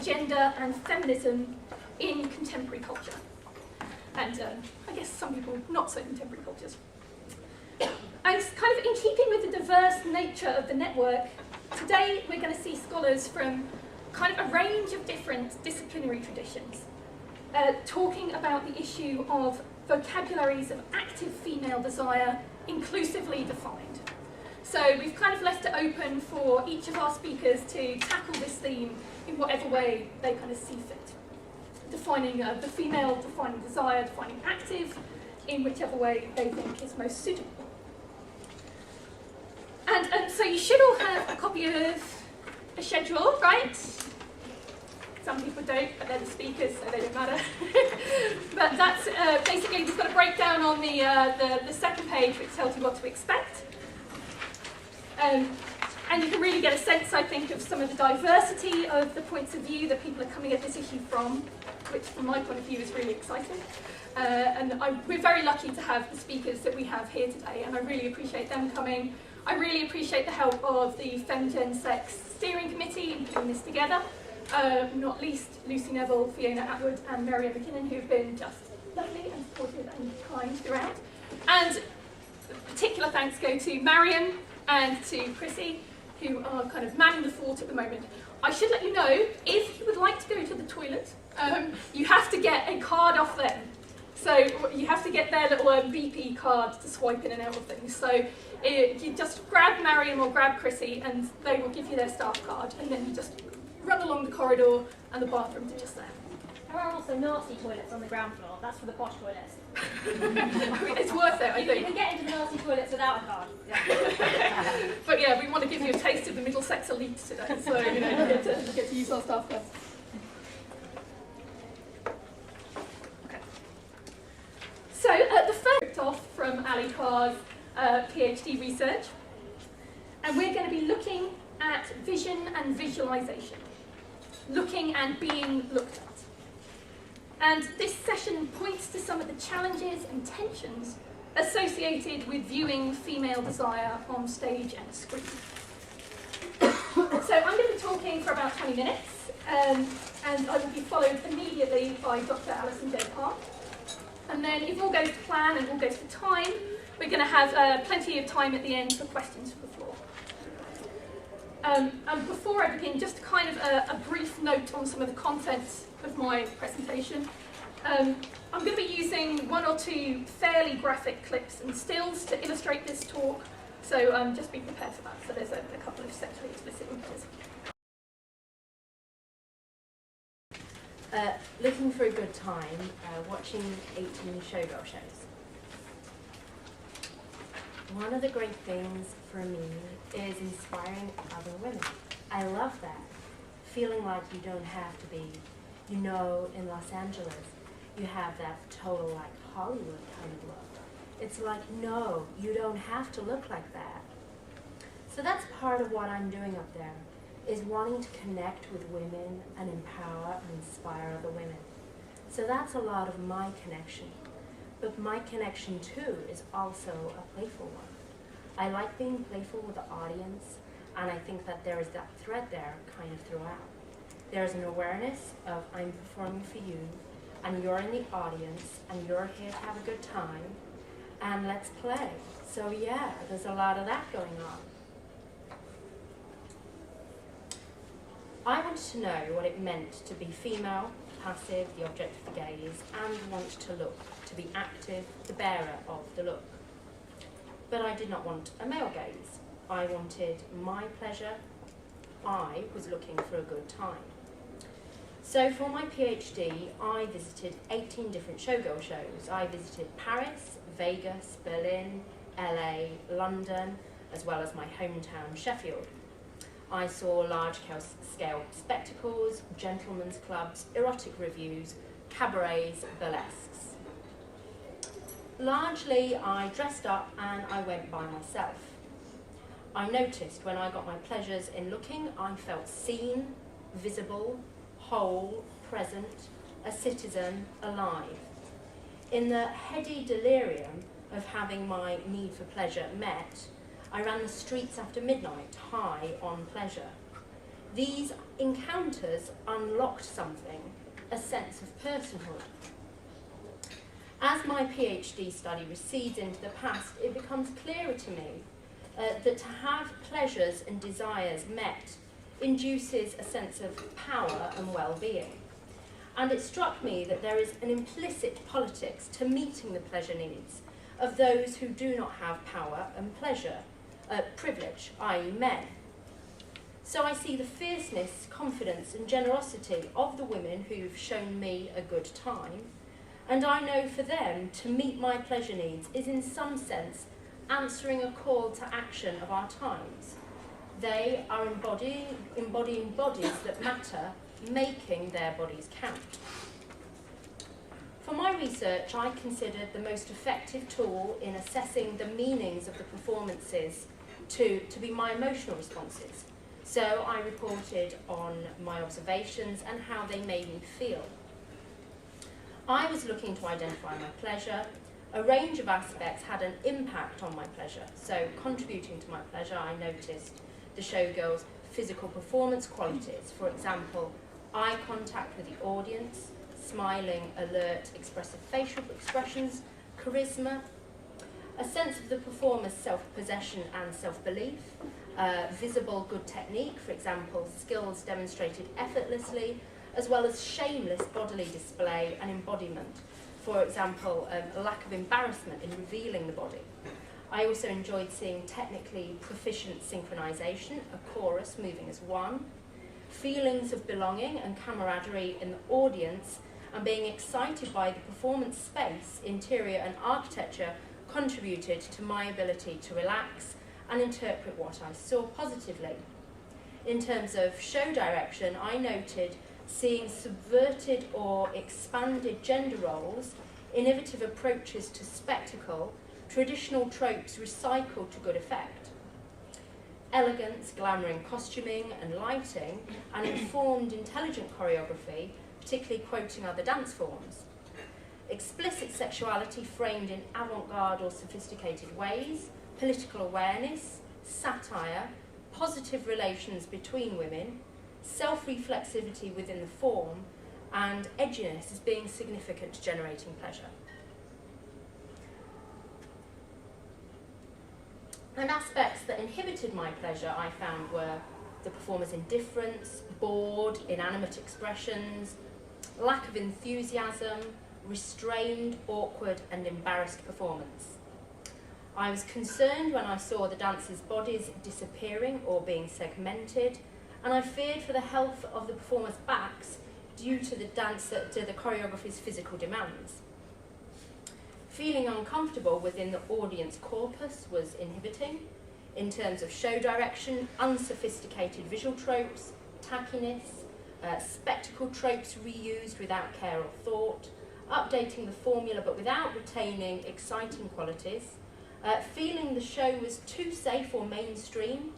gender and feminism in contemporary culture. And I guess some people not so contemporary cultures. And kind of in keeping with the diverse nature of the network, today we're going to see scholars from kind of a range of different disciplinary traditions talking about the issue of vocabularies of active female desire inclusively defined. So we've kind of left it open for each of our speakers to tackle this theme in whatever way they kind of see fit. Defining the female, defining desire, defining active, in whichever way they think is most suitable. And so you should all have a copy of a schedule, right? Some people don't, but they're the speakers, so they don't matter. But that's basically, we've got a breakdown on the second page, which tells you what to expect. And you can really get a sense, I think, of some of the diversity of the points of view that people are coming at this issue from, which from my point of view is really exciting. And we're very lucky to have the speakers that we have here today, and I really appreciate them coming. I really appreciate the help of the FemGenSex steering committee in putting this together, not least Lucy Neville, Fiona Atwood and Mary McKinnon, who've been just lovely and supportive and kind throughout. And particular thanks go to Marion and to Chrissy, who are kind of manning the fort at the moment. I should let you know, if you would like to go to the toilet, you have to get a card off them. So you have to get their little BP card to swipe in and out of things. So you just grab Marion or grab Chrissy and they will give you their staff card, and then you just run along the corridor and the bathrooms are just there. There are also nasty toilets on the ground floor. That's for the posh toilets. I mean, it's worth it, I think. You can get into the nasty toilets without a card. Yeah. But yeah, we want to give you a taste of the Middlesex elite today, so you know, you get to use our staff cards. Okay. So the first off from Ali Carr's PhD research, and we're going to be looking at vision and visualization, looking and being looked at. And this session points to some of the challenges and tensions associated with viewing female desire on stage and screen. So I'm going to be talking for about 20 minutes, and I will be followed immediately by Dr. Alison J. Park. And then if all goes to plan and all goes to time, we're going to have plenty of time at the end for questions from the floor. And before I begin, just kind of a brief note on some of the contents of my presentation. I'm going to be using one or two fairly graphic clips and stills to illustrate this talk, so just be prepared for that. So there's a couple of sexually explicit images. Looking for a good time, watching 18 showgirl shows. One of the great things for me is inspiring other women. I love that. Feeling like you don't have to be, you know, in Los Angeles, you have that total like Hollywood kind of look. It's like, no, you don't have to look like that. So that's part of what I'm doing up there, is wanting to connect with women and empower and inspire other women. So that's a lot of my connection. But my connection too is also a playful one. I like being playful with the audience, and I think that there is that thread there kind of throughout. There's an awareness of I'm performing for you, and you're in the audience, and you're here to have a good time, and let's play. So yeah, there's a lot of that going on. I wanted to know what it meant to be female, passive, the object of the gaze, and want to look, to be active, the bearer of the look. But I did not want a male gaze. I wanted my pleasure. I was looking for a good time. So for my PhD, I visited 18 different showgirl shows. I visited Paris, Vegas, Berlin, LA, London, as well as my hometown, Sheffield. I saw large-scale spectacles, gentlemen's clubs, erotic revues, cabarets, burlesques. Largely, I dressed up and I went by myself. I noticed when I got my pleasures in looking, I felt seen, visible, whole, present, a citizen, alive. In the heady delirium of having my need for pleasure met, I ran the streets after midnight, high on pleasure. These encounters unlocked something, a sense of personhood. As my PhD study recedes into the past, it becomes clearer to me that to have pleasures and desires met induces a sense of power and well-being. And it struck me that there is an implicit politics to meeting the pleasure needs of those who do not have power and pleasure, privilege, i.e. men. So I see the fierceness, confidence and generosity of the women who've shown me a good time, and I know for them to meet my pleasure needs is in some sense answering a call to action of our times. They are embodying bodies that matter, making their bodies count. For my research, I considered the most effective tool in assessing the meanings of the performances to be my emotional responses. So I reported on my observations and how they made me feel. I was looking to identify my pleasure. A range of aspects had an impact on my pleasure. So contributing to my pleasure, I noticed the showgirls' physical performance qualities. For example, eye contact with the audience, smiling, alert, expressive facial expressions, charisma, a sense of the performer's self-possession and self-belief, visible good technique, for example, skills demonstrated effortlessly, as well as shameless bodily display and embodiment, for example, a lack of embarrassment in revealing the body. I also enjoyed seeing technically proficient synchronization, a chorus moving as one, feelings of belonging and camaraderie in the audience, and being excited by the performance space, interior and architecture contributed to my ability to relax and interpret what I saw positively. In terms of show direction, I noted seeing subverted or expanded gender roles, innovative approaches to spectacle, traditional tropes recycled to good effect. Elegance, glamour in costuming and lighting, and informed, intelligent choreography, particularly quoting other dance forms. Explicit sexuality framed in avant-garde or sophisticated ways, political awareness, satire, positive relations between women, self-reflexivity within the form, and edginess as being significant to generating pleasure. And aspects that inhibited my pleasure, I found, were the performer's indifference, bored, inanimate expressions, lack of enthusiasm, restrained, awkward, and embarrassed performance. I was concerned when I saw the dancers' bodies disappearing or being segmented, and I feared for the health of the performers' backs due to the choreography's physical demands. Feeling uncomfortable within the audience corpus was inhibiting. In terms of show direction, unsophisticated visual tropes, tackiness, spectacle tropes reused without care or thought, updating the formula but without retaining exciting qualities, feeling the show was too safe or mainstream,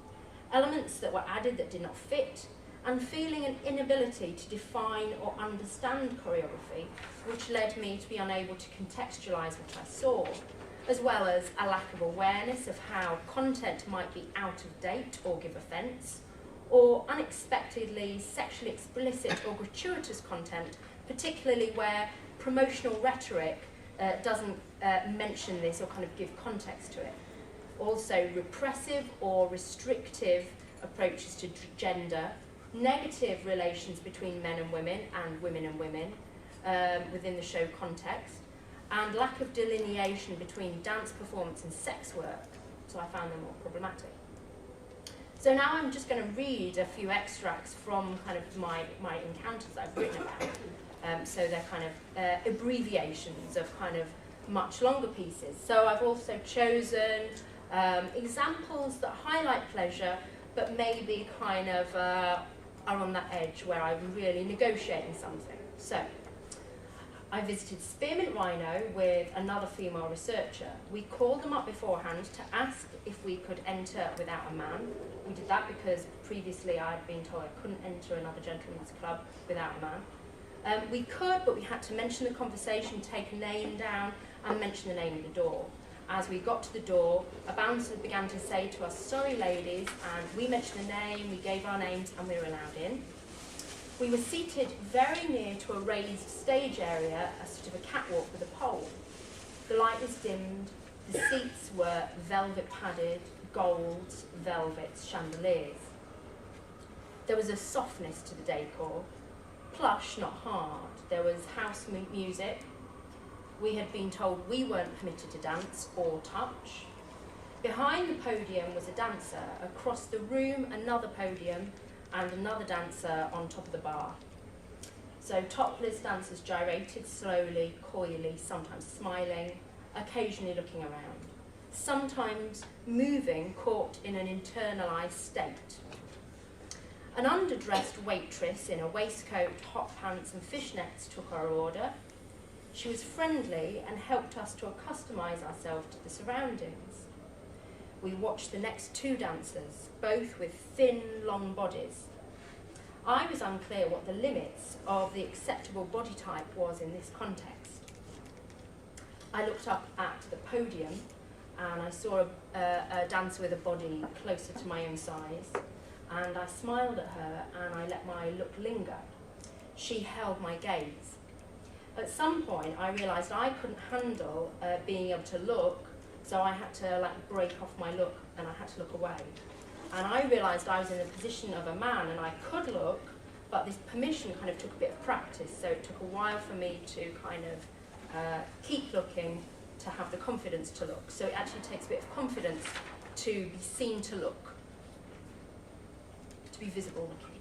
elements that were added that did not fit, and feeling an inability to define or understand choreography, which led me to be unable to contextualise what I saw, as well as a lack of awareness of how content might be out of date or give offence, or unexpectedly sexually explicit or gratuitous content, particularly where promotional rhetoric doesn't mention this or kind of give context to it. Also, repressive or restrictive approaches to gender, negative relations between men and women within the show context, and lack of delineation between dance performance and sex work, so I found them more problematic. So now I'm just going to read a few extracts from kind of my encounters that I've written about. So they're kind of abbreviations of kind of much longer pieces. So I've also chosen examples that highlight pleasure, but maybe kind of are on that edge where I'm really negotiating something. So I visited Spearmint Rhino with another female researcher. We called them up beforehand to ask if we could enter without a man. We did that because previously I'd been told I couldn't enter another gentleman's club without a man. We could, but we had to mention the conversation, take a name down, and mention the name of the door. As we got to the door, a bouncer began to say to us, "Sorry ladies," and we mentioned the name, we gave our names, and we were allowed in. We were seated very near to a raised stage area, a sort of a catwalk with a pole. The light was dimmed, the seats were velvet padded, gold, velvet chandeliers. There was a softness to the decor, plush, not hard. There was house music. We had been told we weren't permitted to dance or touch. Behind the podium was a dancer. Across the room, another podium and another dancer on top of the bar. So topless dancers gyrated slowly, coyly, sometimes smiling, occasionally looking around, sometimes moving, caught in an internalized state. An underdressed waitress in a waistcoat, hot pants and fishnets took our order. She was friendly and helped us to accustomize ourselves to the surroundings. We watched the next two dancers, both with thin, long bodies. I was unclear what the limits of the acceptable body type was in this context. I looked up at the podium and I saw a dancer with a body closer to my own size, and I smiled at her and I let my look linger. She held my gaze. At some point I realised I couldn't handle being able to look, so I had to break off my look and I had to look away. And I realised I was in the position of a man and I could look, but this permission kind of took a bit of practice, so it took a while for me to kind of keep looking, to have the confidence to look. So it actually takes a bit of confidence to be seen to look, to be visible looking.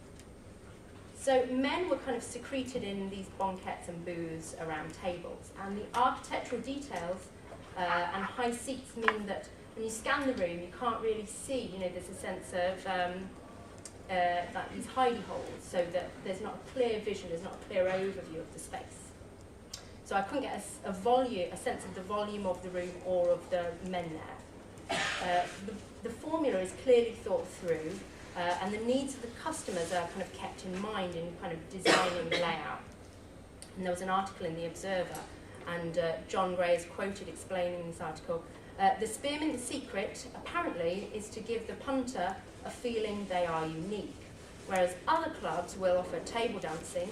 So men were kind of secreted in these banquettes and booths around tables, and the architectural details and high seats mean that when you scan the room, you can't really see, there's a sense of like these hidey holes, so that there's not a clear vision, there's not a clear overview of the space. So I couldn't get a sense of the volume of the room or of the men there. The formula is clearly thought through, and the needs of the customers are kind of kept in mind in kind of designing the layout. And there was an article in The Observer, and John Gray is quoted explaining this article. The spearmint's secret, apparently, is to give the punter a feeling they are unique. Whereas other clubs will offer table dancing,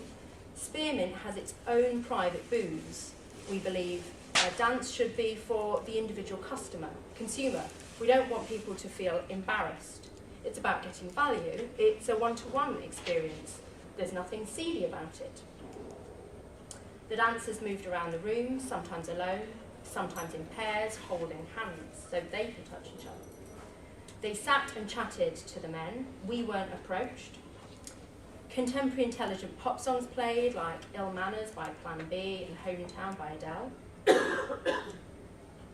Spearmint has its own private booths. We believe dance should be for the individual consumer. We don't want people to feel embarrassed. It's about getting value. It's a one-to-one experience. There's nothing seedy about it. The dancers moved around the room, sometimes alone, sometimes in pairs, holding hands, so they can touch each other. They sat and chatted to the men. We weren't approached. Contemporary intelligent pop songs played, like Ill Manners by Plan B and Hometown by Adele.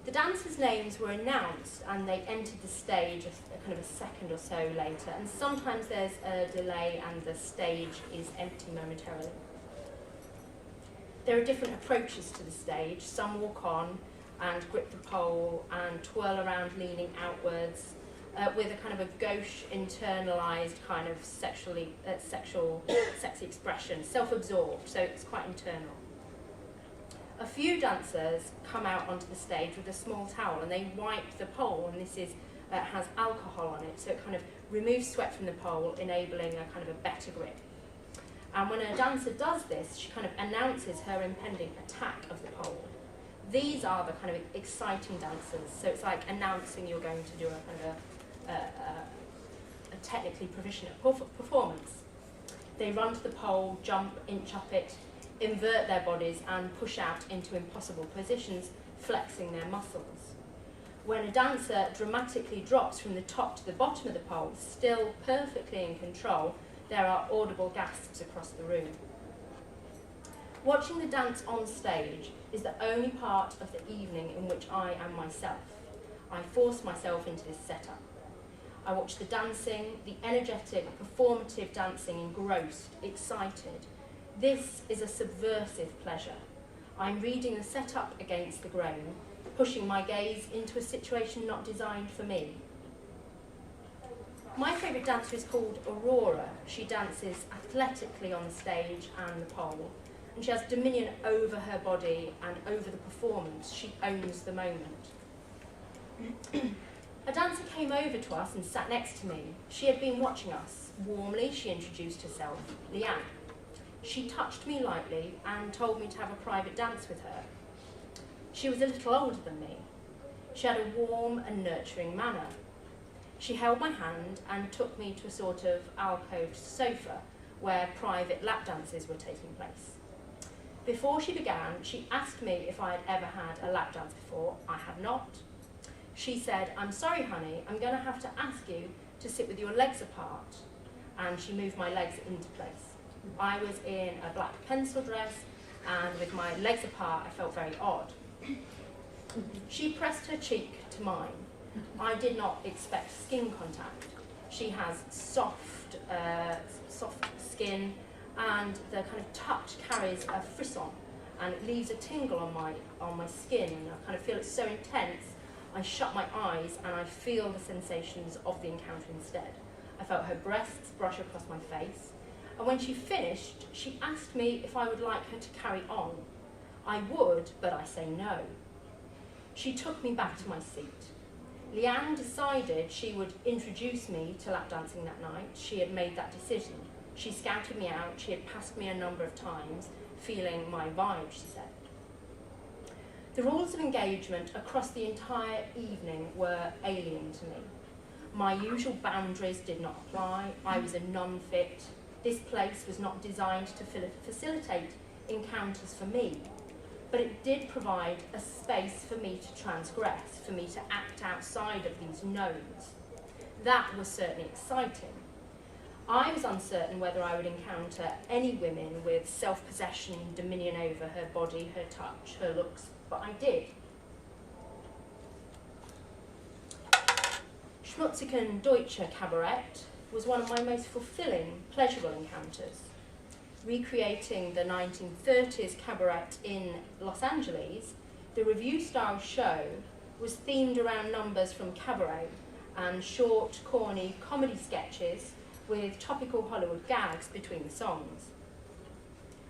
The dancers' names were announced and they entered the stage kind of a second or so later, and sometimes there's a delay and the stage is empty momentarily. There are different approaches to the stage. Some walk on and grip the pole and twirl around leaning outwards with a kind of a gauche, internalised kind of sexy expression, self-absorbed, so it's quite internal. A few dancers come out onto the stage with a small towel and they wipe the pole, and this has alcohol on it, so it kind of removes sweat from the pole, enabling a kind of a better grip. And when a dancer does this, she kind of announces her impending attack of the pole. These are the kind of exciting dancers, so it's like announcing you're going to do a kind of a technically proficient performance. They run to the pole, jump, inch up it, invert their bodies and push out into impossible positions, flexing their muscles. When a dancer dramatically drops from the top to the bottom of the pole, still perfectly in control, there are audible gasps across the room. Watching the dance on stage is the only part of the evening in which I am myself. I force myself into this setup. I watch the dancing, the energetic, performative dancing, engrossed, excited. This is a subversive pleasure. I'm reading the setup against the grain, pushing my gaze into a situation not designed for me. My favourite dancer is called Aurora. She dances athletically on the stage and the pole, and she has dominion over her body and over the performance. She owns the moment. A dancer came over to us and sat next to me. She had been watching us. Warmly, she introduced herself, Leanne. She touched me lightly and told me to have a private dance with her. She was a little older than me. She had a warm and nurturing manner. She held my hand and took me to a sort of alcoved sofa where private lap dances were taking place. Before she began, she asked me if I had ever had a lap dance before. I had not. She said, "I'm sorry, honey, I'm going to have to ask you to sit with your legs apart." And she moved my legs into place. I was in a black pencil dress, and with my legs apart, I felt very odd. She pressed her cheek to mine. I did not expect skin contact. She has soft skin, and the kind of touch carries a frisson, and it leaves a tingle on my skin, and I kind of feel it's so intense. I shut my eyes and I feel the sensations of the encounter instead. I felt her breasts brush across my face, and when she finished, she asked me if I would like her to carry on. I would, but I say no. She took me back to my seat. Leanne decided she would introduce me to lap dancing that night. She had made that decision. She scouted me out. She had passed me a number of times, feeling my vibe, she said. The rules of engagement across the entire evening were alien to me. My usual boundaries did not apply. I was a non-fit. This place was not designed to facilitate encounters for me, but it did provide a space for me to transgress, for me to act outside of these knowns. That was certainly exciting. I was uncertain whether I would encounter any women with self-possession, dominion over her body, her touch, her looks, but I did. Schmutzigen Deutsche Cabaret was one of my most fulfilling, pleasurable encounters. Recreating the 1930s cabaret in Los Angeles, the revue-style show was themed around numbers from cabaret and short, corny comedy sketches with topical Hollywood gags between the songs.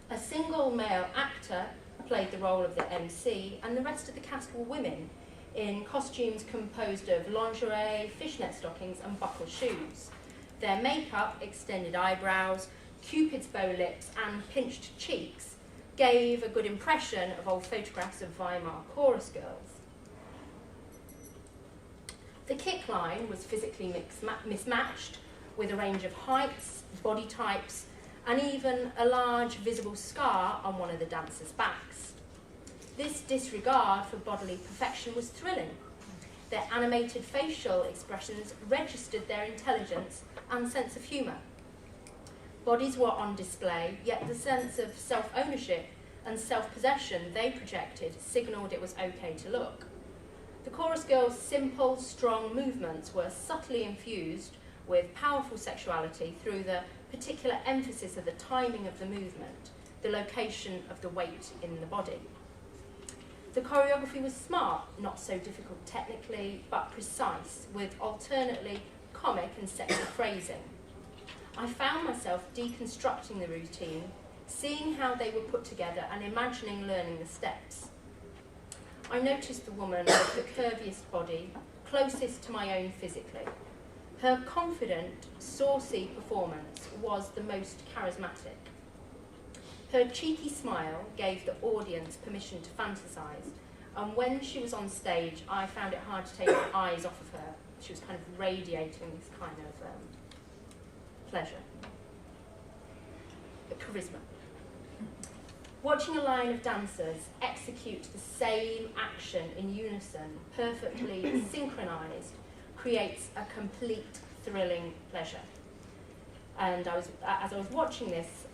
A single male actor played the role of the MC, and the rest of the cast were women in costumes composed of lingerie, fishnet stockings and buckle shoes. Their makeup, extended eyebrows, Cupid's bow lips and pinched cheeks gave a good impression of old photographs of Weimar chorus girls. The kick line was physically mismatched, with a range of heights, body types, and even a large visible scar on one of the dancers' backs. This disregard for bodily perfection was thrilling. Their animated facial expressions registered their intelligence and sense of humour. Bodies were on display, yet the sense of self-ownership and self-possession they projected signalled it was okay to look. The chorus girls' simple, strong movements were subtly infused with powerful sexuality through the particular emphasis of the timing of the movement, the location of the weight in the body. The choreography was smart, not so difficult technically, but precise, with alternately comic and sexy phrasing. I found myself deconstructing the routine, seeing how they were put together and imagining learning the steps. I noticed the woman with the curviest body, closest to my own physically. Her confident, saucy performance was the most charismatic. Her cheeky smile gave the audience permission to fantasize, and when she was on stage, I found it hard to take my eyes off of her. She was kind of radiating this kind of pleasure, charisma. Watching a line of dancers execute the same action in unison, perfectly synchronized, creates a complete thrilling pleasure. And as I was watching this,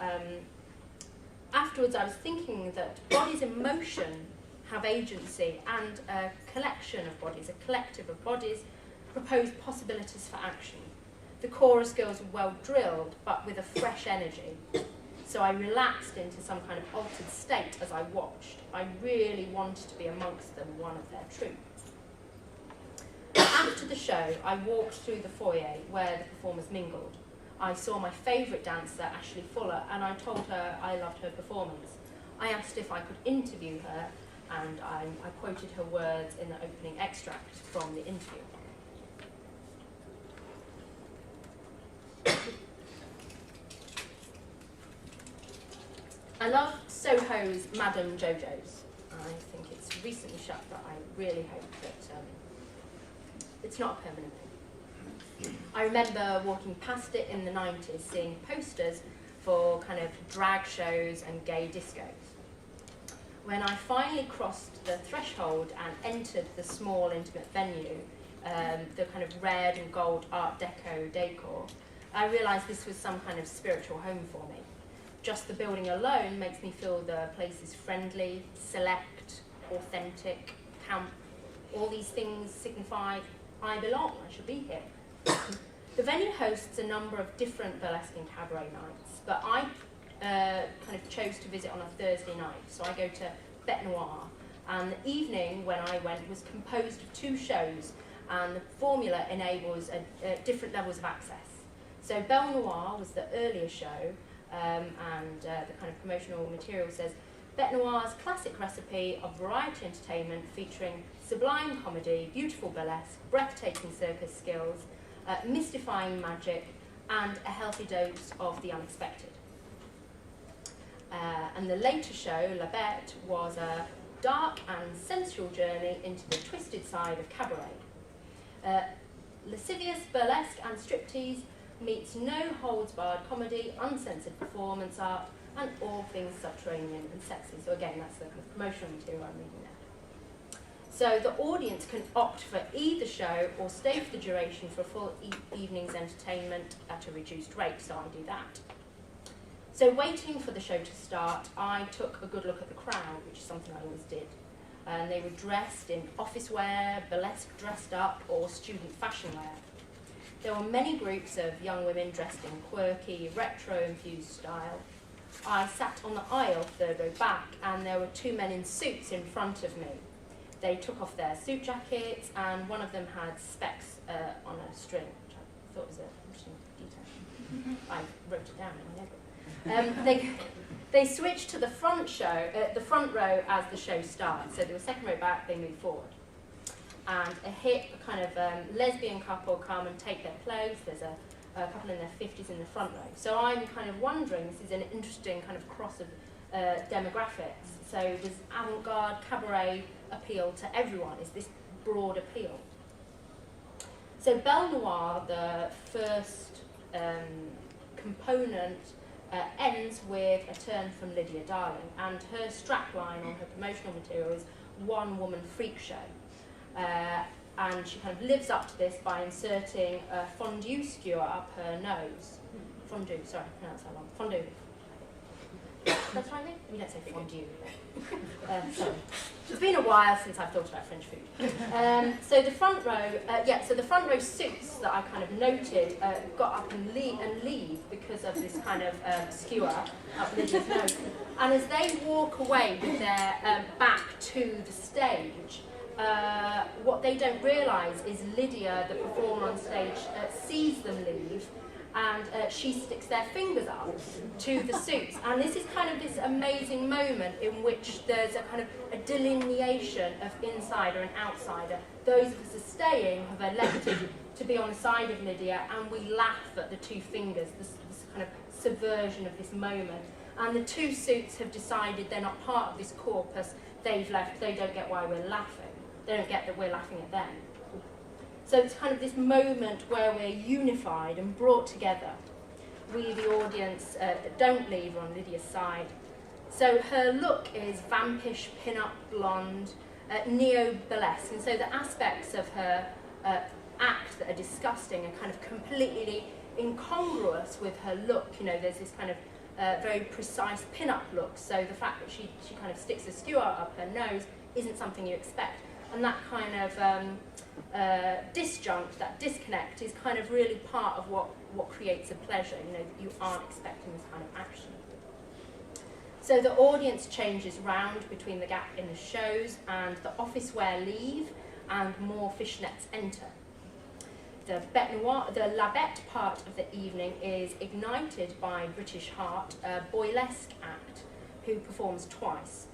afterwards I was thinking that bodies in motion have agency, and a collection of bodies, a collective of bodies, propose possibilities for action. The chorus girls were well drilled, but with a fresh energy. So I relaxed into some kind of altered state as I watched. I really wanted to be amongst them, one of their troupe. After the show, I walked through the foyer where the performers mingled. I saw my favourite dancer, Ashley Fuller, and I told her I loved her performance. I asked if I could interview her, and I quoted her words in the opening extract from the interview. I love Soho's Madame Jojo's. I think it's recently shut, but I really hope that it's not a permanent thing. I remember walking past it in the 90s, seeing posters for kind of drag shows and gay discos. When I finally crossed the threshold and entered the small, intimate venue, the kind of red and gold Art Deco decor, I realised this was some kind of spiritual home for me. Just the building alone makes me feel the place is friendly, select, authentic, camp. All these things signify I belong, I should be here. The venue hosts a number of different burlesque and cabaret nights, but I kind of chose to visit on a Thursday night, so I go to Bête Noire, and the evening when I went was composed of 2 shows, and the formula enables different levels of access. So Belle Noire was the earlier show, and the kind of promotional material says, Bête Noire's classic recipe of variety entertainment featuring sublime comedy, beautiful burlesque, breathtaking circus skills, mystifying magic, and a healthy dose of the unexpected. And the later show, La Bête, was a dark and sensual journey into the twisted side of cabaret. Lascivious burlesque and striptease meets no-holds-barred comedy, uncensored performance art, and all things subterranean and sexy. So again, that's the kind of promotional material I'm reading there. So the audience can opt for either show or stay for the duration for a full evening's entertainment at a reduced rate, so I do that. So waiting for the show to start, I took a good look at the crowd, which is something I always did. And they were dressed in office wear, burlesque dressed up, or student fashion wear. There were many groups of young women dressed in quirky, retro-infused style. I sat on the aisle, 3rd row back, and there were 2 men in suits in front of me. They took off their suit jackets, and one of them had specs on a string, which I thought was an interesting detail. I wrote it down in my notebook. They switched to the front row as the show starts. So they were 2nd row back, they moved forward. And a hip kind of lesbian couple come and take their place. There's a couple in their 50s in the front row. So I'm kind of wondering, this is an interesting kind of cross of demographics. So does avant-garde cabaret appeal to everyone? Is this broad appeal? So Belle Noire, the first component, ends with a turn from Lydia Darling, and her strapline on her promotional material is One Woman Freak Show. And she kind of lives up to this by inserting a fondue skewer up her nose. Fondue, sorry, I pronounced that wrong. Fondue. That's right, Nick? We don't say fondue. Sorry. It's been a while since I've thought about French food. So the front row suits that I kind of noted got up and leave because of this kind of skewer up Lydia's nose. And as they walk away with their back to the stage, what they don't realise is Lydia, the performer on stage, sees them leave, and she sticks their fingers up to the suits. And this is kind of this amazing moment in which there's a kind of a delineation of insider and outsider. Those of us who are staying have elected to be on the side of Lydia, and we laugh at the 2 fingers, this kind of subversion of this moment. And the 2 suits have decided they're not part of this corpus. They've left, they don't get why we're laughing. They don't get that we're laughing at them. So it's kind of this moment where we're unified and brought together. We, the audience, don't leave her on Lydia's side. So her look is vampish, pin-up blonde, neo-burlesque. And so the aspects of her act that are disgusting are kind of completely incongruous with her look. You know, there's this kind of very precise pin-up look. So the fact that she kind of sticks a skewer up her nose isn't something you expect. And that kind of disjunct, that disconnect, is kind of really part of what creates a pleasure. You know, you aren't expecting this kind of action. So the audience changes round between the gap in the shows, and the office wear leave, and more fishnets enter. The Bête Noire, the La Bête part of the evening is ignited by British Heart, a boylesque act, who performs twice.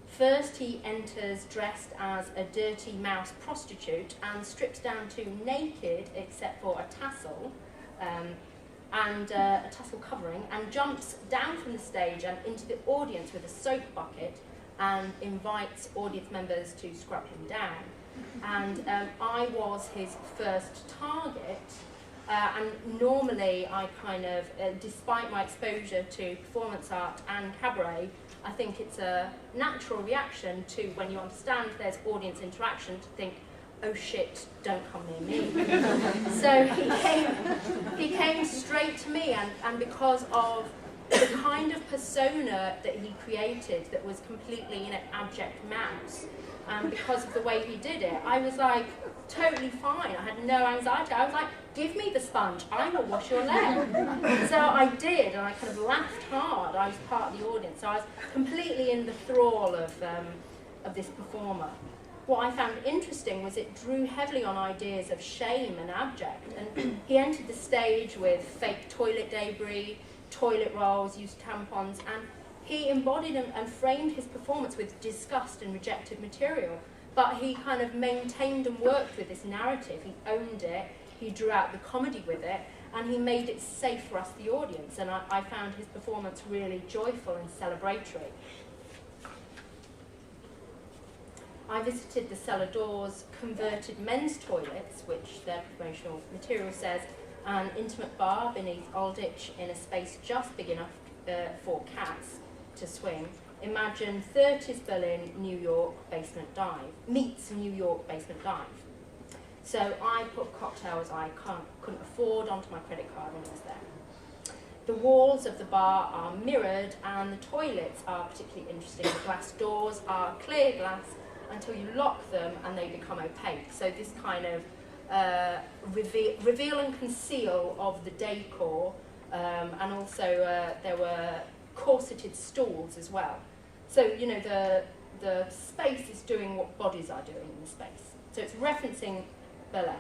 First, he enters dressed as a dirty mouse prostitute and strips down to naked, except for a tassel, and a tassel covering, and jumps down from the stage and into the audience with a soap bucket and invites audience members to scrub him down. And I was his first target, and normally I kind of, despite my exposure to performance art and cabaret, I think it's a natural reaction to, when you understand there's audience interaction, to think, oh shit, don't come near me. So he came straight to me, and because of the kind of persona that he created that was completely an abject mouse, and because of the way he did it, I was like totally fine. I had no anxiety. I was like, give me the sponge, I will wash your leg. So I did, and I kind of laughed hard. I was part of the audience, so I was completely in the thrall of this performer. What I found interesting was it drew heavily on ideas of shame and abject, and he entered the stage with fake toilet debris, toilet rolls, used tampons, and he embodied and framed his performance with disgust and rejected material. But he kind of maintained and worked with this narrative. He owned it, he drew out the comedy with it, and he made it safe for us, the audience. And I found his performance really joyful and celebratory. I visited the cellar doors, converted men's toilets, which their promotional material says, an intimate bar beneath Aldwych in a space just big enough for cats to swing. Imagine 30s Berlin, New York basement dive, meets New York basement dive. So I put cocktails I couldn't afford onto my credit card when I was there. The walls of the bar are mirrored, and the toilets are particularly interesting. The glass doors are clear glass until you lock them and they become opaque. So this kind of reveal and conceal of the decor, and also there were corseted stools as well. So, you know, the space is doing what bodies are doing in the space. So it's referencing burlesque.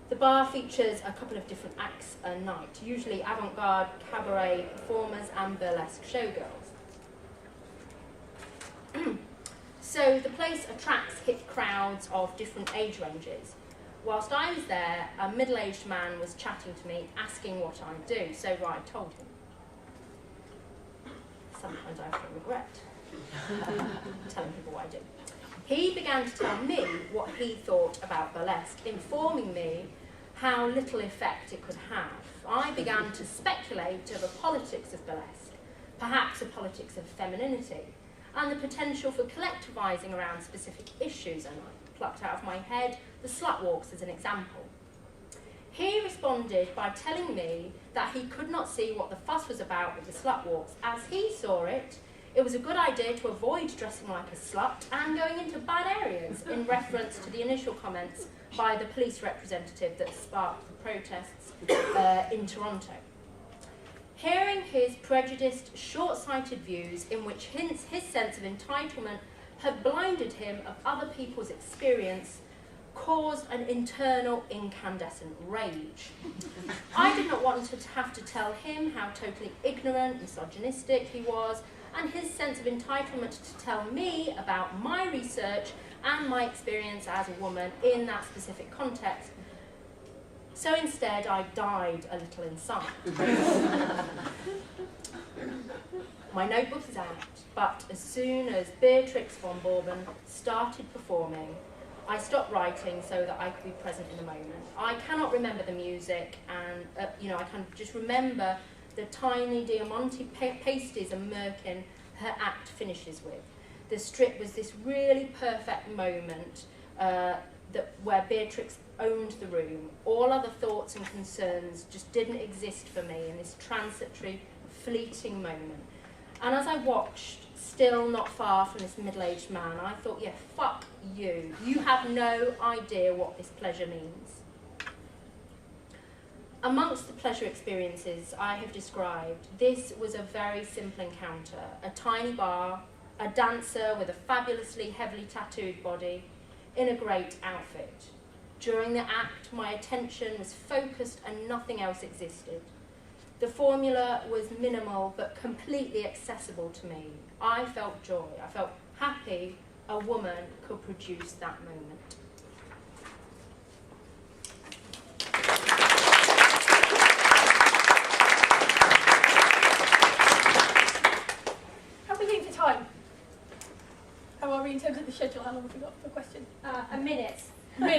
The bar features a couple of different acts a night, usually avant-garde cabaret performers and burlesque showgirls. So the place attracts hip crowds of different age ranges. Whilst I was there, a middle-aged man was chatting to me, asking what I do, so I told him. Sometimes I have to regret telling people what I do. He began to tell me what he thought about burlesque, informing me how little effect it could have. I began to speculate of a politics of burlesque, perhaps a politics of femininity, and the potential for collectivising around specific issues, and I plucked out of my head the slut walks as an example. He responded by telling me that he could not see what the fuss was about with the slut walks. As he saw it, it was a good idea to avoid dressing like a slut and going into bad areas, in reference to the initial comments by the police representative that sparked the protests in Toronto. Hearing his prejudiced, short-sighted views, in which his sense of entitlement had blinded him of other people's experience, caused an internal incandescent rage. I did not want to have to tell him how totally ignorant, misogynistic he was, and his sense of entitlement to tell me about my research and my experience as a woman in that specific context. So instead, I died a little inside. My notebook is out, but as soon as Beatrix von Bourbon started performing, I stopped writing so that I could be present in the moment. I cannot remember the music, and I can just remember the tiny Diamante pasties and merkin her act finishes with. The strip was this really perfect moment where Beatrix owned the room. All other thoughts and concerns just didn't exist for me in this transitory, fleeting moment. And as I watched, still not far from this middle-aged man, I thought, yeah, fuck you. You have no idea what this pleasure means. Amongst the pleasure experiences I have described, this was a very simple encounter. A tiny bar, a dancer with a fabulously heavily tattooed body, in a great outfit. During the act, my attention was focused and nothing else existed. The formula was minimal but completely accessible to me. I felt joy. I felt happy a woman could produce that moment. schedule? How long have we got for a question? A minute. Minute.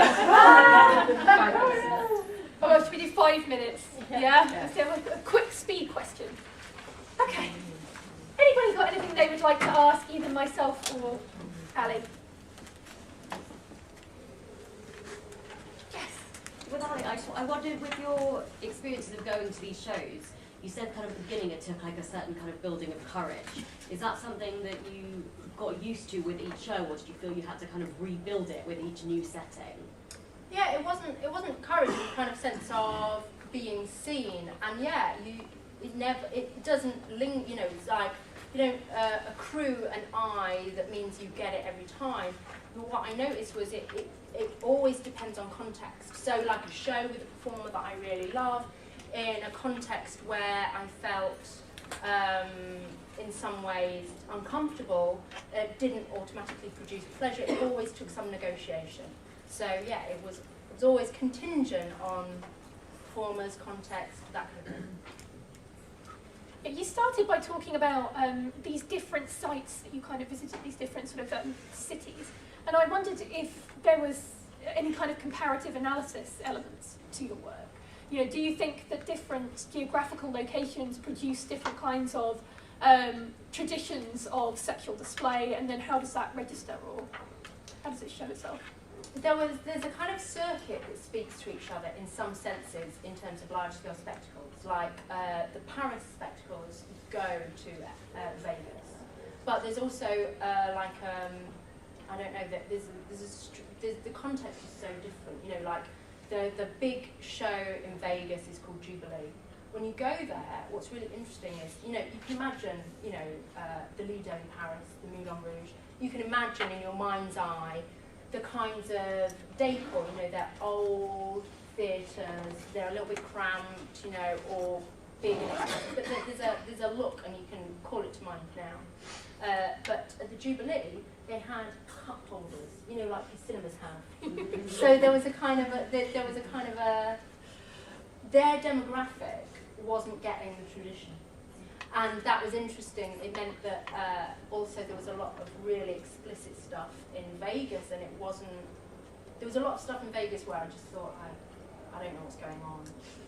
Oh, should we do 5 minutes? Yeah? Let's have a quick speed question. Okay. Anybody got anything they would like to ask, either myself or Ali? Yes. Well, I wondered, with your experiences of going to these shows, you said kind of at the beginning it took like a certain kind of building of courage. Is that something that you got used to with each show, or did you feel you had to kind of rebuild it with each new setting? Yeah, it wasn't courage in the kind of sense of being seen, and yeah, it doesn't link, you know, it's like, you don't accrue an eye that means you get it every time. But what I noticed was it always depends on context. So like a show with a performer that I really love, in a context where I felt in some ways uncomfortable, didn't automatically produce pleasure. It always took some negotiation. So yeah, it was always contingent on performers, context, that kind of thing. You started by talking about these different sites that you kind of visited, these different sort of cities, and I wondered if there was any kind of comparative analysis elements to your work. You know, do you think that different geographical locations produce different kinds of traditions of sexual display, and then how does that register, or how does it show itself? There's a kind of circuit that speaks to each other in some senses in terms of large-scale spectacles. Like the Paris spectacles go to Vegas, but there's also I don't know, that the context is so different. You know, like the big show in Vegas is called Jubilee. When you go there, what's really interesting is, you know, you can imagine, you know, the Lido in Paris, the Moulin Rouge. You can imagine in your mind's eye the kinds of decor, you know, they're old theatres, they're a little bit cramped, you know, or big and expensive, but there's a look, and you can call it to mind now. But at the Jubilee, they had cup holders, you know, like your cinemas have. So there was a kind of their demographic wasn't getting the tradition. And that was interesting. It meant that also there was a lot of really explicit stuff in Vegas, and it wasn't. There was a lot of stuff in Vegas where I just thought, I don't know what's going on.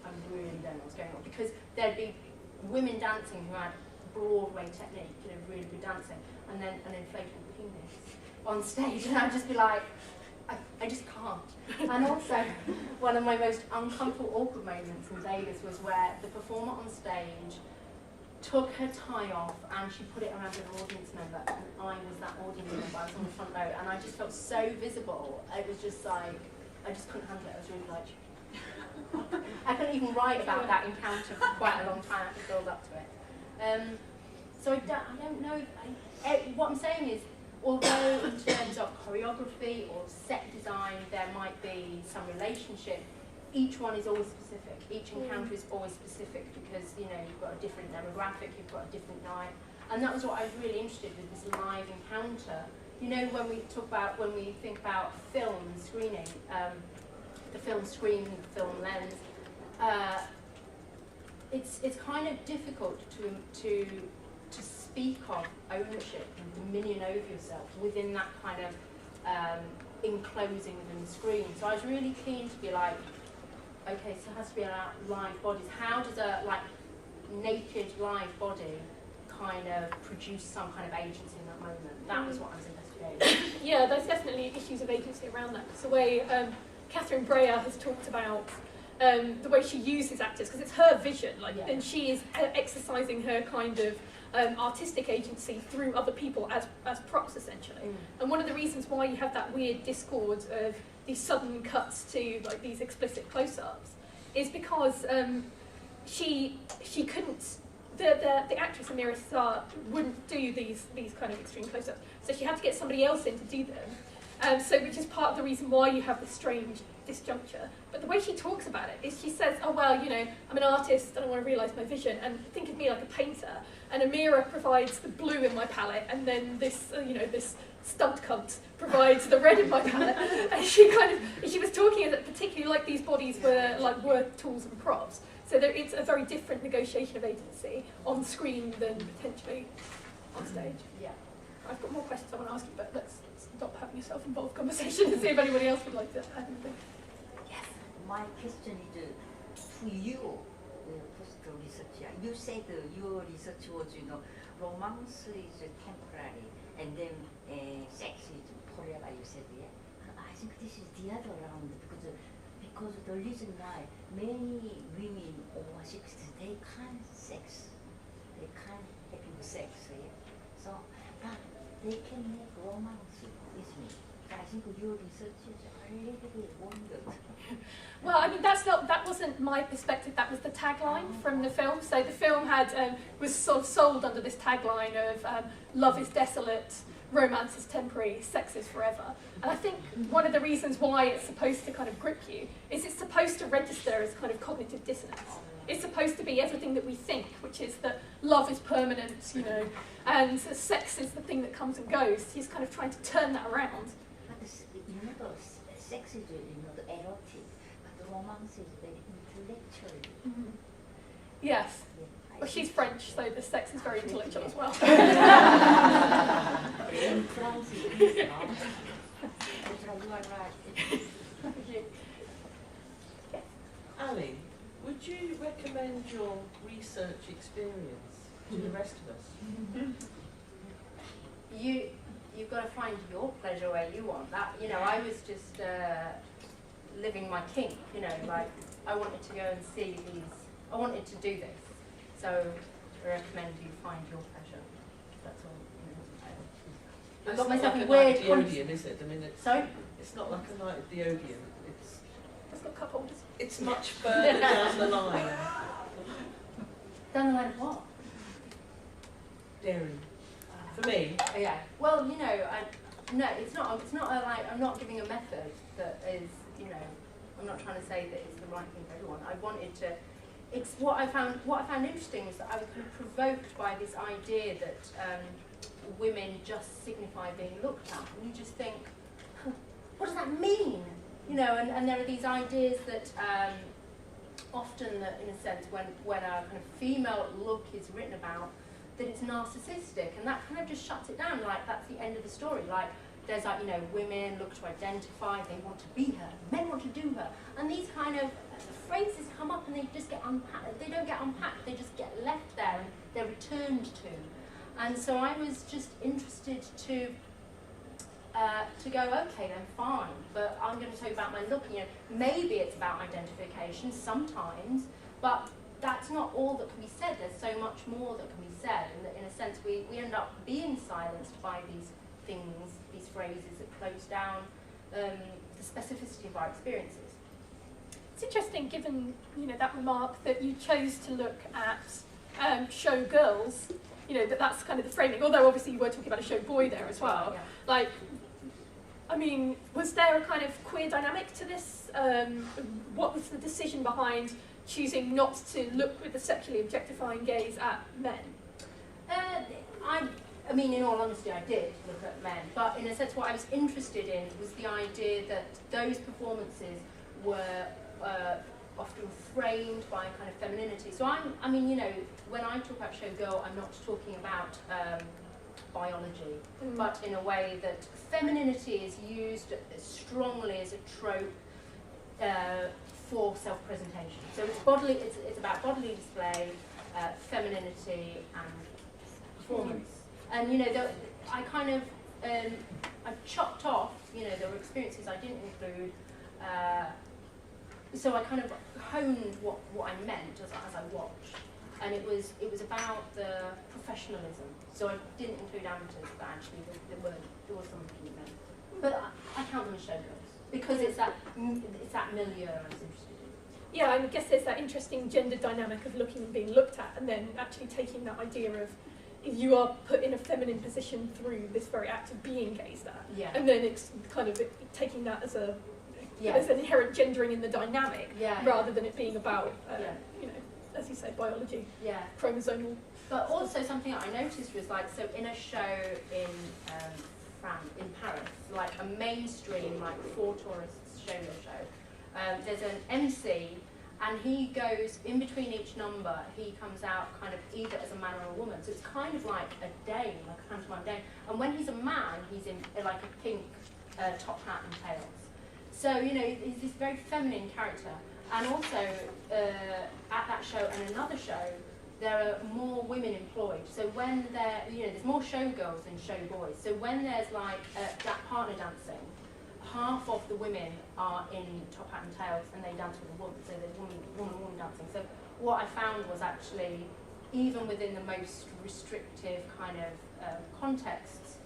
I really don't know what's going on, because there'd be women dancing who had Broadway technique, you know, really good dancing, and then an inflatable penis on stage, and I'd just be like, I just can't. And also, one of my most uncomfortable, awkward moments in Vegas was where the performer on stage took her tie off and she put it around an audience member, and I was that audience member. I was on the front row, and I just felt so visible. It was just like, I just couldn't handle it. I was really like, I couldn't even write about that encounter for quite a long time. I had to build up to it. So I don't know. What I'm saying is, although in terms of choreography or set design there might be some relationship, each one is always specific. Each encounter is always specific, because, you know, you've got a different demographic, you've got a different night. And that was what I was really interested with this live encounter. You know, when we think about film and screening, the film screen, the film lens, it's kind of difficult to speak of ownership and dominion over yourself within that kind of enclosing within the screen. So I was really keen to be like, okay, so it has to be about live bodies. How does a naked live body kind of produce some kind of agency in that moment? That was what I was investigating. Yeah, there's definitely issues of agency around that. It's the way Catherine Breyer has talked about the way she uses actors, because it's her vision, and she is exercising her kind of artistic agency through other people as props, essentially. And one of the reasons why you have that weird discord of these sudden cuts to like these explicit close-ups is because she couldn't. The actress Amira Sarr wouldn't do these kind of extreme close-ups, so she had to get somebody else in to do them. Which is part of the reason why you have this strange disjuncture. But the way she talks about it is, she says, "Oh well, you know, I'm an artist and I want to realise my vision, and think of me like a painter. And Amira provides the blue in my palette, and then this, this stunt cunt provides the red in my palette." And she was talking that particularly like these bodies were tools and props. So it's a very different negotiation of agency on screen than potentially on stage. Yeah. I've got more questions I want to ask you, but let's stop having a self-involved conversation and see if anybody else would like to add anything. Yes, my question is to you, post research. You said your research was, romance is temporary, and then sex is forever. You said, yeah. I think this is the other round because the reason why many women over 60 they can't sex, they can't having sex, yeah. So, but they can make romance with me. I think your research is really wonderful. Well, I mean, that wasn't my perspective. That was the tagline from the film. So the film was sort of sold under this tagline of love is desolate, romance is temporary, sex is forever. And I think one of the reasons why it's supposed to kind of grip you is it's supposed to register as kind of cognitive dissonance. It's supposed to be everything that we think, which is that love is permanent, and sex is the thing that comes and goes. He's kind of trying to turn that around. But sex is the erotic, but the romance is very intellectual. Mm-hmm. Yes. Yeah, Well, she's French, so the sex is very intellectual as well. in France, it is not. You are right. Ali, would you recommend your research experience to the rest of us? You've got to find your pleasure where you want that. I was just living my kink. Like I wanted to go and see these. I wanted to do this. So I recommend you find your pleasure. That's all. I got myself in weird. It's not like a night at the Odeon, is it? I mean, Sorry? It's not like a night at the Odeon. It's got cup holders. It's much further down the line. Down the line of what? Dairy. For me. Yeah. Well, no, it's not. It's not I'm not giving a method that is. I'm not trying to say that it's the right thing for everyone. I wanted to. It's what I found interesting was that I was kind of provoked by this idea that women just signify being looked at, and you just think, what does that mean? And there are these ideas that often, that in a sense, when a kind of female look is written about, that it's narcissistic, and that kind of just shuts it down. Like that's the end of the story. Like there's women look to identify, they want to be her, men want to do her, and these kind of phrases come up and they just get unpacked. They don't get unpacked, they just get left there and they're returned to. And so I was just interested to go, okay then, fine, but I'm going to tell you about my look. Maybe it's about identification sometimes, but that's not all that can be said. There's so much more that can be said, and in a sense we end up being silenced by these things, these phrases that close down the specificity of our experiences. It's interesting, given that remark, that you chose to look at show girls. That's kind of the framing. Although obviously you were talking about a show boy there as well. Yeah. Was there a kind of queer dynamic to this? What was the decision behind choosing not to look with a sexually objectifying gaze at men? I mean, in all honesty, I did look at men, but in a sense, what I was interested in was the idea that those performances were often framed by kind of femininity. So when I talk about showgirl, I'm not talking about biology, but in a way that femininity is used strongly as a trope for self-presentation. So it's about bodily display, femininity, and performance. And I kind of I chopped off. There were experiences I didn't include. So I kind of honed what I meant as I watched, and it was about the professionalism. So I didn't include amateurs, but actually there was some looking at men. But I count them as showgirls because it's that milieu I was interested in. Yeah, I guess there's that interesting gender dynamic of looking and being looked at, and then actually taking that idea of you are put in a feminine position through this very act of being gazed at, and then it's kind of taking that as as an inherent gendering in the dynamic, rather than it being about, as you say, biology, chromosomal. But also something that I noticed was so in a show in Paris, like a mainstream, for tourists show, there's an MC, And he goes, in between each number, he comes out kind of either as a man or a woman. So it's kind of like a dame, like a pantomime dame. And when he's a man, he's in like a pink top hat and tails. So, you know, he's this very feminine character. And also, at that show and another show, there are more women employed. So when there's more showgirls than show boys. So when there's like that partner dancing, half of the women are in top hat and tails and they dance with a woman. So there's woman dancing. So what I found was actually, even within the most restrictive kind of contexts,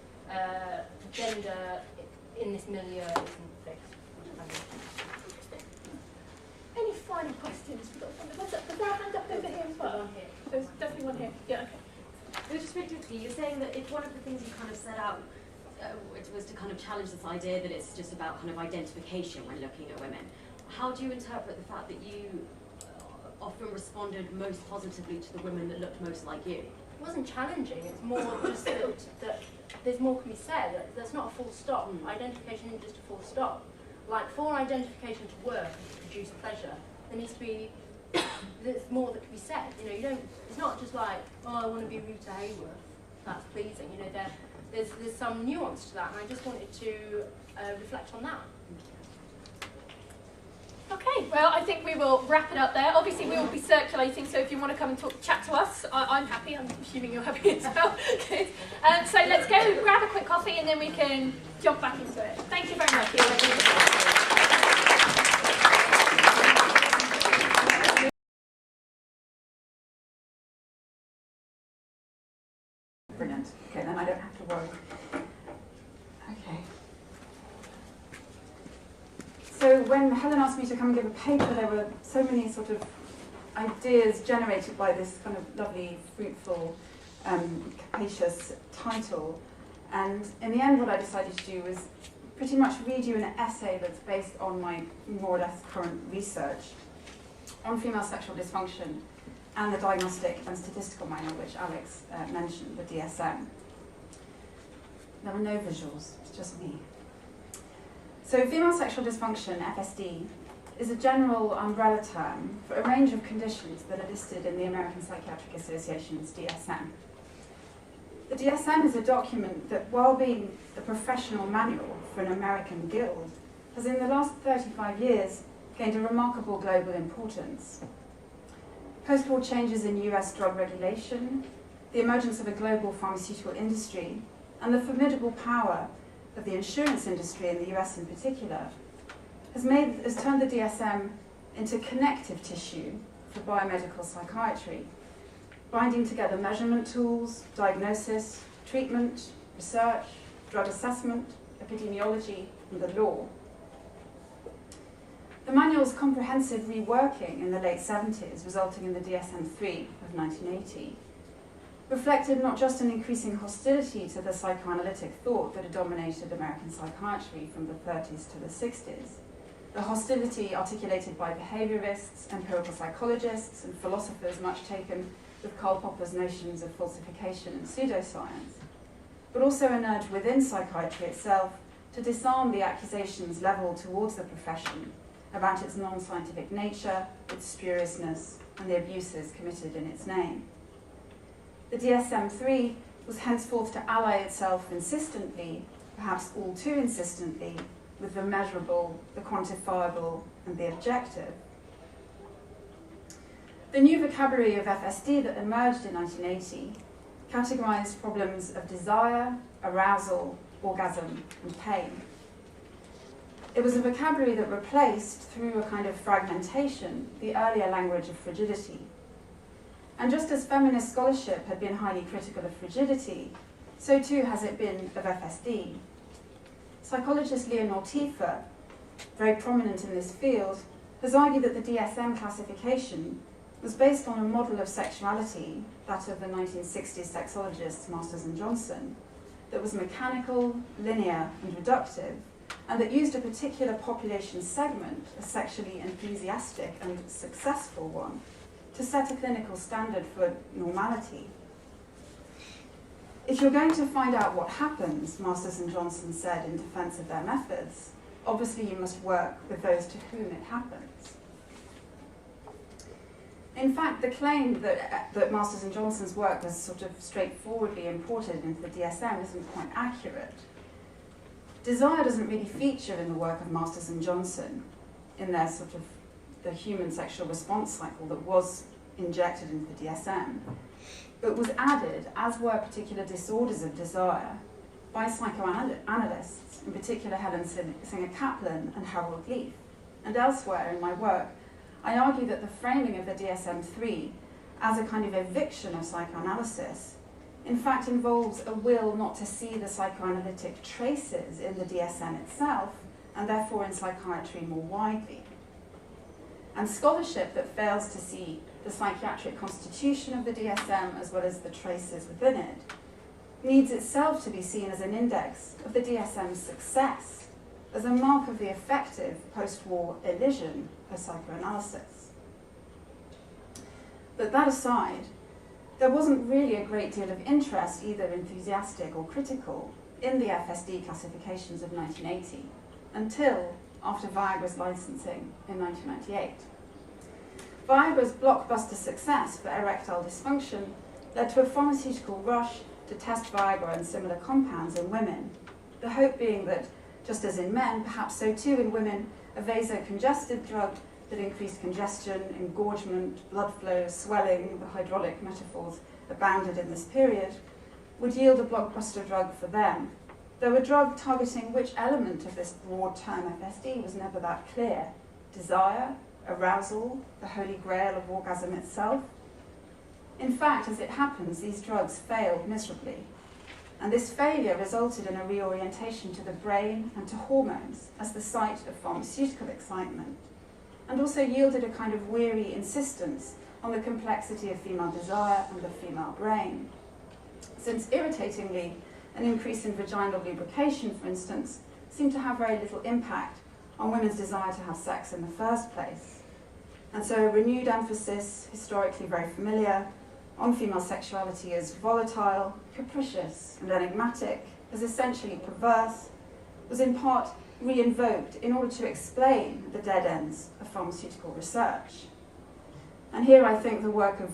gender in this milieu isn't fixed. Any final questions? Was there a hand up over here as well? One here. There's definitely one here. Yeah, okay. It was just really tricky. You're saying that if one of the things you kind of set out was to kind of challenge this idea that it's just about kind of identification when looking at women. How do you interpret the fact that you often responded most positively to the women that looked most like you? It wasn't challenging, it's more just that there's more can be said. That's not a full stop. Identification isn't just a full stop. Like, for identification to work and to produce pleasure, there needs to be, there's more that can be said. You know, you don't, it's not just like, oh, I want to be Rita Hayworth, that's pleasing. You know, there's some nuance to that, and I just wanted to reflect on that. Okay, well, I think we will wrap it up there. Obviously, we will be circulating, so if you want to come and chat to us, I'm happy. I'm assuming you're happy as well. Good. So let's go grab a quick coffee, and then we can jump back into it. Thank you very much. Brilliant. Okay, then I don't have to worry. Okay. So when Helen asked me to come and give a paper, there were so many sort of ideas generated by this kind of lovely, fruitful, capacious title. And in the end, what I decided to do was pretty much read you an essay that's based on my more or less current research on female sexual dysfunction and the Diagnostic and Statistical Manual, which Alex mentioned, the DSM. There are no visuals, it's just me. So female sexual dysfunction, FSD, is a general umbrella term for a range of conditions that are listed in the American Psychiatric Association's DSM. The DSM is a document that, while being the professional manual for an American guild, has in the last 35 years gained a remarkable global importance. Post-war changes in US drug regulation, the emergence of a global pharmaceutical industry, and the formidable power of the insurance industry in the US in particular, has turned the DSM into connective tissue for biomedical psychiatry, binding together measurement tools, diagnosis, treatment, research, drug assessment, epidemiology, and the law. The manual's comprehensive reworking in the late 70s, resulting in the DSM-3 of 1980, reflected not just an increasing hostility to the psychoanalytic thought that had dominated American psychiatry from the 30s to the 60s, the hostility articulated by behaviorists, empirical psychologists, and philosophers much taken with Karl Popper's notions of falsification and pseudoscience, but also an urge within psychiatry itself to disarm the accusations levelled towards the profession about its non-scientific nature, its spuriousness, and the abuses committed in its name. The DSM-3 was henceforth to ally itself insistently, perhaps all too insistently, with the measurable, the quantifiable, and the objective. The new vocabulary of FSD that emerged in 1980 categorized problems of desire, arousal, orgasm, and pain. It was a vocabulary that replaced, through a kind of fragmentation, the earlier language of frigidity. And just as feminist scholarship had been highly critical of frigidity, so too has it been of FSD. Psychologist Leonore Tiefer, very prominent in this field, has argued that the DSM classification was based on a model of sexuality, that of the 1960s sexologists Masters and Johnson, that was mechanical, linear, and reductive, and that used a particular population segment, a sexually enthusiastic and successful one, to set a clinical standard for normality. If you're going to find out what happens, Masters and Johnson said in defense of their methods, obviously you must work with those to whom it happens. In fact, the claim that Masters and Johnson's work was sort of straightforwardly imported into the DSM isn't quite accurate. Desire doesn't really feature in the work of Masters and Johnson in their sort of the human sexual response cycle that was injected into the DSM, but was added, as were particular disorders of desire, by psychoanalysts, in particular Helen Singer-Kaplan and Harold Leaf. And elsewhere in my work, I argue that the framing of the DSM-3 as a kind of eviction of psychoanalysis in fact involves a will not to see the psychoanalytic traces in the DSM itself, and therefore in psychiatry more widely. And scholarship that fails to see the psychiatric constitution of the DSM as well as the traces within it needs itself to be seen as an index of the DSM's success, as a mark of the effective post-war elision of psychoanalysis. But that aside, there wasn't really a great deal of interest, either enthusiastic or critical, in the FSD classifications of 1980, until after Viagra's licensing in 1998. Viagra's blockbuster success for erectile dysfunction led to a pharmaceutical rush to test Viagra and similar compounds in women, the hope being that, just as in men, perhaps so too in women, a vasocongestive drug that increased congestion, engorgement, blood flow, swelling, the hydraulic metaphors abounded in this period, would yield a blockbuster drug for them, though a drug targeting which element of this broad term FSD was never that clear. Desire, arousal, the holy grail of orgasm itself. In fact, as it happens, these drugs failed miserably, and this failure resulted in a reorientation to the brain and to hormones as the site of pharmaceutical excitement, and also yielded a kind of weary insistence on the complexity of female desire and the female brain. Since, irritatingly, an increase in vaginal lubrication, for instance, seemed to have very little impact on women's desire to have sex in the first place. And so a renewed emphasis, historically very familiar, on female sexuality as volatile, capricious, and enigmatic, as essentially perverse, was in part re-invoked in order to explain the dead ends of pharmaceutical research. And here I think the work of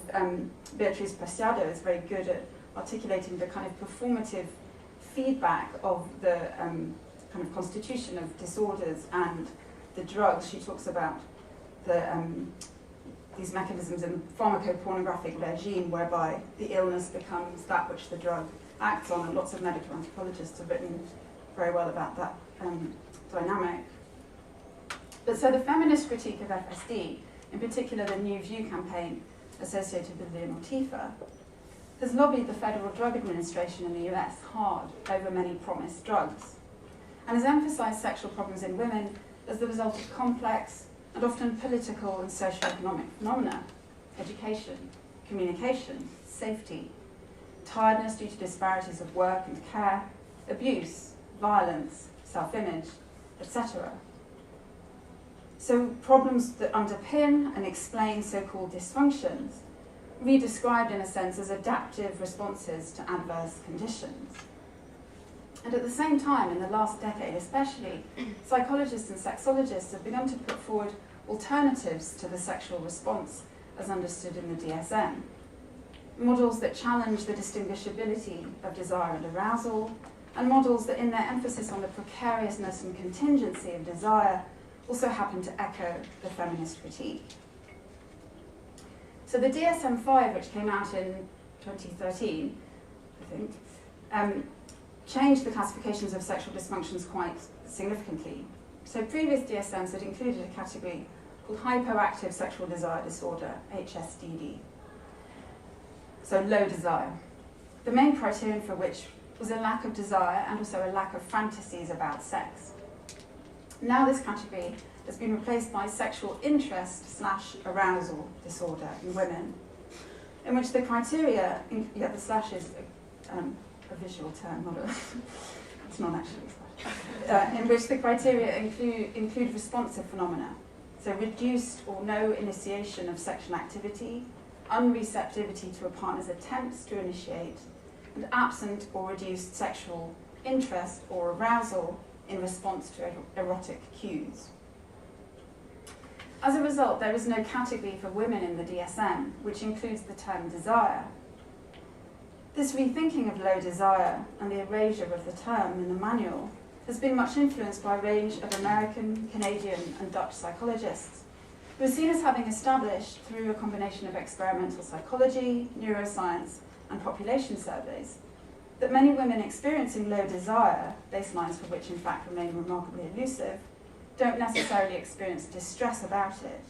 Beatriz Preciado is very good at articulating the kind of performative feedback of the kind of constitution of disorders and the drugs. She talks about these mechanisms in the pharmacopornographic regime whereby the illness becomes that which the drug acts on, and lots of medical anthropologists have written very well about that dynamic. But so the feminist critique of FSD, in particular the New View campaign associated with Leonor Tifa, has lobbied the Federal Drug Administration in the US hard over many promised drugs, and has emphasized sexual problems in women as the result of complex and often political and socio-economic phenomena: education, communication, safety, tiredness due to disparities of work and care, abuse, violence, self-image, etc. So problems that underpin and explain so-called dysfunctions, redescribed in a sense as adaptive responses to adverse conditions. And at the same time, in the last decade especially, psychologists and sexologists have begun to put forward alternatives to the sexual response as understood in the DSM. Models that challenge the distinguishability of desire and arousal, and models that, in their emphasis on the precariousness and contingency of desire, also happen to echo the feminist critique. So the DSM-5, which came out in 2013, I think, changed the classifications of sexual dysfunctions quite significantly. So previous DSMs had included a category called hypoactive sexual desire disorder, HSDD. So low desire. The main criterion for which was a lack of desire and also a lack of fantasies about sex. Now this category has been replaced by sexual interest/arousal disorder in women, in which the criteria, the slash is a visual term, not a, it's not actually a slash, in which the criteria include responsive phenomena, so reduced or no initiation of sexual activity, unreceptivity to a partner's attempts to initiate, and absent or reduced sexual interest or arousal in response to erotic cues. As a result, there is no category for women in the DSM, which includes the term desire. This rethinking of low desire and the erasure of the term in the manual has been much influenced by a range of American, Canadian and Dutch psychologists, who are seen as having established, through a combination of experimental psychology, neuroscience and population surveys, that many women experiencing low desire, baselines for which in fact remain remarkably elusive, don't necessarily experience distress about it,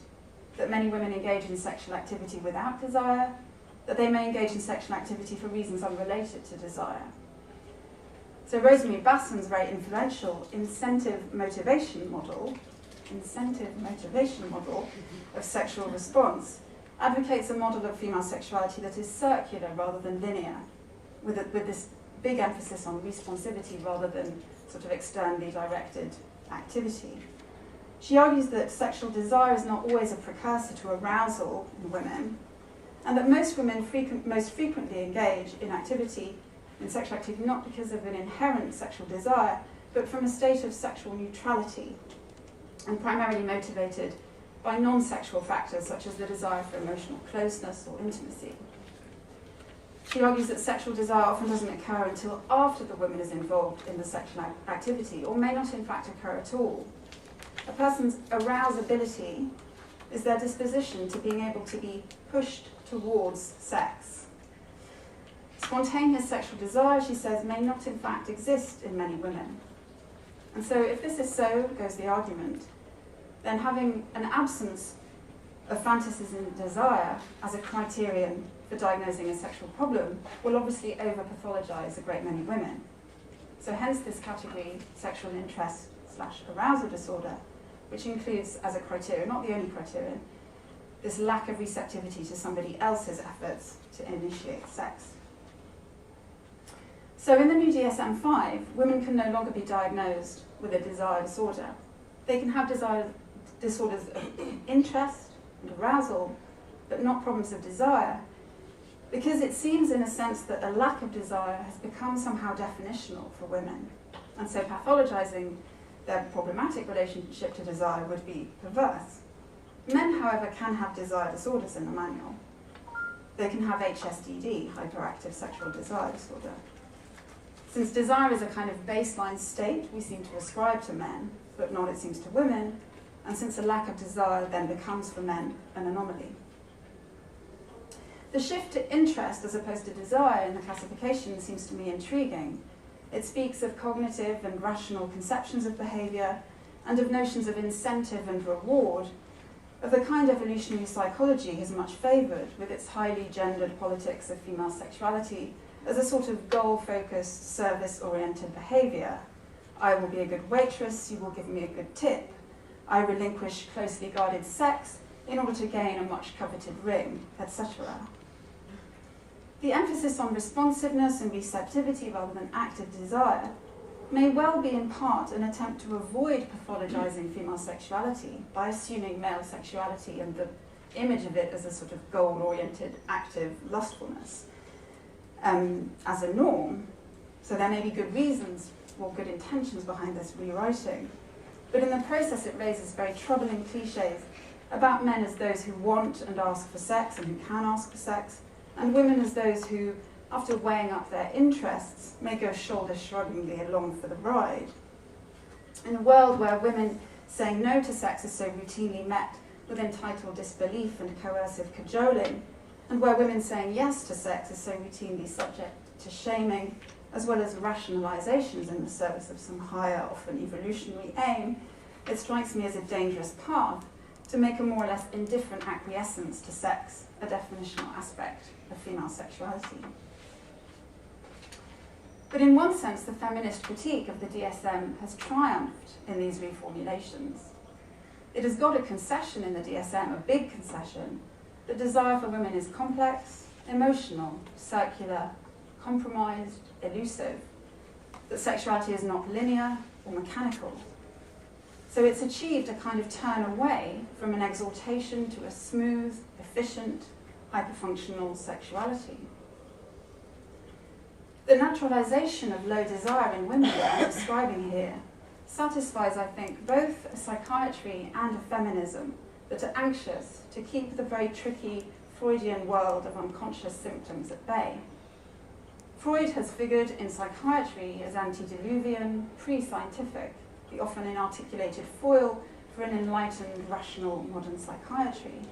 that many women engage in sexual activity without desire, that they may engage in sexual activity for reasons unrelated to desire. So Rosemary Basson's very influential incentive motivation model of sexual response advocates a model of female sexuality that is circular rather than linear, with this big emphasis on responsivity rather than sort of externally directed activity. She argues that sexual desire is not always a precursor to arousal in women, and that most women most frequently engage in sexual activity not because of an inherent sexual desire, but from a state of sexual neutrality, and primarily motivated by non-sexual factors such as the desire for emotional closeness or intimacy. She argues that sexual desire often doesn't occur until after the woman is involved in the sexual activity, or may not in fact occur at all. A person's arousability is their disposition to being able to be pushed towards sex. Spontaneous sexual desire, she says, may not in fact exist in many women. And so if this is so, goes the argument, then having an absence of fantasies and desire as a criterion for diagnosing a sexual problem will obviously over-pathologize a great many women. So hence this category, sexual interest/arousal disorder, which includes as a criterion, not the only criterion, this lack of receptivity to somebody else's efforts to initiate sex. So in the new DSM-5, women can no longer be diagnosed with a desire disorder. They can have desire disorders of interest and arousal, but not problems of desire, because it seems in a sense that a lack of desire has become somehow definitional for women. And so pathologizing their problematic relationship to desire would be perverse. Men, however, can have desire disorders in the manual. They can have HSDD, hyperactive sexual desire disorder. Since desire is a kind of baseline state we seem to ascribe to men, but not, it seems, to women, and since a lack of desire then becomes for men an anomaly. The shift to interest as opposed to desire in the classification seems to me intriguing. It speaks of cognitive and rational conceptions of behaviour and of notions of incentive and reward, of the kind evolutionary psychology has much favoured with its highly gendered politics of female sexuality as a sort of goal-focused, service-oriented behaviour. I will be a good waitress, you will give me a good tip. I relinquish closely guarded sex in order to gain a much coveted ring, etc. The emphasis on responsiveness and receptivity rather than active desire may well be in part an attempt to avoid pathologizing female sexuality by assuming male sexuality and the image of it as a sort of goal-oriented, active lustfulness as a norm. So there may be good reasons or good intentions behind this rewriting. But in the process it raises very troubling cliches about men as those who want and ask for sex and who can ask for sex, and women as those who, after weighing up their interests, may go shoulder-shruggingly along for the ride. In a world where women saying no to sex is so routinely met with entitled disbelief and coercive cajoling, and where women saying yes to sex is so routinely subject to shaming, as well as rationalizations in the service of some higher, often evolutionary aim, it strikes me as a dangerous path to make a more or less indifferent acquiescence to sex a definitional aspect of female sexuality. But in one sense, the feminist critique of the DSM has triumphed in these reformulations. It has got a concession in the DSM, a big concession, that desire for women is complex, emotional, circular, compromised, elusive, that sexuality is not linear or mechanical. So it's achieved a kind of turn away from an exaltation to a smooth, efficient, hyperfunctional sexuality. The naturalization of low desire in women that I'm describing here satisfies, I think, both a psychiatry and a feminism that are anxious to keep the very tricky Freudian world of unconscious symptoms at bay. Freud has figured in psychiatry as antediluvian, pre-scientific, the often inarticulated foil for an enlightened, rational modern psychiatry.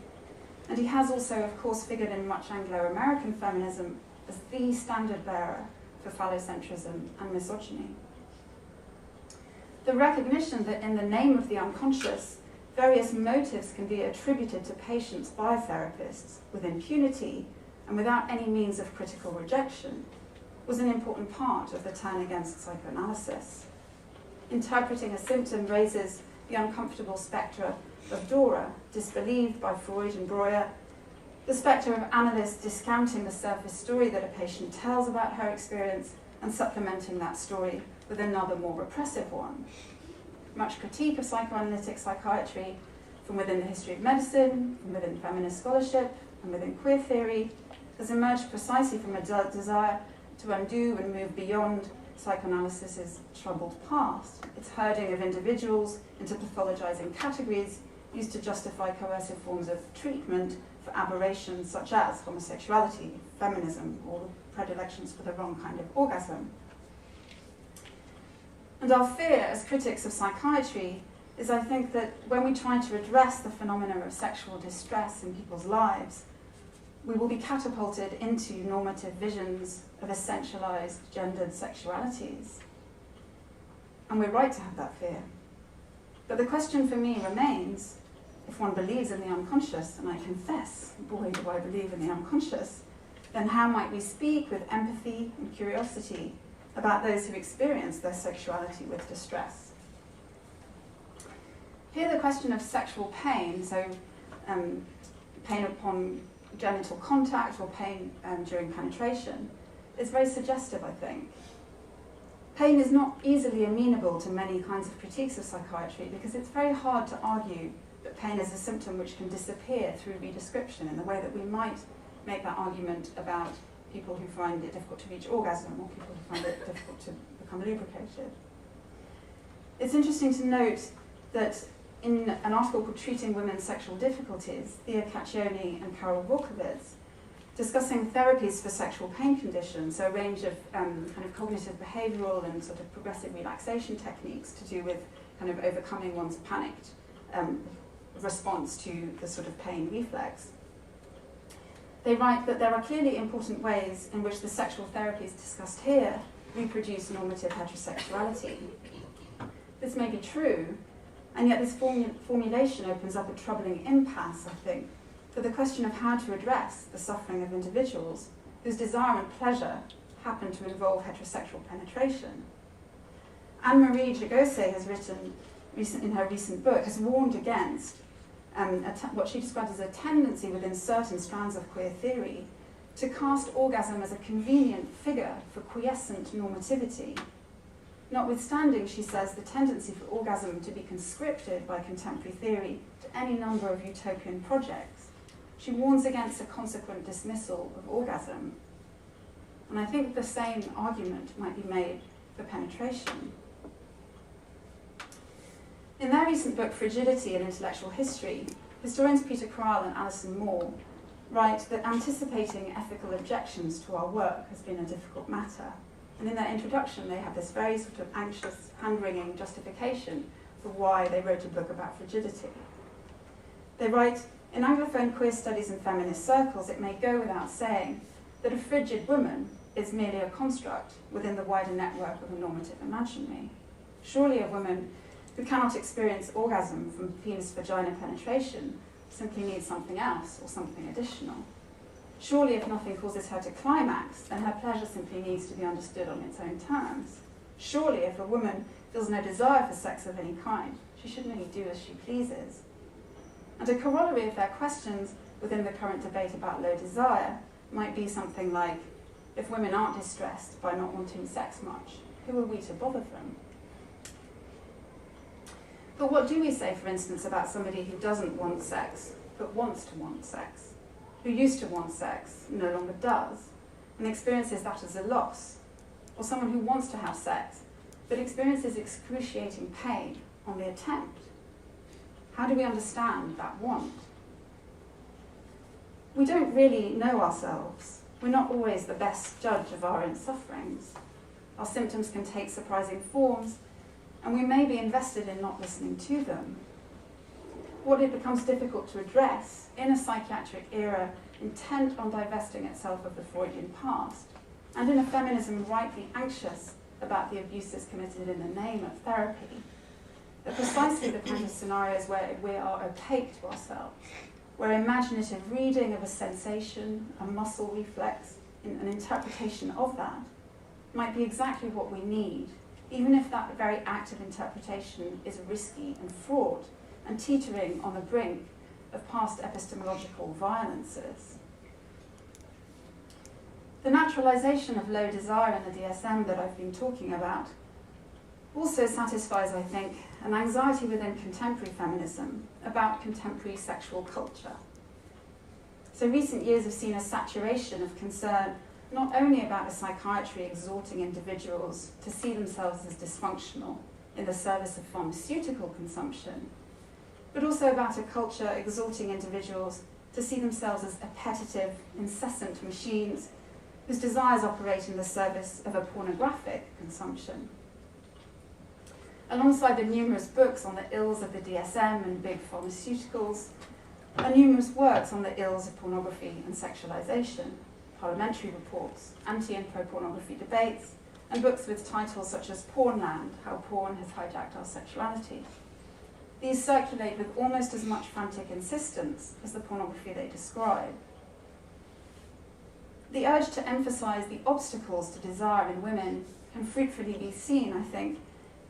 And he has also, of course, figured in much Anglo-American feminism as the standard bearer for phallocentrism and misogyny. The recognition that in the name of the unconscious, various motives can be attributed to patients by therapists with impunity and without any means of critical rejection was an important part of the turn against psychoanalysis. Interpreting a symptom raises the uncomfortable spectre of Dora, disbelieved by Freud and Breuer, the spectre of analysts discounting the surface story that a patient tells about her experience and supplementing that story with another more repressive one. Much critique of psychoanalytic psychiatry from within the history of medicine, from within feminist scholarship, and within queer theory has emerged precisely from a desire to undo and move beyond psychoanalysis's troubled past, its herding of individuals into pathologizing categories used to justify coercive forms of treatment for aberrations such as homosexuality, feminism, or predilections for the wrong kind of orgasm. And our fear as critics of psychiatry is, I think, that when we try to address the phenomena of sexual distress in people's lives, we will be catapulted into normative visions of essentialized gendered sexualities. And we're right to have that fear. But the question for me remains, if one believes in the unconscious, and I confess, boy, do I believe in the unconscious, then how might we speak with empathy and curiosity about those who experience their sexuality with distress? Here the question of sexual pain, so pain upon genital contact or pain during penetration, is very suggestive, I think. Pain is not easily amenable to many kinds of critiques of psychiatry because it's very hard to argue that pain is a symptom which can disappear through redescription in the way that we might make that argument about people who find it difficult to reach orgasm or people who find it difficult to become lubricated. It's interesting to note that in an article called Treating Women's Sexual Difficulties, Thea Caccioni and Carol Volkowitz, discussing therapies for sexual pain conditions, so a range of kind of cognitive behavioral and sort of progressive relaxation techniques to do with kind of overcoming one's panicked response to the sort of pain reflex. They write that there are clearly important ways in which the sexual therapies discussed here reproduce normative heterosexuality. This may be true, and yet this formulation opens up a troubling impasse, I think, for the question of how to address the suffering of individuals whose desire and pleasure happen to involve heterosexual penetration. Anne-Marie Jagose has written in her recent book, has warned against what she describes as a tendency within certain strands of queer theory to cast orgasm as a convenient figure for quiescent normativity. Notwithstanding, she says, the tendency for orgasm to be conscripted by contemporary theory to any number of utopian projects, she warns against a consequent dismissal of orgasm. And I think the same argument might be made for penetration. In their recent book, Frigidity and Intellectual History, historians Peter Cryle and Alison Moore write that anticipating ethical objections to our work has been a difficult matter. And in their introduction, they have this very sort of anxious, hand-wringing justification for why they wrote a book about frigidity. They write, in Anglophone queer studies and feminist circles, it may go without saying that a frigid woman is merely a construct within the wider network of a normative imaginary. Surely a woman who cannot experience orgasm from penis-vagina penetration simply needs something else or something additional. Surely if nothing causes her to climax, then her pleasure simply needs to be understood on its own terms. Surely if a woman feels no desire for sex of any kind, she should merely do as she pleases. And a corollary of their questions within the current debate about low desire might be something like, if women aren't distressed by not wanting sex much, who are we to bother them? But what do we say, for instance, about somebody who doesn't want sex, but wants to want sex? Who used to want sex, no longer does, and experiences that as a loss? Or someone who wants to have sex, but experiences excruciating pain on the attempt? How do we understand that want? We don't really know ourselves. We're not always the best judge of our own sufferings. Our symptoms can take surprising forms, and we may be invested in not listening to them. What it becomes difficult to address in a psychiatric era intent on divesting itself of the Freudian past, and in a feminism rightly anxious about the abuses committed in the name of therapy, are precisely the kind of scenarios where we are opaque to ourselves, where imaginative reading of a sensation, a muscle reflex, an interpretation of that, might be exactly what we need, even if that very act of interpretation is risky and fraught and teetering on the brink of past epistemological violences. The naturalization of low desire in the DSM that I've been talking about also satisfies, I think, an anxiety within contemporary feminism about contemporary sexual culture. So recent years have seen a saturation of concern not only about a psychiatry exhorting individuals to see themselves as dysfunctional in the service of pharmaceutical consumption, but also about a culture exhorting individuals to see themselves as appetitive, incessant machines whose desires operate in the service of a pornographic consumption. Alongside the numerous books on the ills of the DSM and big pharmaceuticals, are numerous works on the ills of pornography and sexualization, parliamentary reports, anti and pro-pornography debates, and books with titles such as Pornland, How Porn Has Hijacked Our Sexuality. These circulate with almost as much frantic insistence as the pornography they describe. The urge to emphasize the obstacles to desire in women can fruitfully be seen, I think,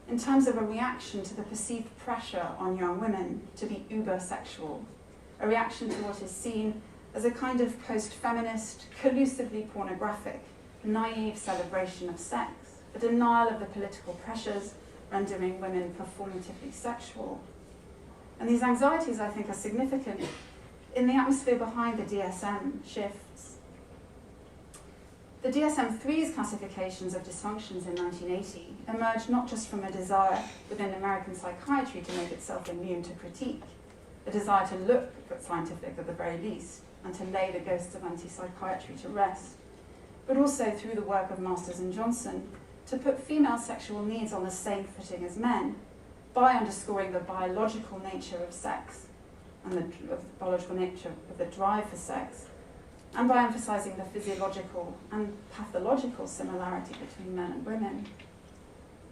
in terms of a reaction to the perceived pressure on young women to be uber-sexual, a reaction to what is seen as a kind of post-feminist, collusively pornographic, naive celebration of sex, a denial of the political pressures rendering women performatively sexual. And these anxieties, I think, are significant in the atmosphere behind the DSM shifts. The DSM-3's classifications of dysfunctions in 1980 emerged not just from a desire within American psychiatry to make itself immune to critique, a desire to look scientific at the very least, and to lay the ghosts of anti-psychiatry to rest, but also through the work of Masters and Johnson to put female sexual needs on the same footing as men by underscoring the biological nature of sex and the biological nature of the drive for sex, and by emphasizing the physiological and pathological similarity between men and women.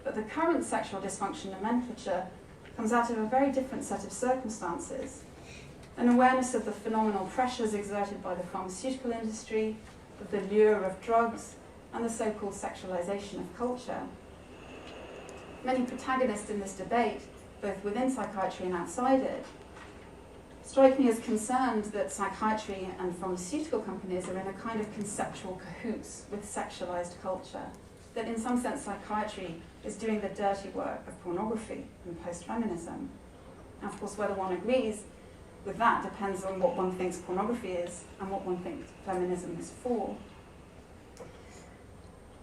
But the current sexual dysfunction nomenclature comes out of a very different set of circumstances, an awareness of the phenomenal pressures exerted by the pharmaceutical industry, of the lure of drugs, and the so-called sexualization of culture. Many protagonists in this debate, both within psychiatry and outside it, strike me as concerned that psychiatry and pharmaceutical companies are in a kind of conceptual cahoots with sexualized culture, that in some sense psychiatry is doing the dirty work of pornography and post-feminism. And of course, whether one agrees with that depends on what one thinks pornography is and what one thinks feminism is for.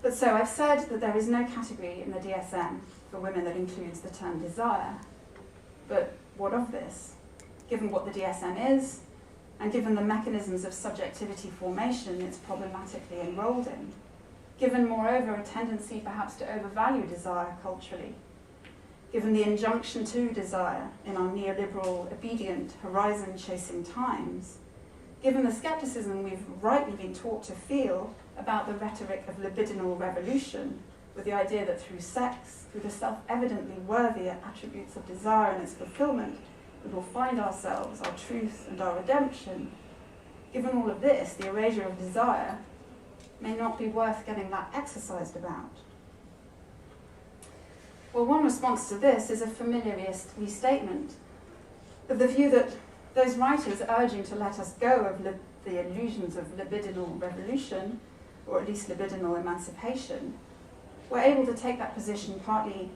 But so I've said that there is no category in the DSM for women that includes the term desire. But what of this? Given what the DSM is, and given the mechanisms of subjectivity formation it's problematically enrolled in, given moreover a tendency perhaps to overvalue desire culturally, given the injunction to desire in our neoliberal, obedient, horizon-chasing times, given the skepticism we've rightly been taught to feel about the rhetoric of libidinal revolution, with the idea that through sex, through the self-evidently worthy attributes of desire and its fulfillment, we will find ourselves, our truth, and our redemption. Given all of this, the erasure of desire may not be worth getting that exercised about. Well, one response to this is a familiarist restatement of the view that those writers urging to let us go of the illusions of libidinal revolution, or at least libidinal emancipation, were able to take that position partly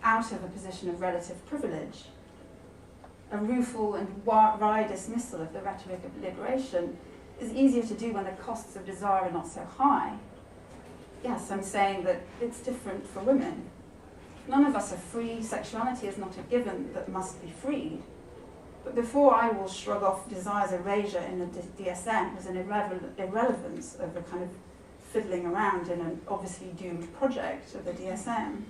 out of a position of relative privilege. A rueful and wry dismissal of the rhetoric of liberation is easier to do when the costs of desire are not so high. Yes, I'm saying that it's different for women. None of us are free. Sexuality is not a given that must be freed. But before I will shrug off desire's erasure in the DSM as an irrelevance of a kind of fiddling around in an obviously doomed project of the DSM,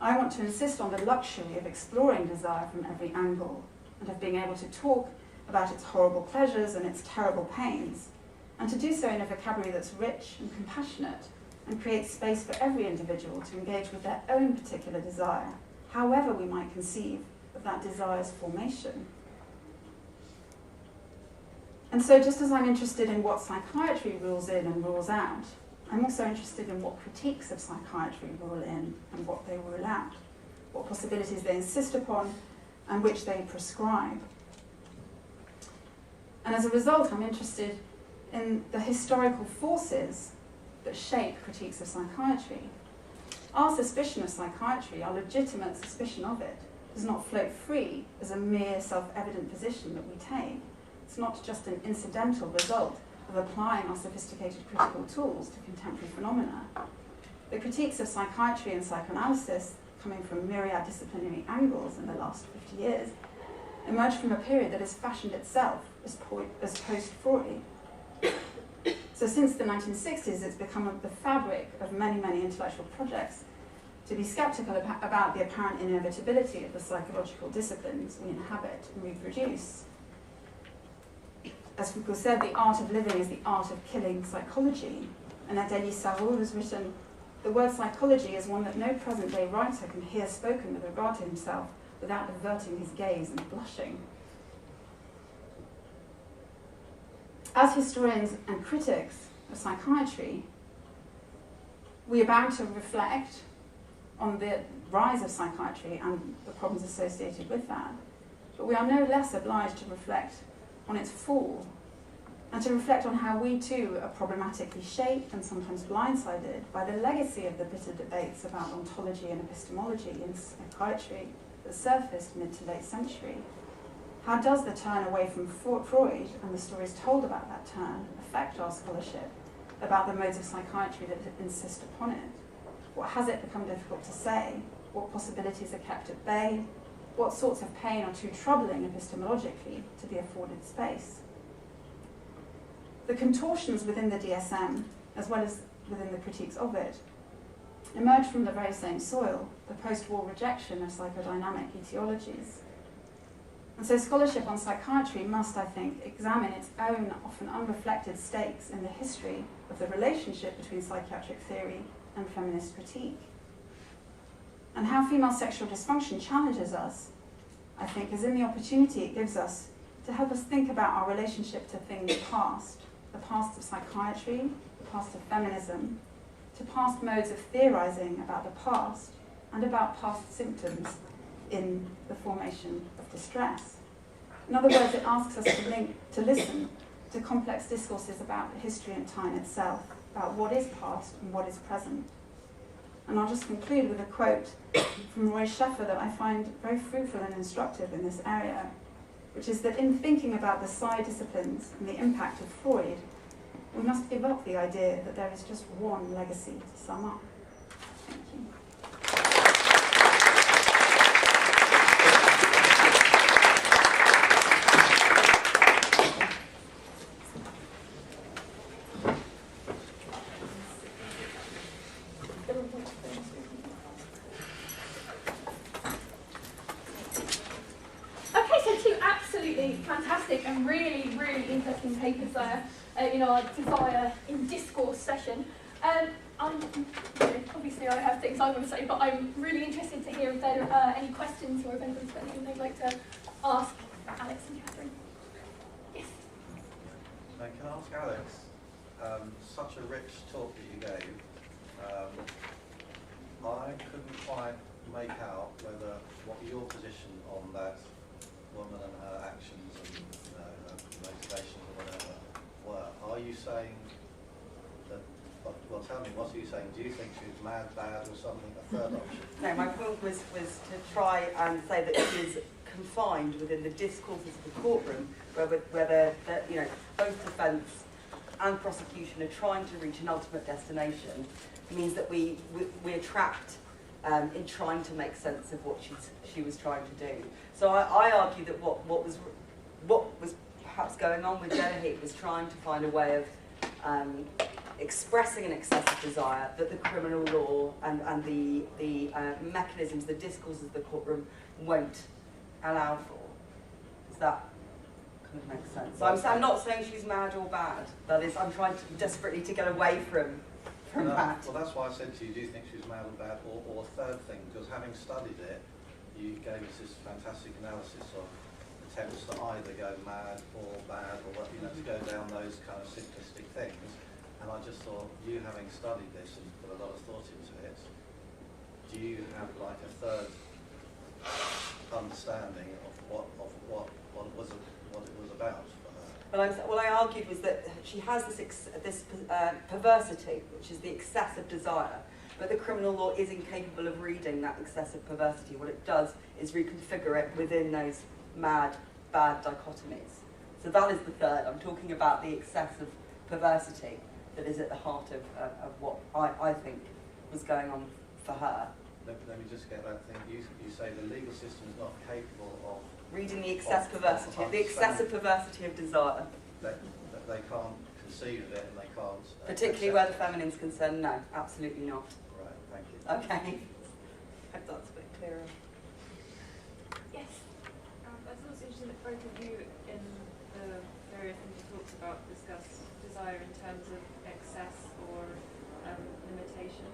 I want to insist on the luxury of exploring desire from every angle and of being able to talk about its horrible pleasures and its terrible pains, and to do so in a vocabulary that's rich and compassionate and creates space for every individual to engage with their own particular desire, however we might conceive of that desire's formation. And so just as I'm interested in what psychiatry rules in and rules out, I'm also interested in what critiques of psychiatry rule in and what they rule out, what possibilities they insist upon and which they prescribe. And as a result, I'm interested in the historical forces that shape critiques of psychiatry. Our suspicion of psychiatry, our legitimate suspicion of it, does not float free as a mere self-evident position that we take. It's not just an incidental result of applying our sophisticated critical tools to contemporary phenomena. The critiques of psychiatry and psychoanalysis, coming from myriad disciplinary angles in the last 50 years, emerged from a period that has fashioned itself as post-Freud. So since the 1960s, it's become the fabric of many, many intellectual projects to be sceptical about the apparent inevitability of the psychological disciplines we inhabit and reproduce. As Foucault said, the art of living is the art of killing psychology. And Adèle Sarraud has written, the word psychology is one that no present-day writer can hear spoken with regard to himself without averting his gaze and blushing. As historians and critics of psychiatry, we are bound to reflect on the rise of psychiatry and the problems associated with that. But we are no less obliged to reflect on its fall, and to reflect on how we too are problematically shaped and sometimes blindsided by the legacy of the bitter debates about ontology and epistemology in psychiatry that surfaced mid to late century. How does the turn away from Freud and the stories told about that turn affect our scholarship about the modes of psychiatry that insist upon it? What has it become difficult to say? What possibilities are kept at bay? What sorts of pain are too troubling epistemologically to be afforded space? The contortions within the DSM, as well as within the critiques of it, emerge from the very same soil, the post-war rejection of psychodynamic etiologies. And so scholarship on psychiatry must, I think, examine its own often unreflected stakes in the history of the relationship between psychiatric theory and feminist critique. And how female sexual dysfunction challenges us, I think, is in the opportunity it gives us to help us think about our relationship to things past, the past of psychiatry, the past of feminism, to past modes of theorizing about the past and about past symptoms in the formation of distress. In other words, it asks us to listen to complex discourses about history and time itself, about what is past and what is present. And I'll just conclude with a quote from Roy Sheffer that I find very fruitful and instructive in this area, which is that in thinking about the psi disciplines and the impact of Freud, we must evoke the idea that there is just one legacy to sum up. Thank you. Fantastic and really, really interesting papers there in our Desire in Discourse session. Obviously I have things I want to say, but I'm really interested to hear if there are any questions or if anybody's got anything they'd like to ask Alex and Catherine. Yes? Can I ask Alex, such a rich talk that you gave, I couldn't quite make out what your position on that woman and her actions and her motivations or whatever were. Are you saying that, well tell me, what are you saying? Do you think she was mad, bad or something, a third option? No, my point was to try and say that it is confined within the discourses of the courtroom where both defence and prosecution are trying to reach an ultimate destination. It means that we're trapped in trying to make sense of what she was trying to do. So I argue that what was perhaps going on with Generative was trying to find a way of expressing an excessive desire that the criminal law and the mechanisms, the discourses of the courtroom won't allow for. Does that kind of make sense? So I'm not saying she's mad or bad. That is, I'm trying desperately to get away from that. Well, that's why I said to you, do you think she's mad or bad? Or a third thing, because having studied it, you gave us this fantastic analysis of attempts to either go mad or bad, or what, you know, to go down those kind of simplistic things. And I just thought, you having studied this and put a lot of thought into it, do you have like a third understanding of what it was about for her? What I argued was that she has this perversity, which is the excessive desire, but the criminal law is incapable of reading that excessive perversity. What it does is reconfigure it within those mad, bad dichotomies. So that is the third. I'm talking about the excessive perversity that is at the heart of what I think was going on for her. Let me just get that thing. You say the legal system is not capable of reading the excessive perversity of desire. They can't conceive of it, and they can't. Particularly where the feminine's concerned. No, absolutely not. Right. Thank you. Okay. Hope that's a bit clearer. Yes. I thought it was interesting that both of you in the various things you talked about discuss desire in terms of excess or limitation,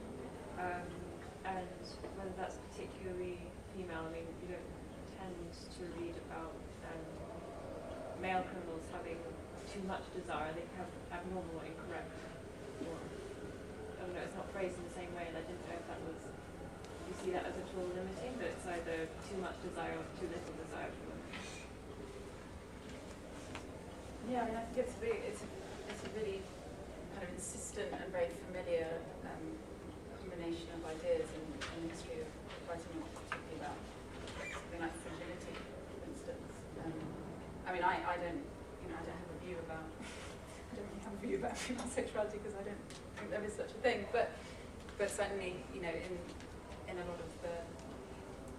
and whether that's particularly female. I mean, you don't tend to read about male criminals having too much desire. They have abnormal or incorrect, or I don't know, it's not phrased in the same way, and I didn't know if that was, you see that as at all limiting, that it's either too much desire or too little desire for women. Yeah, I mean, I think it's a really kind of insistent and very familiar combination of ideas in the history of writing, particularly about something like fragility, for instance. I mean, I don't have a view about female sexuality because I don't think there is such a thing. But certainly, you know, in a lot of the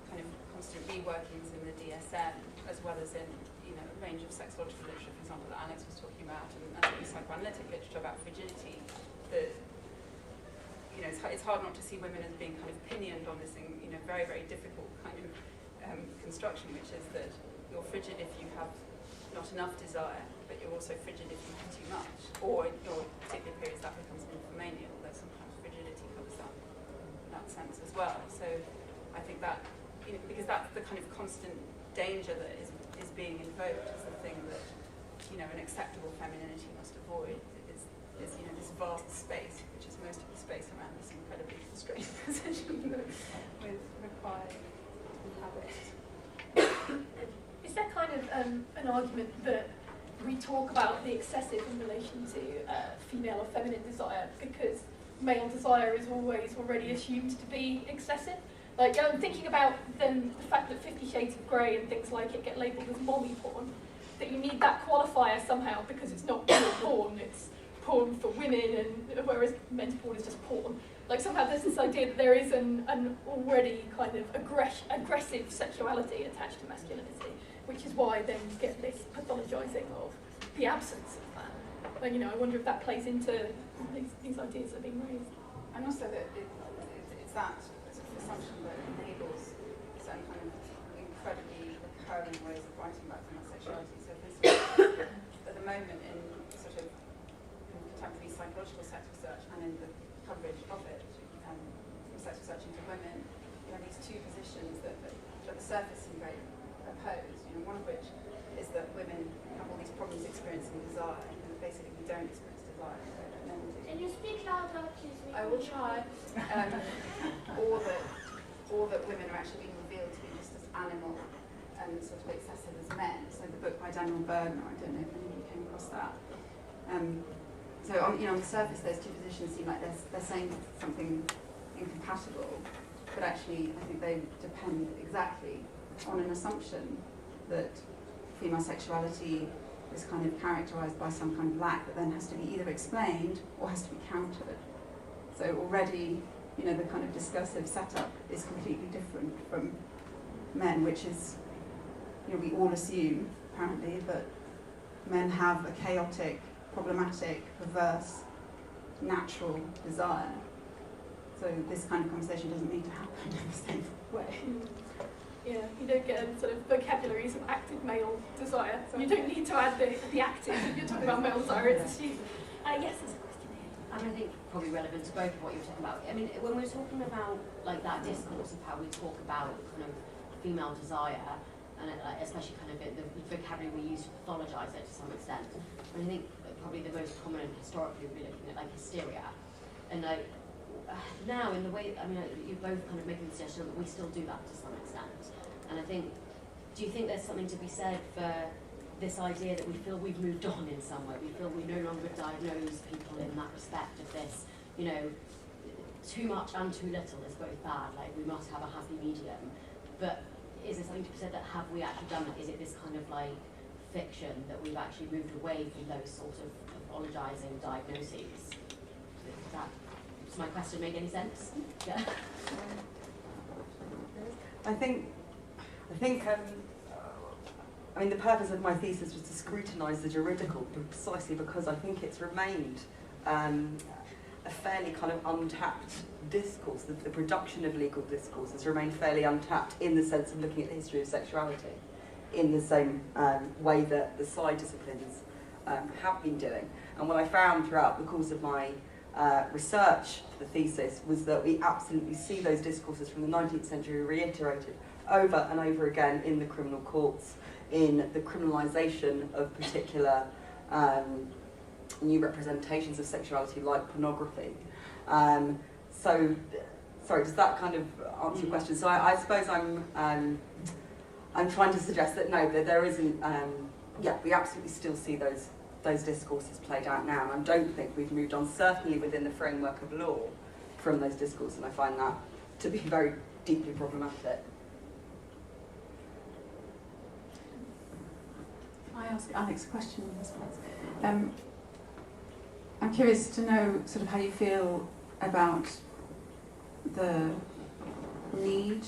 kind of constant reworkings in the DSM, as well as in, you know, a range of sexological literature, for example, that Alex was talking about, and psychoanalytic literature about fragility, that, you know, it's hard not to see women as being kind of pinioned on this, you know, very, very difficult kind of construction, which is that you're frigid if you have not enough desire, but you're also frigid if you have too much, or in your particular periods that becomes nymphomania, although sometimes frigidity covers that sense as well. So I think that, you know, because that's the kind of constant danger that is being invoked as the thing that, you know, an acceptable femininity must avoid, is you know, this vast space, which is most of the space around this incredibly constrained position that we're required to inhabit. Is there kind of an argument that we talk about the excessive in relation to female or feminine desire because male desire is always already assumed to be excessive? Like, I'm thinking about then the fact that 50 Shades of Grey and things like it get labelled as mommy porn, that you need that qualifier somehow because it's not real porn, it's porn for women, and whereas men's porn is just porn. Like, somehow there's this idea that there is an already kind of aggressive sexuality attached to masculinity, which is why then you get this pathologising of the absence of that. And, you know, I wonder if that plays into these ideas that are being raised. And also that it's that sort of assumption that enables certain kind of incredibly recurring ways of writing about female sexuality. So for instance, at the moment in sort of contemporary psychological sex research and in the coverage of it, from sex research into women, you have these two positions that at the surface seem very opposed. You know, one of which is that women have all these problems experiencing desire, and basically we don't experience desire, and men do. Can you speak louder, please? I will try. Or that women are actually being revealed to be just as animal and sort of excessive as men. So the book by Daniel Bergner, I don't know if any of you came across that. So on the surface, those two positions seem like they're saying something incompatible, but actually I think they depend exactly on an assumption that female sexuality is kind of characterised by some kind of lack that then has to be either explained or has to be countered. So already you know, the kind of discursive setup is completely different from men, which is, you know, we all assume, apparently, that men have a chaotic, problematic, perverse, natural desire. So this kind of conversation doesn't need to happen in the same way. Yeah, you don't get a sort of vocabularies of active male desire. So you don't need to add the active if you're talking about male desire, it's assumed. Yes, there's a question here. And I think probably relevant to both of what you were talking about. I mean, when we're talking about like that discourse of how we talk about kind of female desire, and especially kind of the vocabulary we use to pathologise it to some extent. And I think probably the most prominent historically would be looking at like hysteria. And like now in the way, I mean, you're both kind of making the suggestion that we still do that to some extent. And I think, do you think there's something to be said for this idea that we feel we've moved on in some way? We feel we no longer diagnose people in that respect of this, you know, too much and too little is both bad, like we must have a happy medium. But is there something to be said that have we actually done that? Is it this kind of like fiction that we've actually moved away from those sort of pathologizing diagnoses? Does my question make any sense? Yeah. I think I mean, the purpose of my thesis was to scrutinise the juridical, precisely because I think it's remained a fairly kind of untapped discourse. The production of legal discourse has remained fairly untapped in the sense of looking at the history of sexuality in the same way that the side disciplines have been doing. And what I found throughout the course of my research for the thesis was that we absolutely see those discourses from the 19th century reiterated over and over again in the criminal courts, in the criminalisation of particular new representations of sexuality like pornography. So, sorry, does that kind of answer your question? So I suppose I'm trying to suggest that no, that there isn't, yeah, we absolutely still see those discourses played out now, and I don't think we've moved on, certainly within the framework of law, from those discourses, and I find that to be very deeply problematic. I ask Alex a question in response. I'm curious to know sort of how you feel about the need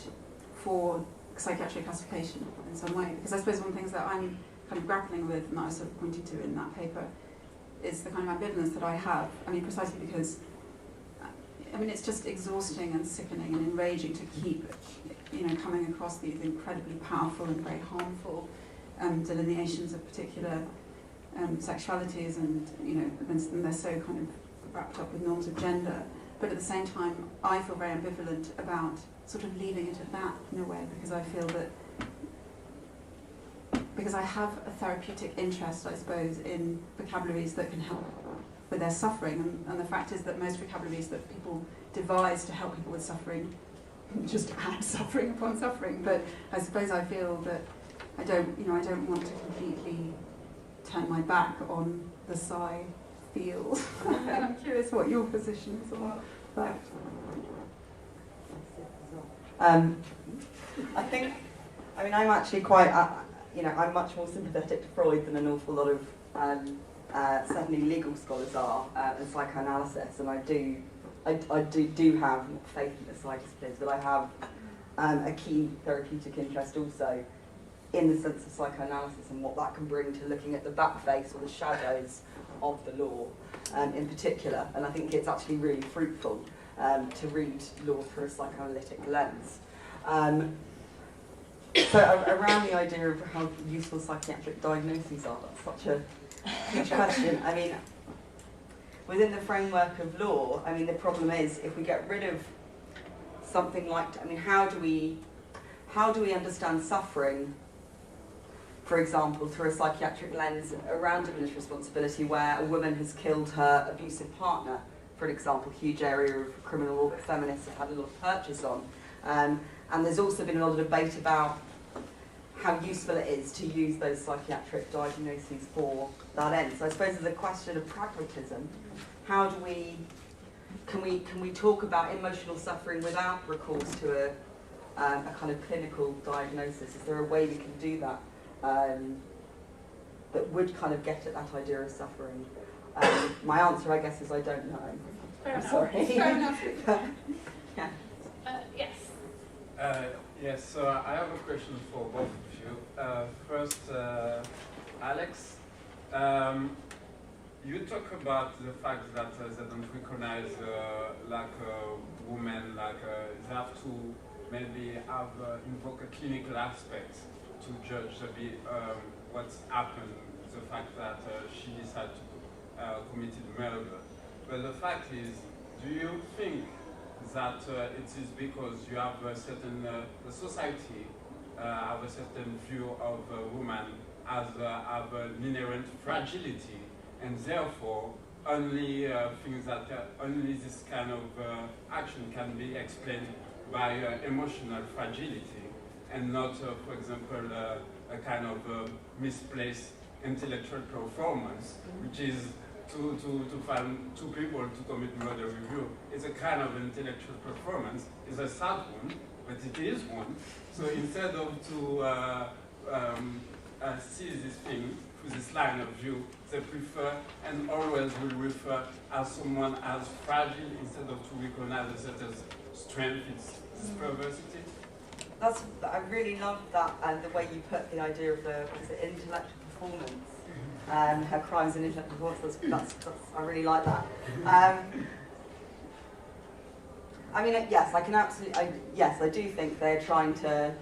for psychiatric classification in some way, because I suppose one of the things that I'm kind of grappling with, and that I sort of pointed to in that paper, is the kind of ambivalence that I have. I mean, precisely because, I mean, it's just exhausting and sickening and enraging to keep, you know, coming across these incredibly powerful and very harmful delineations of particular sexualities, and, you know, and they're so kind of wrapped up with norms of gender. But at the same time, I feel very ambivalent about sort of leaving it at that in a way, because I feel that, because I have a therapeutic interest, I suppose, in vocabularies that can help with their suffering, and the fact is that most vocabularies that people devise to help people with suffering just add suffering upon suffering. But I suppose I feel that I don't want to completely turn my back on the psi field. And I'm curious what your position is on that. I think, I mean, I'm actually quite, you know, I'm much more sympathetic to Freud than an awful lot of certainly legal scholars are in psychoanalysis, and I do have faith in the side disciplines, but I have a keen therapeutic interest also in the sense of psychoanalysis and what that can bring to looking at the back face or the shadows of the law in particular. And I think it's actually really fruitful to read law through a psychoanalytic lens. So around the idea of how useful psychiatric diagnoses are, that's such a huge question. I mean, within the framework of law, I mean, the problem is if we get rid of something like, I mean, how do we understand suffering, for example, through a psychiatric lens around diminished responsibility, where a woman has killed her abusive partner, for example, huge area of criminal law that feminists have had a lot of purchase on. And there's also been a lot of debate about how useful it is to use those psychiatric diagnoses for that end. So I suppose there's a question of pragmatism. How do can we talk about emotional suffering without recourse to a kind of clinical diagnosis? Is there a way we can do that that would kind of get at that idea of suffering? My answer, I guess, is I don't know. Fair I'm enough. sorry. Fair enough. Yes, so I have a question for both of you. First, Alex, you talk about the fact that they don't recognize like women, like they have to maybe have invoke a clinical aspect to judge what's happened, the fact that she decided to commit murder. But the fact is, do you think that it is because you have a certain the society have a certain view of a woman as have an inherent fragility, and therefore only things that only this kind of action can be explained by emotional fragility, and not, for example, a kind of misplaced intellectual performance, which is to find two people to commit murder with you. It's a kind of intellectual performance. It's a sad one, but it is one. So instead of to see this thing through this line of view, they prefer and always will refer as someone as fragile instead of to recognize a certain strength, its perversity. I really love that, and the way you put the idea of the intellectual performance and her crimes and intellectual performance. I really like that. I mean, yes, I can absolutely. Yes, I do think they're trying to,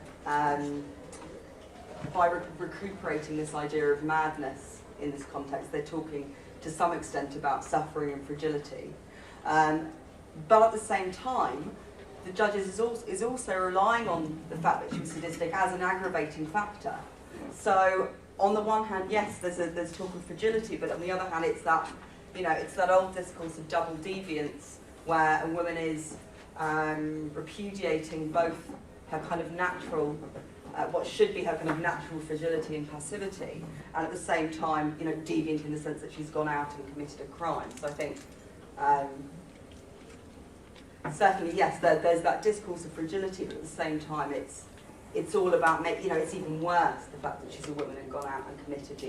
by recuperating this idea of madness in this context, they're talking to some extent about suffering and fragility. But at the same time, the judges is also relying on the fact that she was sadistic as an aggravating factor. So on the one hand, yes, there's talk of fragility, but on the other hand, it's that old discourse of double deviance, where a woman is repudiating both her kind of natural, what should be her kind of natural fragility and passivity, and at the same time, deviant in the sense that she's gone out and committed a crime. So I think certainly, yes, there's that discourse of fragility, but at the same time, it's all about, it's even worse, the fact that she's a woman and gone out and committed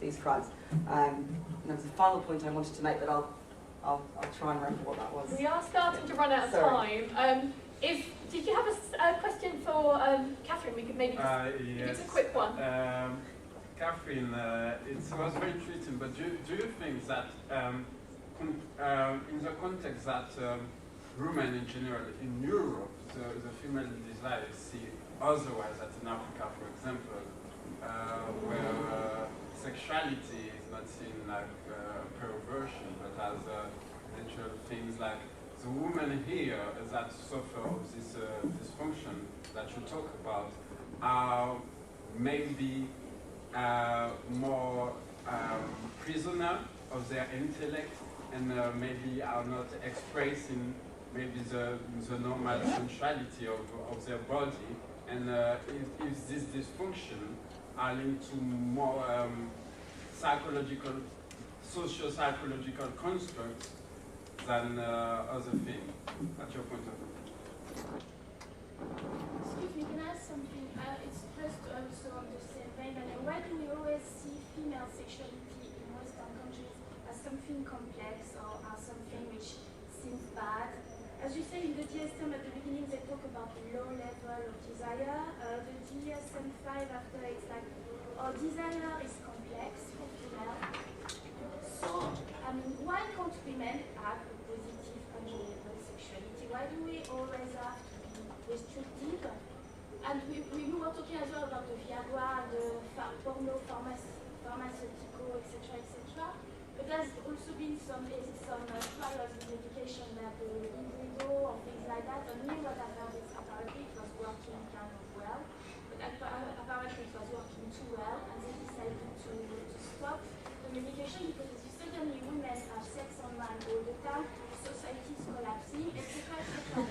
these crimes. And there was a final point I wanted to make, but I'll try and remember what that was. We are starting to run out of time. Did you have a question for Catherine? We could maybe just, yes. It's a quick one. Catherine, it was very interesting, but do you think that in the context that women in general in Europe, the female desire see otherwise than in Africa, for example, where sexuality is not seen like perversion, but as natural things like the women here that suffer of this dysfunction that you talk about are maybe more prisoner of their intellect, and maybe are not expressing maybe the normal sensuality of their body, and if this dysfunction are linked to more psychological, socio-psychological constructs than other things. At your point of view. Excuse me, can I ask something? It's just also on the same vein. Why do we always see female sexuality in Western countries as something complex or as something which seems bad? As you say in the DSM at the beginning, they talk about the low level of desire. The DSM-5 after, it's like, desire is complex for female. So, why can't women have a positive enjoyable sexuality? Why do we always have to be restrictive? And we were talking as well about the Viagra, the porno, pharmaceutical, etc., etc. But there's also been some trials in medication that the indigo or things like that. And me, what I heard is apparently it was working kind of well, but apparently it was working too well, and they decided to stop the medication because suddenly women have sex online all the time, society is collapsing, etc., etc.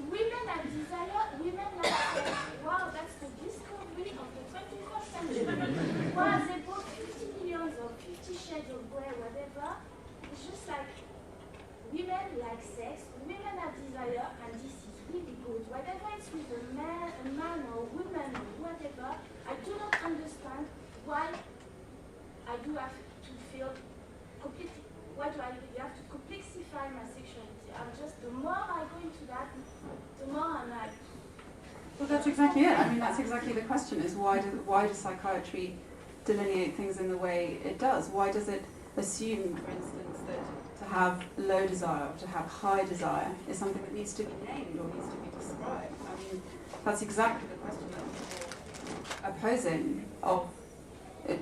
Women have desire, women like sex. Wow, that's the discovery of the 21st century. Wow, they bought 50 million or 50 shades of grey, whatever. It's just like women like sex, women have desire, and this is really good. Whatever it's with a man or woman or whatever, I do not understand why I do have to feel completely. Why do Well, that's exactly it. I mean, that's exactly the question: is why does psychiatry delineate things in the way it does? Why does it assume, for instance, that to have low desire, or to have high desire, is something that needs to be named or needs to be described? I mean, that's exactly the question that people are posing of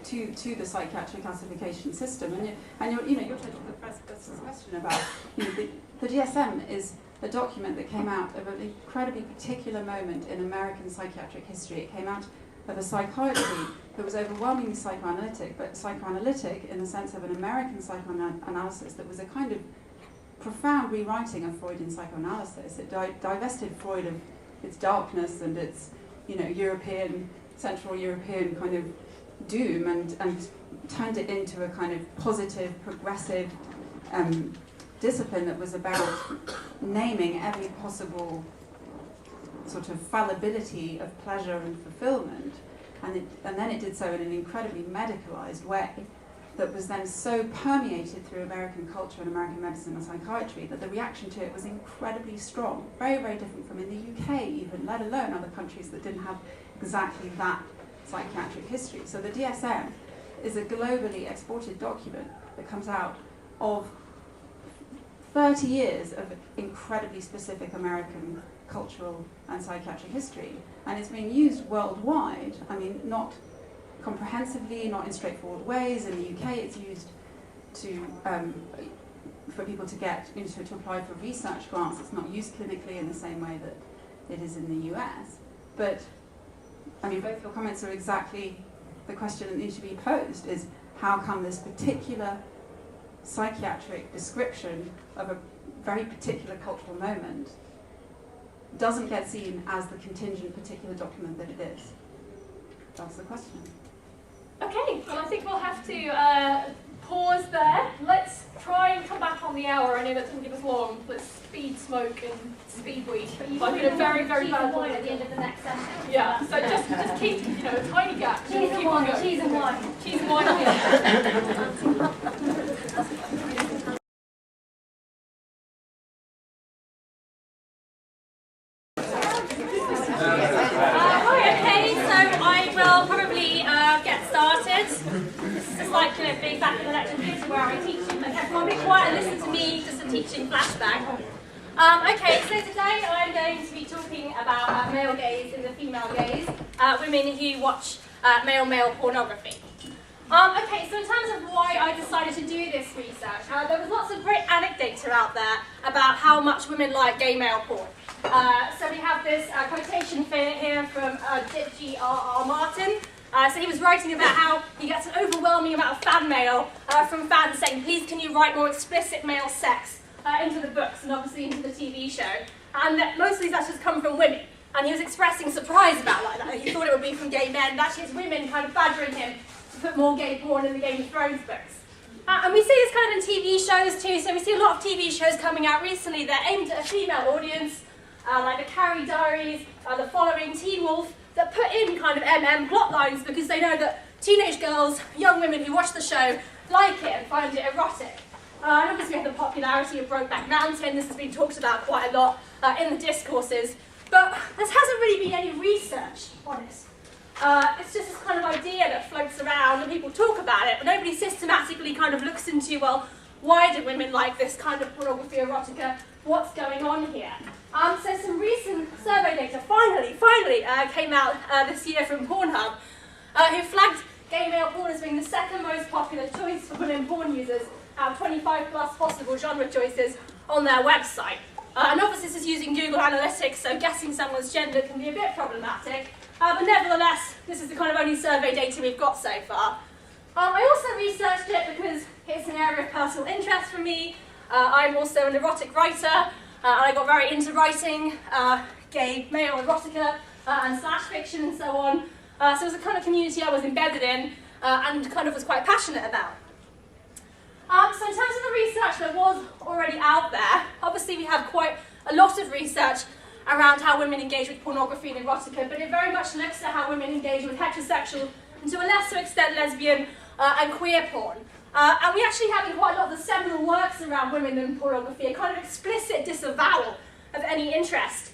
to the psychiatric classification system. And you're taking the precipice question about the DSM is a document that came out of an incredibly particular moment in American psychiatric history. It came out of a psychiatry that was overwhelmingly psychoanalytic, but psychoanalytic in the sense of an American psychoanalysis that was a kind of profound rewriting of Freudian psychoanalysis. It divested Freud of its darkness and its, European, Central European kind of doom and turned it into a kind of positive, progressive discipline that was about naming every possible sort of fallibility of pleasure and fulfillment, and then it did so in an incredibly medicalized way that was then so permeated through American culture and American medicine and psychiatry that the reaction to it was incredibly strong, very, very different from in the UK even, let alone other countries that didn't have exactly that psychiatric history. So the DSM is a globally exported document that comes out of 30 years of incredibly specific American cultural and psychiatric history, and it's being used worldwide. I mean, not comprehensively, not in straightforward ways. In the UK, it's used to for people to get to apply for research grants. It's not used clinically in the same way that it is in the US. But I mean, both your comments are exactly the question that needs to be posed: is how come this particular psychiatric description of a very particular cultural moment doesn't get seen as the contingent particular document that it is? That's the question. Okay, well I think we'll have to pause there. Let's try and come back on the hour. I know that doesn't give us long. Let's speed smoke and speed weed. Like in a very, very bad wine at the end of the next session. Yeah, so just keep, a tiny gap. Cheese and wine, cheese and wine. Cheese and wine. Being back in the lecture theatre where I teach, everyone be quiet and listen to me, just a teaching flashback. Okay, so today I'm going to be talking about male gaze and the female gaze, women who watch male pornography. Okay, so in terms of why I decided to do this research, there was lots of great anecdotes out there about how much women like gay male porn. So we have this quotation here from G.R.R. Martin. So he was writing about how he gets an overwhelming amount of fan mail from fans saying, please can you write more explicit male sex into the books and obviously into the TV show. And that most of these letters come from women. And he was expressing surprise about that. He thought it would be from gay men. And actually it's women kind of badgering him to put more gay porn in the Game of Thrones books. And we see this kind of in TV shows too. So we see a lot of TV shows coming out recently. They're aimed at a female audience, like the Carrie Diaries, the Following, Teen Wolf, that put in kind of plot lines because they know that teenage girls, young women who watch the show, like it and find it erotic. And obviously we have the popularity of Brokeback Mountain. This has been talked about quite a lot in the discourses. But there hasn't really been any research on it. It's just this kind of idea that floats around and people talk about it, but nobody systematically kind of looks into, well, why do women like this kind of pornography erotica? What's going on here? So some recent survey data finally came out this year from Pornhub, who flagged gay male porn as being the second most popular choice for women porn users out of 25 plus possible genre choices on their website. And obviously this is using Google Analytics, so guessing someone's gender can be a bit problematic. But nevertheless, this is the kind of only survey data we've got so far. I also researched it because it's an area of personal interest for me. I'm also an erotic writer, and I got very into writing gay male erotica and slash fiction and so on. So it was a kind of community I was embedded in and kind of was quite passionate about. So in terms of the research that was already out there, obviously we have quite a lot of research around how women engage with pornography and erotica, but it very much looks at how women engage with heterosexual and to a lesser extent lesbian and queer porn. And we actually have in quite a lot of the seminal works around women and pornography a kind of explicit disavowal of any interest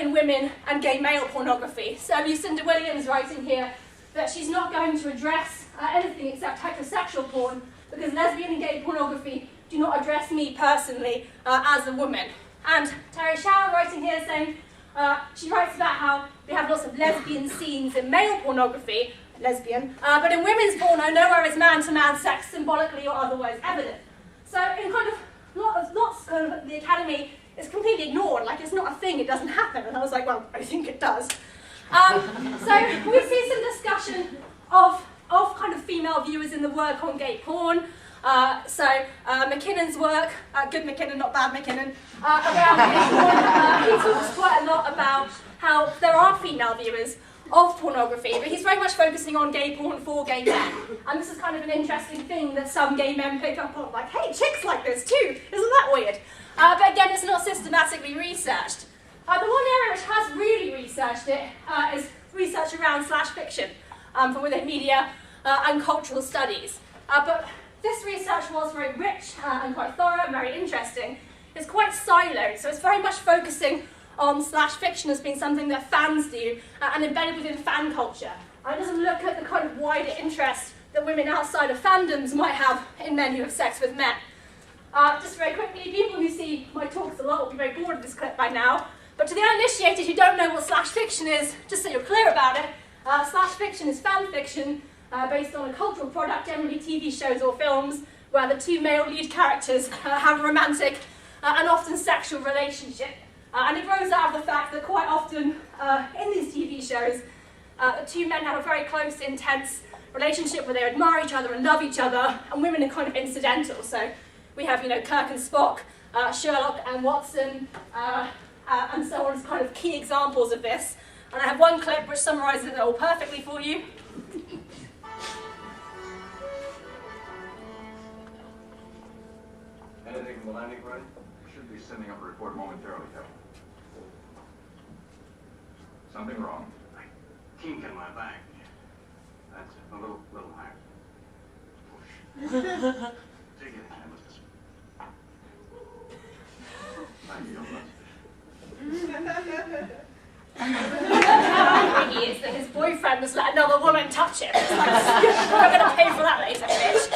in women and gay male pornography. So Lucinda Williams writing here that she's not going to address anything except heterosexual porn because lesbian and gay pornography do not address me personally as a woman. And Terry Shower writing here saying, she writes about how we have lots of lesbian scenes in male pornography, but in women's porno, nowhere is man-to-man sex symbolically or otherwise evident. So in kind of lots of the academy is completely ignored, like it's not a thing, it doesn't happen. And I was like, well, I think it does. So we see some discussion of kind of female viewers in the work on gay porn. McKinnon's work, good McKinnon, not bad McKinnon, around gay porn, he talks quite a lot about how there are female viewers of pornography, but he's very much focusing on gay porn for gay men. And this is kind of an interesting thing that some gay men pick up on, like, hey, chicks like this too, isn't that weird? But again, it's not systematically researched. The one area which has really researched it is research around slash fiction from within media and cultural studies. But this research was very rich and quite thorough and very interesting. It's quite siloed, so it's very much focusing on slash fiction as being something that fans do and embedded within fan culture. And it doesn't look at the kind of wider interest that women outside of fandoms might have in men who have sex with men. Just very quickly, people who see my talks a lot will be very bored of this clip by now, but to the uninitiated who don't know what slash fiction is, just so you're clear about it, slash fiction is fan fiction based on a cultural product, generally TV shows or films, where the two male lead characters have a romantic and often sexual relationship. And it grows out of the fact that quite often in these TV shows, the two men have a very close, intense relationship where they admire each other and love each other, and women are kind of incidental. So we have, Kirk and Spock, Sherlock and Watson, and so on as kind of key examples of this. And I have one clip which summarises it all perfectly for you. Anything from the landing party? Should be sending up a report momentarily, Captain. Something wrong? I kink in my back. That's a little higher. Push. Take it. Thank you. How angry he is that his boyfriend has let another woman touch him. It's like, we're going to pay for that later, bitch.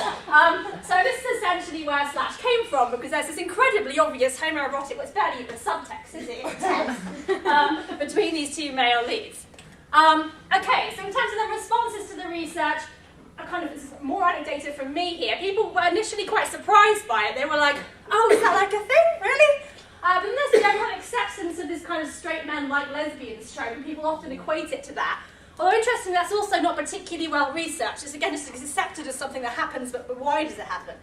So this is essentially where slash came from, because there's this incredibly obvious homoerotic, well, it's barely even subtext, is it? Between these two male leads. Okay, so in terms of the responses to the research, this is more anecdotal from me here. People were initially quite surprised by it. They were like, oh, is that like a thing? Really? But then there's a general acceptance of this kind of straight men like lesbians trope, and people often equate it to that. Although interestingly, that's also not particularly well researched. It's again just accepted as something that happens, but why does it happen?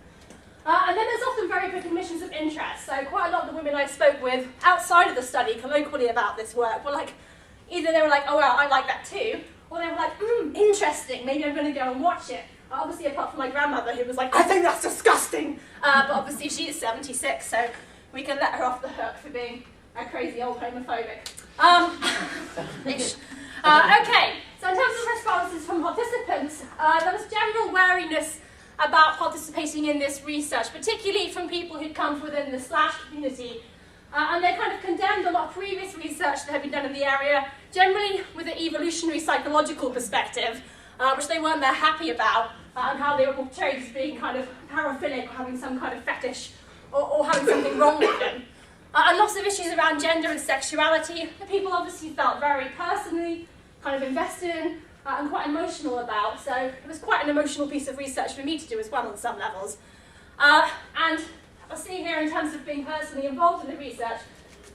And then there's often very quick admissions of interest. So quite a lot of the women I spoke with outside of the study, colloquially about this work, were like, either they were like, oh well, I like that too, or they were like, interesting, maybe I'm going to go and watch it. Obviously, apart from my grandmother, who was like, I think that's disgusting. But obviously she is 76, so we can let her off the hook for being a crazy old homophobic. Okay, so in terms of responses from participants, there was general wariness about participating in this research, particularly from people who'd come from within the slash community. And they kind of condemned a lot of previous research that had been done in the area, generally with an evolutionary psychological perspective, which they weren't that happy about, and how they were portrayed as being kind of paraphilic or having some kind of fetish or having something wrong with them. And lots of issues around gender and sexuality that people obviously felt very personally kind of invested in and quite emotional about. So it was quite an emotional piece of research for me to do as well on some levels. And I'll see here in terms of being personally involved in the research,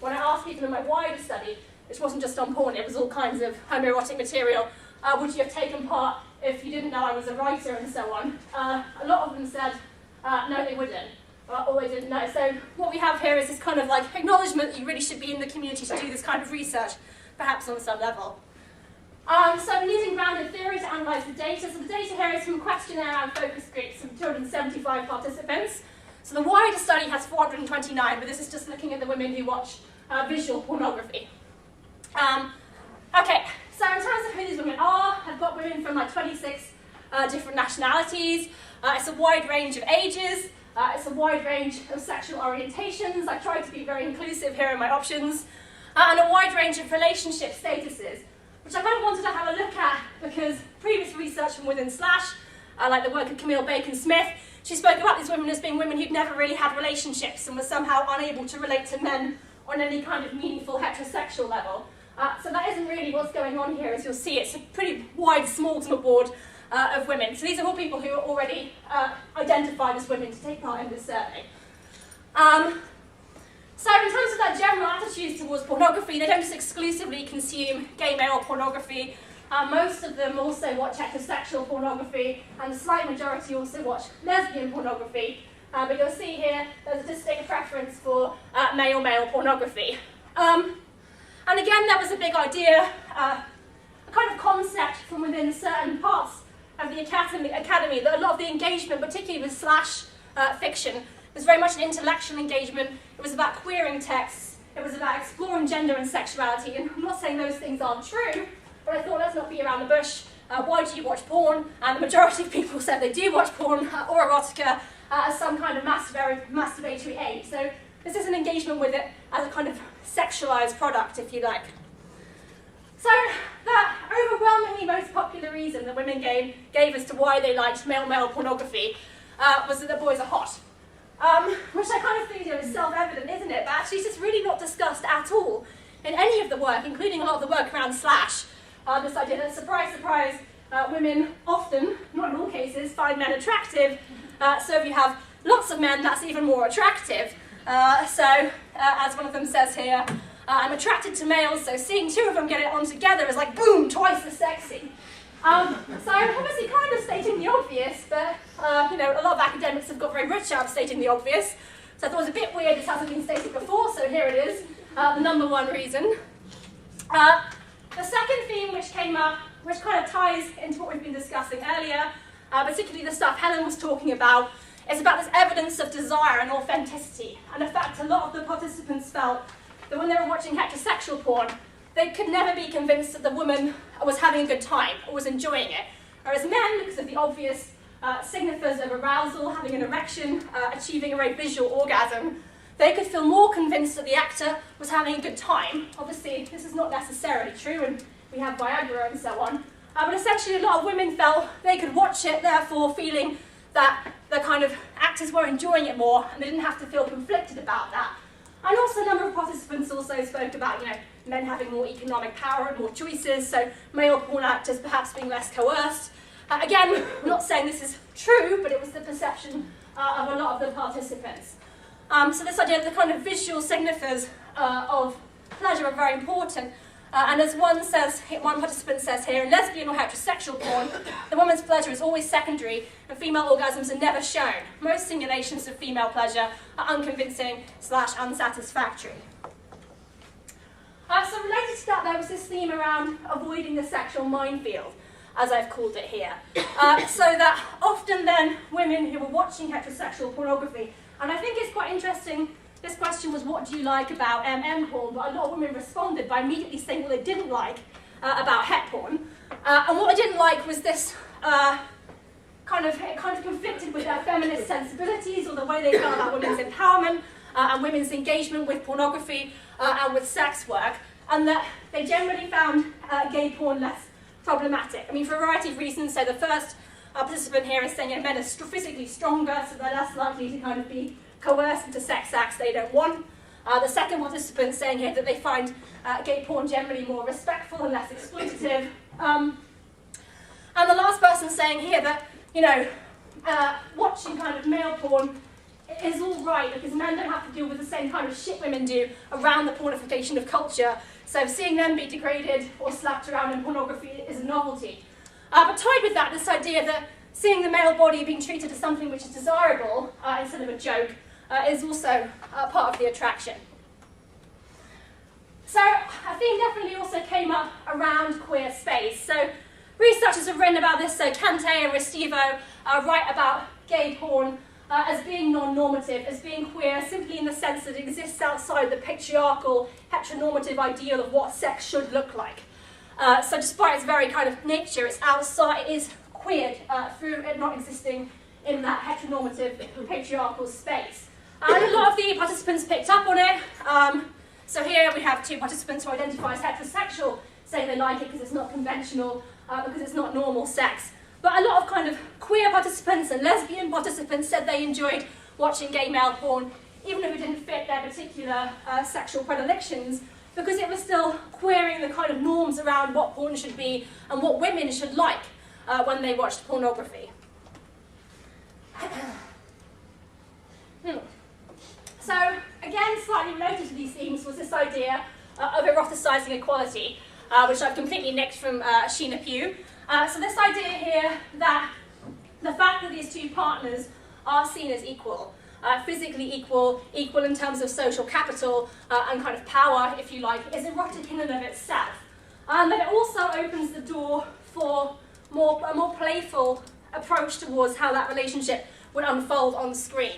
when I asked people in my wider study, which wasn't just on porn, it was all kinds of homoerotic material, would you have taken part if you didn't know I was a writer and so on? A lot of them said, no, they wouldn't. Or they didn't know. So what we have here is this kind of like acknowledgement that you really should be in the community to do this kind of research, perhaps on some level. So I'm using grounded theory to analyse the data. So the data here is from questionnaire and focus groups of 275 participants. So the wider study has 429, but this is just looking at the women who watch visual pornography. Okay, so in terms of who these women are, I've got women from like 26 different nationalities. It's a wide range of ages. It's a wide range of sexual orientations. I tried to be very inclusive here in my options. and a wide range of relationship statuses, which I kind of wanted to have a look at because previous research from within Slash, like the work of Camille Bacon-Smith, she spoke about these women as being women who'd never really had relationships and were somehow unable to relate to men on any kind of meaningful heterosexual level. So that isn't really what's going on here. As you'll see, it's a pretty wide smorgasbord of women. So these are all people who are already identified as women to take part in this survey. So in terms of their general attitudes towards pornography, they don't just exclusively consume gay male pornography. Most of them also watch heterosexual pornography, and the slight majority also watch lesbian pornography. But you'll see here there's a distinct preference for male-male pornography. And again, there was a big idea, a kind of concept from within certain parts of the academy that a lot of the engagement, particularly with Slash fiction, was very much an intellectual engagement. It was about queering texts. It was about exploring gender and sexuality. And I'm not saying those things aren't true, but I thought let's not beat around the bush. Why do you watch porn? And the majority of people said they do watch porn or erotica as some kind of masturbatory aid. So this is an engagement with it as a kind of sexualized product, if you like. So the overwhelmingly most popular reason that women gave as to why they liked male-male pornography was that the boys are hot. Which I kind of think is self-evident, isn't it? But actually it's just really not discussed at all in any of the work, including a lot of the work around Slash. This idea that, surprise, surprise, women often, not in all cases, find men attractive. So if you have lots of men, that's even more attractive. As one of them says here, I'm attracted to males, so seeing two of them get it on together is like, boom, twice as sexy. So I'm obviously kind of stating the obvious, but a lot of academics have got very rich out of stating the obvious. So I thought it was a bit weird this hasn't been stated before, so here it is, the number one reason. The second theme which came up, which kind of ties into what we've been discussing earlier, particularly the stuff Helen was talking about, is about this evidence of desire and authenticity. And in fact, a lot of the participants felt that when they were watching heterosexual porn, they could never be convinced that the woman was having a good time or was enjoying it. Whereas men, because of the obvious signifiers of arousal, having an erection, achieving a very visual orgasm, they could feel more convinced that the actor was having a good time. Obviously, this is not necessarily true, and we have Viagra and so on. But essentially, a lot of women felt they could watch it, therefore feeling that the kind of actors were enjoying it more, and they didn't have to feel conflicted about that. And also, a number of participants also spoke about, men having more economic power and more choices, so male porn actors perhaps being less coerced. Again, I'm not saying this is true, but it was the perception of a lot of the participants. So this idea that the kind of visual signifiers of pleasure are very important. And as one participant says here, in lesbian or heterosexual porn, the woman's pleasure is always secondary and female orgasms are never shown. Most simulations of female pleasure are unconvincing / unsatisfactory. So related to that, there was this theme around avoiding the sexual minefield, as I've called it here. So that often then women who were watching heterosexual pornography, and I think it's quite interesting, this question was, what do you like about porn? But a lot of women responded by immediately saying what they didn't like about het porn. And what they didn't like was this kind of conflicted with their feminist sensibilities or the way they felt about women's empowerment and women's engagement with pornography and with sex work, and that they generally found gay porn less problematic. I mean, for a variety of reasons. So the first participant here is saying men are physically stronger, so they're less likely to kind of be coerced into sex acts they don't want. The second participant saying here that they find gay porn generally more respectful and less exploitative. And the last person saying here that, watching kind of male porn is all right because men don't have to deal with the same kind of shit women do around the pornification of culture. So seeing them be degraded or slapped around in pornography is a novelty. But tied with that, this idea that seeing the male body being treated as something which is desirable instead of a joke is also part of the attraction. So a theme definitely also came up around queer space. So researchers have written about this. So Kante and Restivo write about gay porn as being non-normative, as being queer, simply in the sense that it exists outside the patriarchal, heteronormative ideal of what sex should look like. So despite its very kind of nature, it's outside, it is queered through it not existing in that heteronormative patriarchal space. And a lot of the participants picked up on it. So here we have two participants who identify as heterosexual, saying they like it because it's not conventional, because it's not normal sex. But a lot of kind of queer participants and lesbian participants said they enjoyed watching gay male porn, even if it didn't fit their particular sexual predilections, because it was still queering the kind of norms around what porn should be and what women should like when they watched pornography. So, again, slightly related to these themes was this idea of eroticizing equality, which I've completely nicked from Sheena Pugh. So this idea here that the fact that these two partners are seen as equal, physically equal, equal in terms of social capital and kind of power, if you like, is erotic in and of itself. And then it also opens the door for a more playful approach towards how that relationship would unfold on screen.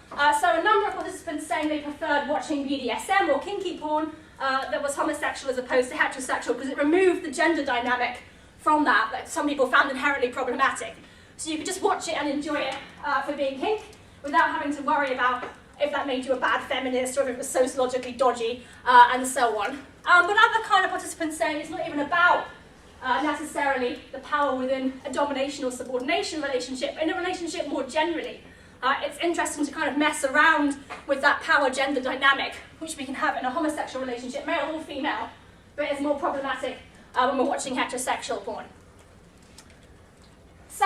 So a number of participants saying they preferred watching BDSM or kinky porn that was homosexual as opposed to heterosexual because it removed the gender dynamic from that some people found inherently problematic. So you could just watch it and enjoy it for being kink without having to worry about if that made you a bad feminist or if it was sociologically dodgy and so on. But other kind of participants saying it's not even about necessarily the power within a domination or subordination relationship, in a relationship more generally. It's interesting to kind of mess around with that power-gender dynamic, which we can have in a homosexual relationship, male or female, but it's more problematic when we're watching heterosexual porn. So,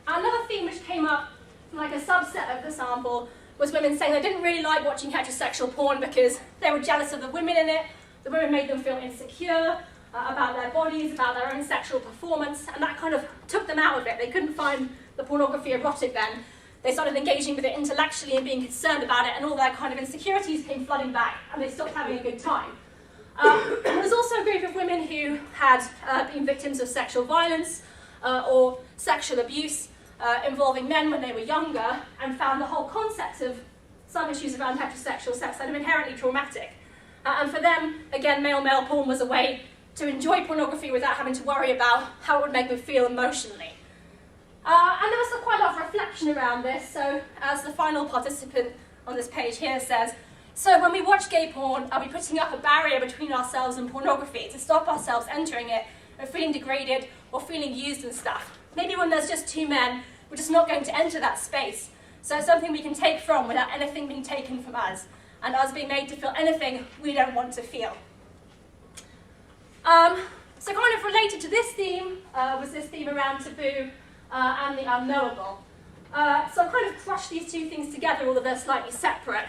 another theme which came up from like a subset of the sample was women saying they didn't really like watching heterosexual porn because they were jealous of the women in it, the women made them feel insecure about their bodies, about their own sexual performance, and that kind of took them out of it. They couldn't find the pornography erotic then. They started engaging with it intellectually and being concerned about it, and all their kind of insecurities came flooding back, and they stopped having a good time. There was also a group of women who had been victims of sexual violence or sexual abuse involving men when they were younger, and found the whole concept of some issues around heterosexual sex kind of inherently traumatic. And for them, again, male-male porn was a way to enjoy pornography without having to worry about how it would make them feel emotionally. And there was quite a lot of reflection around this, so as the final participant on this page here says, so when we watch gay porn, are we putting up a barrier between ourselves and pornography to stop ourselves entering it or feeling degraded or feeling used and stuff? Maybe when there's just two men, we're just not going to enter that space. So it's something we can take from without anything being taken from us, and us being made to feel anything we don't want to feel. So kind of related to this theme was this theme around taboo and the unknowable. So I kind of crushed these two things together, although they're slightly separate.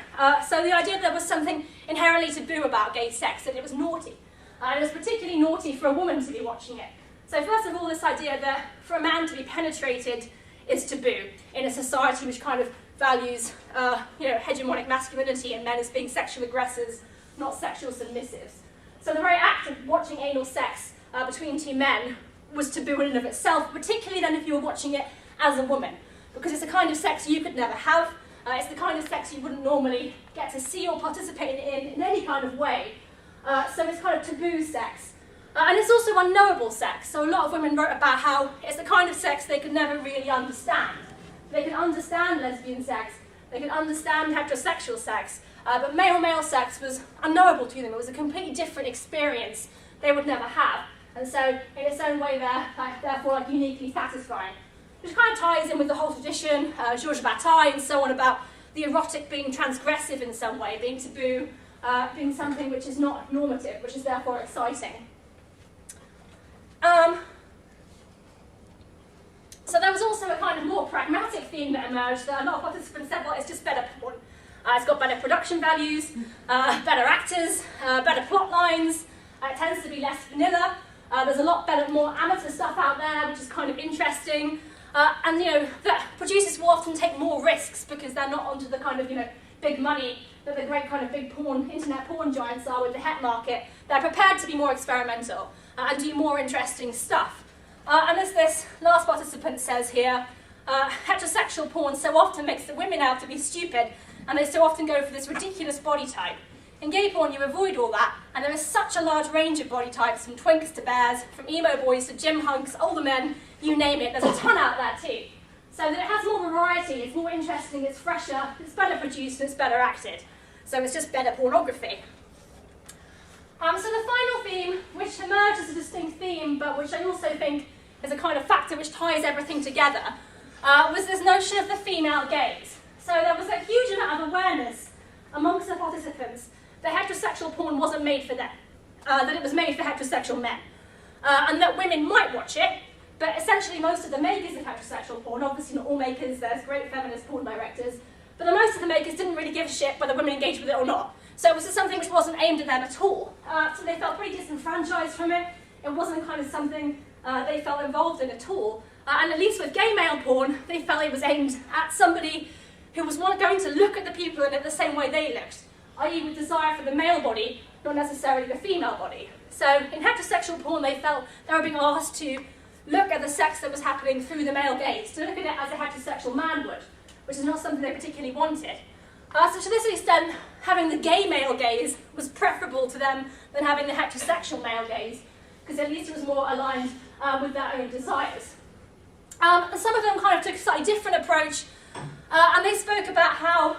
So the idea that there was something inherently taboo about gay sex, that it was naughty. And it was particularly naughty for a woman to be watching it. So first of all, this idea that for a man to be penetrated is taboo in a society which kind of values hegemonic masculinity and men as being sexual aggressors, not sexual submissives. So the very act of watching anal sex between two men was taboo in and of itself, particularly then if you were watching it as a woman, because it's a kind of sex you could never have. It's the kind of sex you wouldn't normally get to see or participate in any kind of way. So it's kind of taboo sex. And it's also unknowable sex. So a lot of women wrote about how it's the kind of sex they could never really understand. They could understand lesbian sex, they could understand heterosexual sex, but male-male sex was unknowable to them. It was a completely different experience they would never have. And so, in its own way, they're therefore uniquely satisfying. Which kind of ties in with the whole tradition, Georges Bataille and so on, about the erotic being transgressive in some way, being taboo, being something which is not normative, which is therefore exciting. So there was also a kind of more pragmatic theme that emerged. A lot of participants said, well, it's just better porn. It's got better production values, better actors, better plot lines. It tends to be less vanilla. There's a lot better, more amateur stuff out there, which is kind of interesting. And the producers will often take more risks because they're not onto the kind of big money that the great kind of big internet porn giants are with the het market. They're prepared to be more experimental and do more interesting stuff. And as this last participant says here, heterosexual porn so often makes the women out to be stupid, and they so often go for this ridiculous body type. In gay porn, you avoid all that, and there is such a large range of body types, from twinks to bears, from emo boys to gym hunks, older men, you name it. There's a ton out there too. So that it has more variety, it's more interesting, it's fresher, it's better produced, and it's better acted. So it's just better pornography. emerged as a distinct theme, but which I also think is a kind of factor which ties everything together, was this notion of the female gaze. So there was a huge amount of awareness amongst the participants that heterosexual porn wasn't made for them, that it was made for heterosexual men, and that women might watch it, but essentially most of the makers of heterosexual porn, obviously not all makers, there's great feminist porn directors, but most of the makers didn't really give a shit whether women engaged with it or not. So it was just something which wasn't aimed at them at all. So they felt pretty disenfranchised from it. It wasn't kind of something they felt involved in at all. And at least with gay male porn, they felt it was aimed at somebody who was going to look at the people in it the same way they looked, i.e. with desire for the male body, not necessarily the female body. So in heterosexual porn, they felt they were being asked to look at the sex that was happening through the male gaze, to look at it as a heterosexual man would, which is not something they particularly wanted. So to this extent, having the gay male gaze was preferable to them than having the heterosexual male gaze, because at least it was more aligned with their own desires. And some of them kind of took a slightly different approach, and they spoke about how,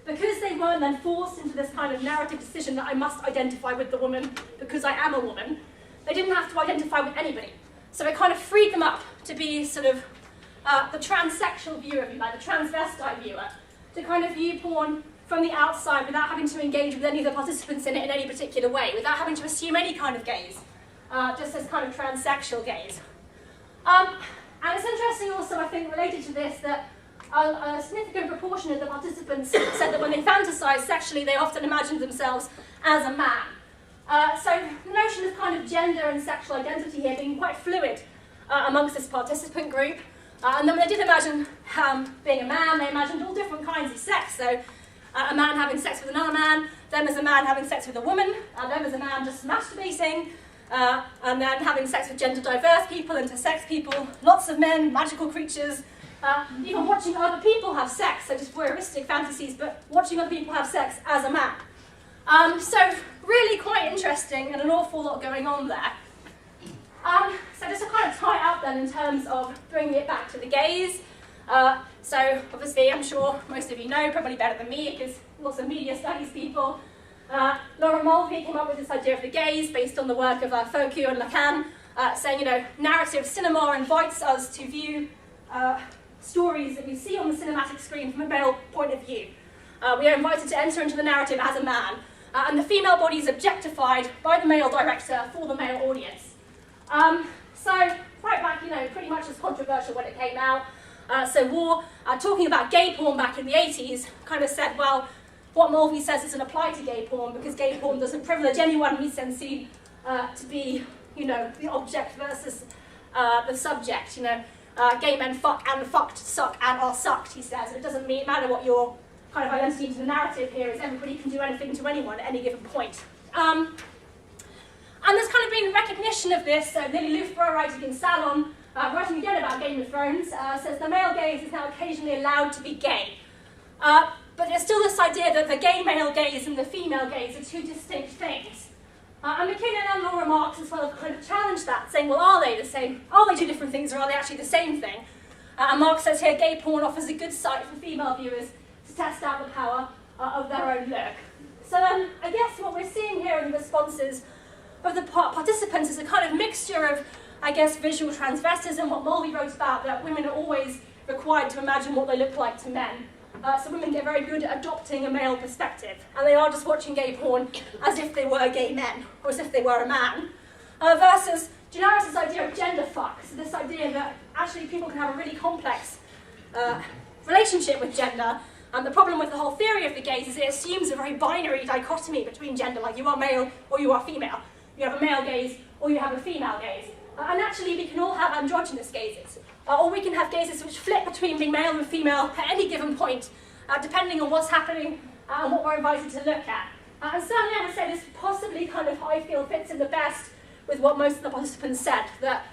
because they weren't then forced into this kind of narrative decision that I must identify with the woman because I am a woman, they didn't have to identify with anybody. So it kind of freed them up to be sort of the transsexual viewer, if you like, the transvestite viewer, to kind of view porn from the outside without having to engage with any of the participants in it in any particular way, without having to assume any kind of gaze, just this kind of transsexual gaze. And it's interesting also, I think, related to this, that a significant proportion of the participants said that when they fantasized sexually, they often imagined themselves as a man. So the notion of kind of gender and sexual identity here being quite fluid amongst this participant group. And then when they did imagine being a man, they imagined all different kinds of sex. So a man having sex with another man, them as a man having sex with a woman, them as a man just masturbating, and then having sex with gender diverse people, intersex people, lots of men, magical creatures, even watching other people have sex, so just voyeuristic fantasies, but watching other people have sex as a man. So really quite interesting and an awful lot going on there. So just to kind of tie up then in terms of bringing it back to the gaze. So obviously I'm sure most of you know, probably better than me, because lots of media studies people. Laura Mulvey came up with this idea of the gaze based on the work of Foucault and Lacan, saying, you know, narrative cinema invites us to view stories that we see on the cinematic screen from a male point of view. We are invited to enter into the narrative as a man, and the female body is objectified by the male director for the male audience. So right back, you know, pretty much as controversial when it came out. So War, talking about gay porn back in the 80s, kind of said, well, what Mulvey says doesn't apply to gay porn because gay porn doesn't privilege anyone we see to be, you know, the object versus the subject. You know, gay men fuck and fucked, suck and are sucked, he says. It doesn't matter what your kind of identity to the narrative here is. Everybody can do anything to anyone at any given point. And there's kind of been recognition of this. So Lily Loughborough, writing in Salon, writing again about Game of Thrones, says the male gaze is now occasionally allowed to be gay. But there's still this idea that the gay male gaze and the female gaze are two distinct things. And McKinnon and Laura Marx as well have kind of challenged that, saying, well, are they the same? Are they two different things, or are they actually the same thing? And Marx says here, gay porn offers a good site for female viewers to test out the power of their own look. So then, I guess what we're seeing here in the responses of the participants is a kind of mixture of, I guess, visual transvestism, what Mulvey wrote about, that women are always required to imagine what they look like to men. So women get very good at adopting a male perspective, and they are just watching gay porn as if they were gay men, or as if they were a man. Versus Gennaris's idea of gender fuck, so this idea that actually people can have a really complex relationship with gender. And the problem with the whole theory of the gaze is it assumes a very binary dichotomy between gender, like you are male or you are female. You have a male gaze or you have a female gaze. And actually we can all have androgynous gazes. Or we can have gazes which flip between being male and female at any given point, depending on what's happening and what we're invited to look at. And certainly I would say this possibly kind of, I feel, fits in the best with what most of the participants said, that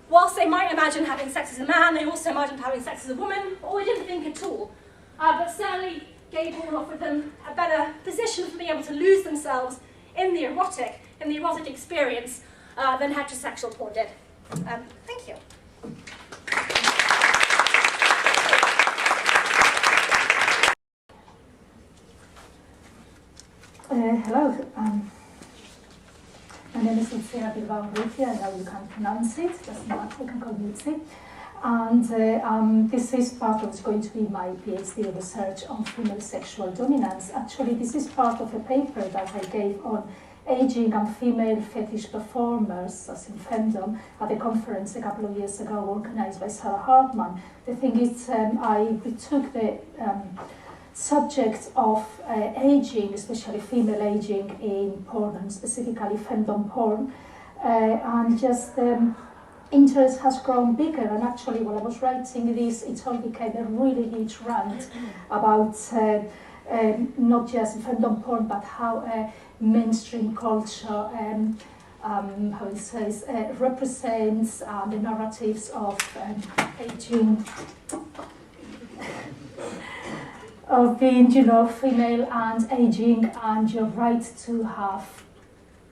whilst they might imagine having sex as a man, they also imagined having sex as a woman, or they didn't think at all. But certainly gay porn offered them a better position for being able to lose themselves in the erotic experience than heterosexual porn did. Thank you. Hello. name is Lucia Bilbao Rutia, and now you can pronounce it, doesn't matter, you can call me Lucy. And this is part of, it's going to be my PhD research on female sexual dominance. Actually, this is part of a paper that I gave on aging and female fetish performers, as in femdom, at a conference a couple of years ago organized by Sarah Hartman. The thing is, I retook the subject of aging, especially female aging in porn, and specifically femdom porn, and just interest has grown bigger. And actually, while I was writing this, it all became a really huge rant about not just femdom porn, but how mainstream culture how it says, represents the narratives of aging, of being, female and aging, and your right to have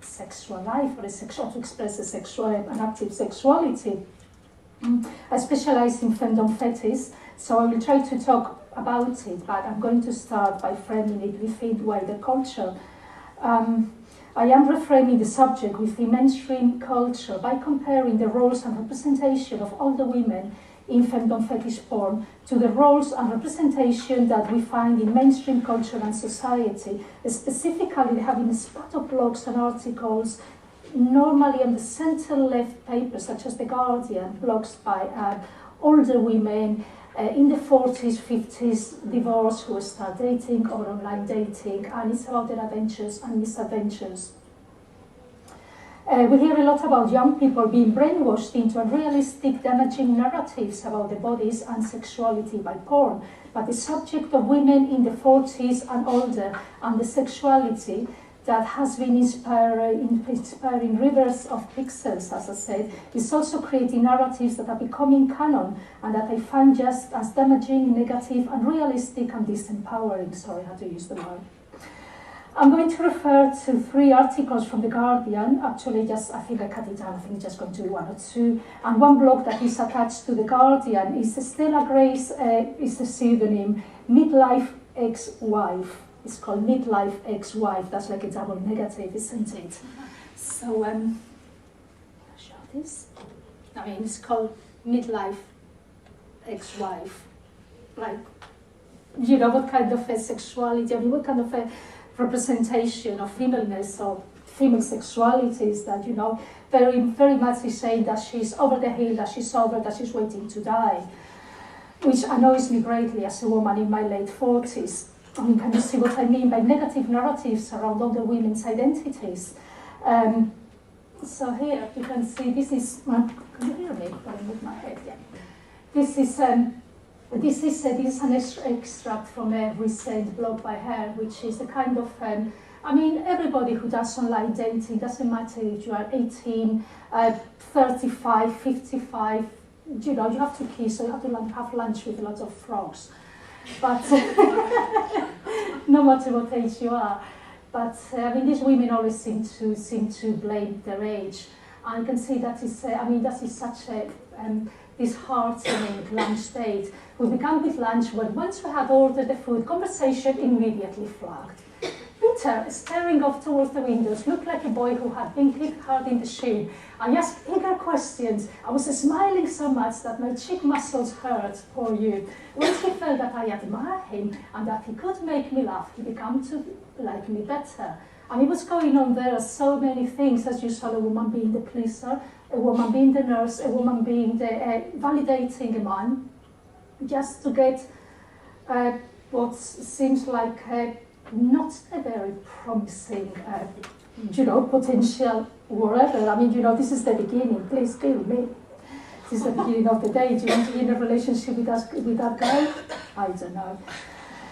sexual life or to express a sexual and active sexuality. I specialize in femdom fetish, so I will try to talk about it, but I'm going to start by framing it within wider culture. I am reframing the subject within mainstream culture by comparing the roles and representation of older women in femdom fetish porn to the roles and representation that we find in mainstream culture and society, specifically having a spot of blogs and articles, normally on the center-left papers such as The Guardian, blogs by older women in the 40s, 50s, divorced, who start dating or online dating, and it's about their adventures and misadventures. We hear a lot about young people being brainwashed into unrealistic, damaging narratives about their bodies and sexuality by porn. But the subject of women in the 40s and older and the sexuality that has been inspiring rivers of pixels, as I said, is also creating narratives that are becoming canon and that I find just as damaging, negative, unrealistic, and disempowering. Sorry, I had to use the word. I'm going to refer to 3 articles from The Guardian. Actually, I think I cut it down. I think it's just going to be 1 or 2. And one blog that is attached to The Guardian is Stella Grace, is a pseudonym, Midlife Ex-Wife. It's called Midlife Ex-Wife. That's like a double negative, isn't it? So, I'll show this. I mean, it's called Midlife Ex-Wife. Like, what kind of a sexuality, what kind of a representation of femaleness or female sexuality is that, very, very much is saying that she's over the hill, that she's over, that she's waiting to die, which annoys me greatly as a woman in my late 40s. I mean, can you see what I mean by negative narratives around older women's identities? So here you can see, this is, can you hear me? Can I move my head? Yeah. This is an extract from a recent blog by her, which is a kind of, everybody who does online dating, doesn't matter if you are 18, 35, 55, you have to kiss, so you have to have lunch with a lot of frogs. But no matter what age you are. But these women always seem to blame their age. And you can see that is, that is such a disheartening lunch date. We began with lunch when once we had ordered the food, conversation immediately flagged. Peter, staring off towards the windows, looked like a boy who had been hit hard in the shin. I asked eager questions. I was smiling so much that my cheek muscles hurt, poor you. Once he felt that I admired him and that he could make me laugh, he began to like me better. And it was going on there, so many things, as you saw, a woman being the pleaser, a woman being the nurse, a woman being the validating a man, just to get what seems like not a very promising, potential whatever. This is the beginning. Please kill me. This is the beginning of the day. Do you want to be in a relationship with that guy? I don't know.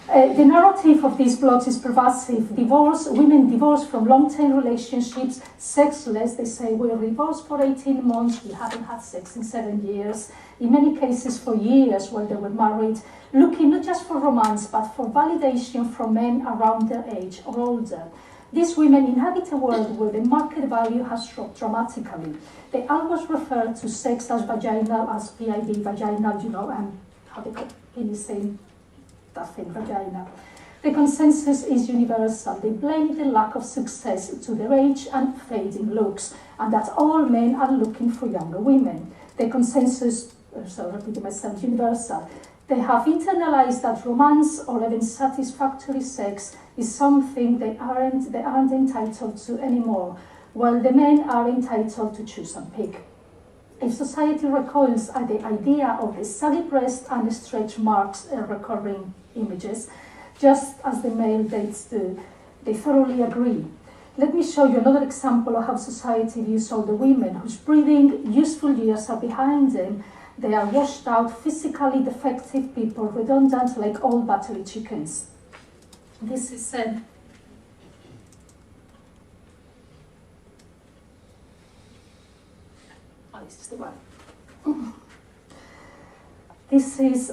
The narrative of these blogs is pervasive. Women divorced from long-term relationships, sexless. They say, we're divorced for 18 months, we haven't had sex in 7 years. In many cases for years while they were married, looking not just for romance, but for validation from men around their age or older. These women inhabit a world where the market value has dropped dramatically. They always refer to sex as vaginal, as PID, vaginal, how they call penis saying that thing, vagina. The consensus is universal. They blame the lack of success to their age and fading looks, and that all men are looking for younger women. The consensus, repeating myself, universal. They have internalized that romance or even satisfactory sex is something they aren't entitled to anymore, while the men are entitled to choose and pick. If society recoils at the idea of the saggy breast and stretch marks recurring images, just as the male dates do, they thoroughly agree. Let me show you another example of how society views older women whose breathing, useful years are behind them. They are washed out, physically defective people, redundant like old battery chickens. This is this is the one. This is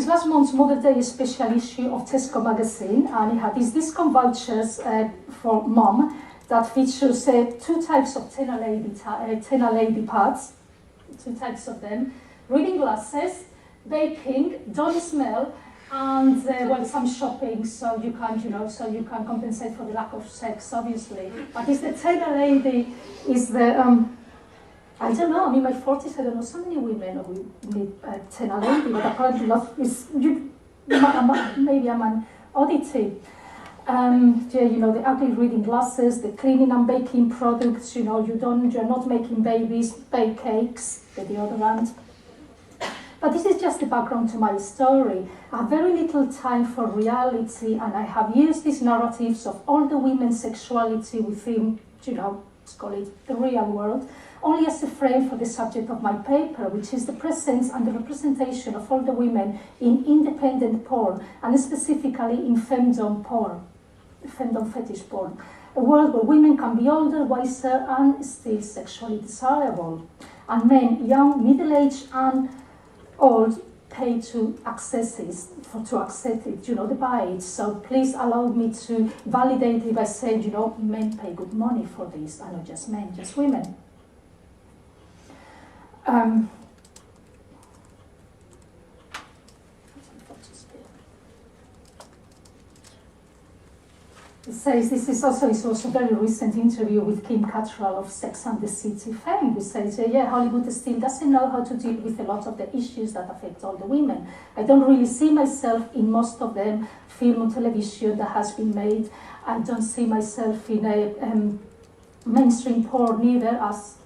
last month's Mother's Day special issue of Tesco magazine, and it had these discount vouchers for mom that features two types of Tena lady pads, two types of them, reading glasses, baking, don't smell, and well, some shopping, so you can compensate for the lack of sex, obviously. But it's the Tena lady is the I don't know. I'm in my 40s. I don't know so many women who need Tena lady, but apparently not. Maybe I'm an oddity. The ugly reading glasses, the cleaning and baking products. You're not making babies, bake cakes, the deodorant. But this is just the background to my story. I have very little time for reality, and I have used these narratives of all the women's sexuality within, let's call it the real world, only as a frame for the subject of my paper, which is the presence and the representation of older women in independent porn, and specifically in femdom porn, femdom fetish porn, a world where women can be older, wiser, and still sexually desirable, and men, young, middle-aged, and old, pay to access it, to buy it. So please allow me to validate it by saying, men pay good money for this, and not just men, just women. It says this is also a very recent interview with Kim Cattrall of Sex and the City fame, who says, Hollywood still doesn't know how to deal with a lot of the issues that affect older women. I don't really see myself in most of them, film or television that has been made. I don't see myself in a mainstream porn either, as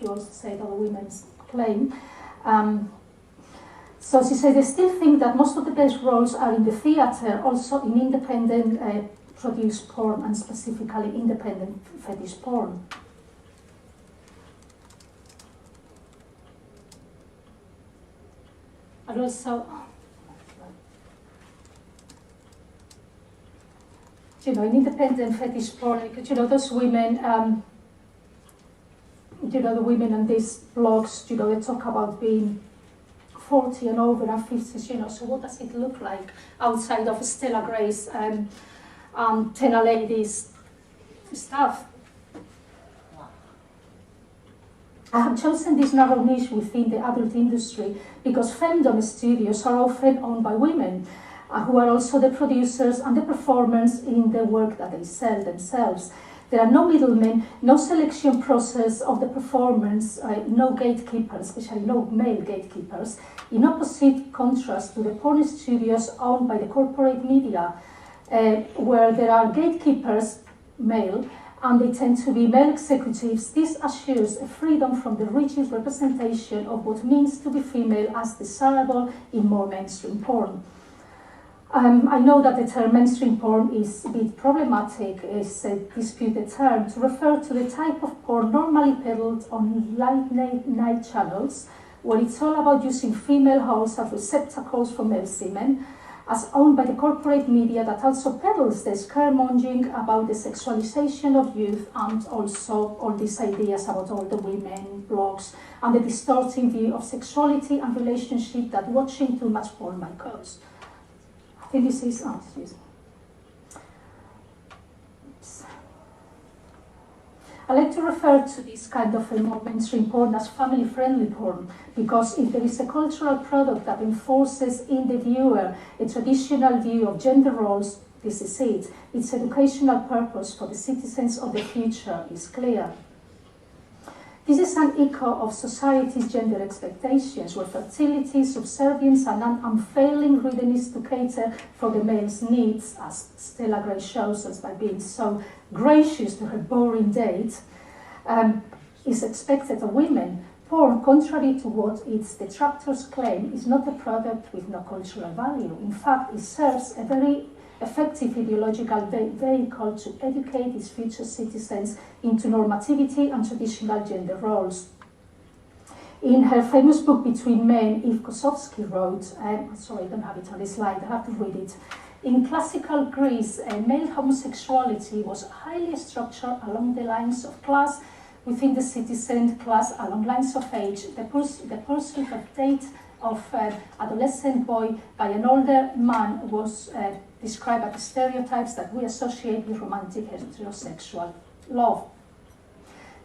you also say that women's claim. So she said they still think that most of the best roles are in the theatre, also in independent produced porn, and specifically independent fetish porn. And also, in independent fetish porn, those women, the women on these blogs, they talk about being 40 and over and 50, so what does it look like outside of Stella Gray's Tena ladies stuff? I have chosen this narrow niche within the adult industry because femdom studios are often owned by women who are also the producers and the performers in the work that they sell themselves. There are no middlemen, no selection process of the performance, no gatekeepers, especially no male gatekeepers, in opposite contrast to the porn studios owned by the corporate media, where there are gatekeepers, male, and they tend to be male executives. This assures a freedom from the rigid representation of what means to be female as desirable in more mainstream porn. I know that the term mainstream porn is a bit problematic, it's a disputed term, to refer to the type of porn normally peddled on late night channels, where it's all about using female holes as receptacles for male semen, as owned by the corporate media that also peddles the scaremongering about the sexualization of youth, and also all these ideas about older women, blogs, and the distorting view of sexuality and relationship that watching too much porn might cause. I think this is, excuse me. I like to refer to this kind of a more mainstream porn as family-friendly porn, because if there is a cultural product that enforces in the viewer a traditional view of gender roles, This is it. Its educational purpose for the citizens of the future is clear. This is an echo of society's gender expectations, where fertility, subservience, and an unfailing readiness to cater for the male's needs, as Stella Gray shows us by being so gracious to her boring date, is expected of women. Porn, contrary to what its detractors claim, is not a product with no cultural value. In fact, it serves a very effective ideological vehicle to educate its future citizens into normativity and traditional gender roles. In her famous book Between Men, Eve Kosowski wrote, sorry, I don't have it on this slide, I have to read it. In classical Greece, male homosexuality was highly structured along the lines of class within the citizen class, along lines of age. The pursuit of adolescent boy by an older man was described as stereotypes that we associate with romantic heterosexual love.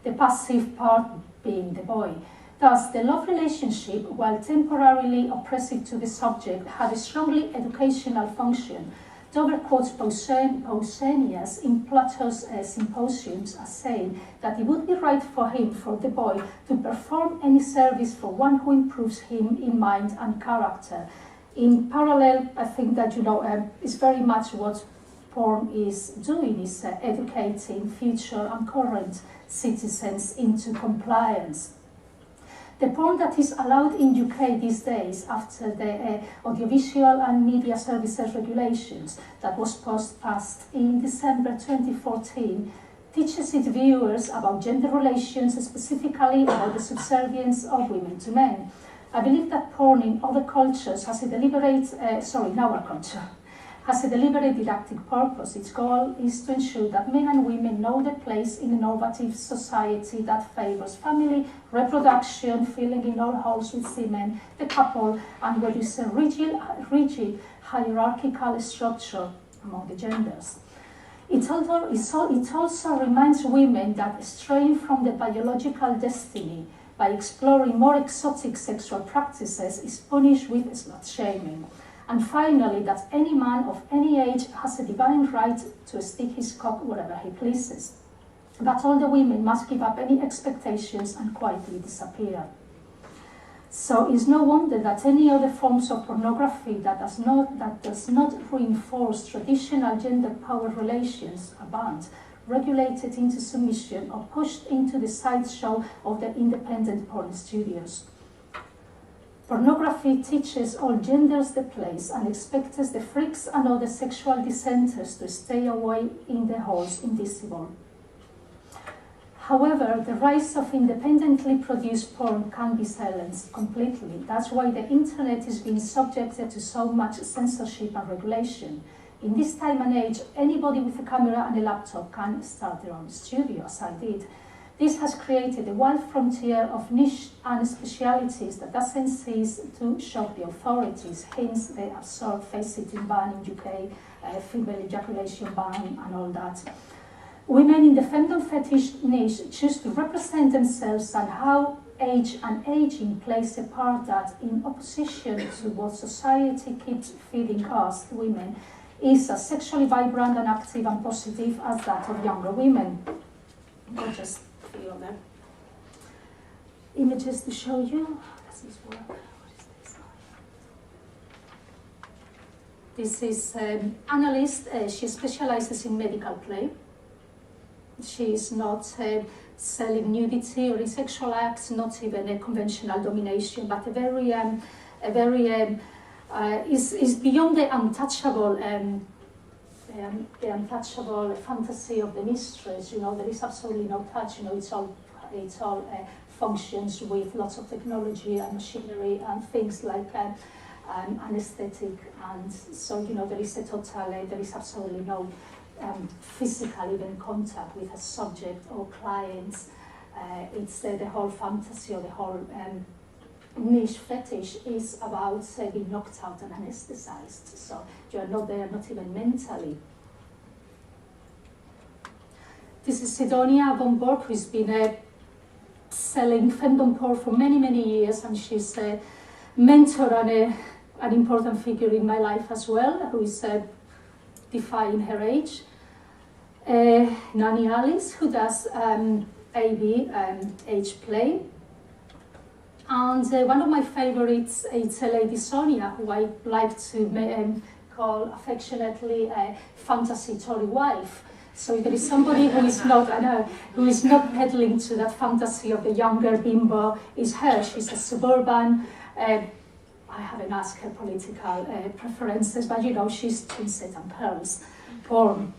The passive part being the boy. Thus, the love relationship, while temporarily oppressive to the subject, had a strongly educational function. Dover quotes Pausanias in Plato's Symposiums as saying that it would be right for him, for the boy, to perform any service for one who improves him in mind and character. In parallel, I think that, is very much what porn is doing, is educating future and current citizens into compliance. The porn that is allowed in UK these days after the Audiovisual and Media Services Regulations that was passed in December 2014 teaches its viewers about gender relations, specifically about the subservience of women to men. I believe that porn in other cultures has a deliberate, in our culture, has a deliberate didactic purpose. Its goal is to ensure that men and women know their place in a normative society that favours family, reproduction, filling in all holes with semen, the couple, and where there is a rigid hierarchical structure among the genders. It also reminds women that straying from the biological destiny by exploring more exotic sexual practices is punished with slut-shaming. And finally, that any man of any age has a divine right to stick his cock wherever he pleases. But all the women must give up any expectations and quietly disappear. So it's no wonder that any other forms of pornography that does not reinforce traditional gender power relations are banned, regulated into submission, or pushed into the sideshow of the independent porn studios. Pornography teaches all genders the place and expects the freaks and other sexual dissenters to stay away in the holes invisible. However, the rise of independently produced porn can be silenced completely. That's why the internet is being subjected to so much censorship and regulation. In this time and age, anybody with a camera and a laptop can start their own studio, as I did. This has created a wide frontier of niche and specialities that doesn't cease to shock the authorities, hence the absurd face-sitting ban in UK, female ejaculation ban and all that. Women in the femdom fetish niche choose to represent themselves and how age and aging plays a part that, in opposition to what society keeps feeding us, women, is as sexually vibrant and active and positive as that of younger women. I'll just feel them. Images to show you. Does this work? What is this? This is an analyst. She specializes in medical play. She is not selling nudity or in sexual acts, not even a conventional domination, but is beyond the untouchable fantasy of the mistress. There is absolutely no touch. It's all functions with lots of technology and machinery and things like anesthetic, and so there is absolutely no physical even contact with a subject or clients. It's the whole fantasy or the whole niche fetish is about being knocked out and anesthetized. So you're not there, not even mentally. This is Sidonia von Bork, who's been selling femdom porn for many, many years, and she's a mentor and an important figure in my life as well, who is defying her age. Nanny Alice, who does AV age play. And one of my favorites is Lady Sonia, who I like to call affectionately a fantasy Tory wife. So if there is somebody who is not, who is not peddling to that fantasy of the younger bimbo, is her. She's a suburban. I haven't asked her political preferences, but you know, she's Trinset and Pearls porn,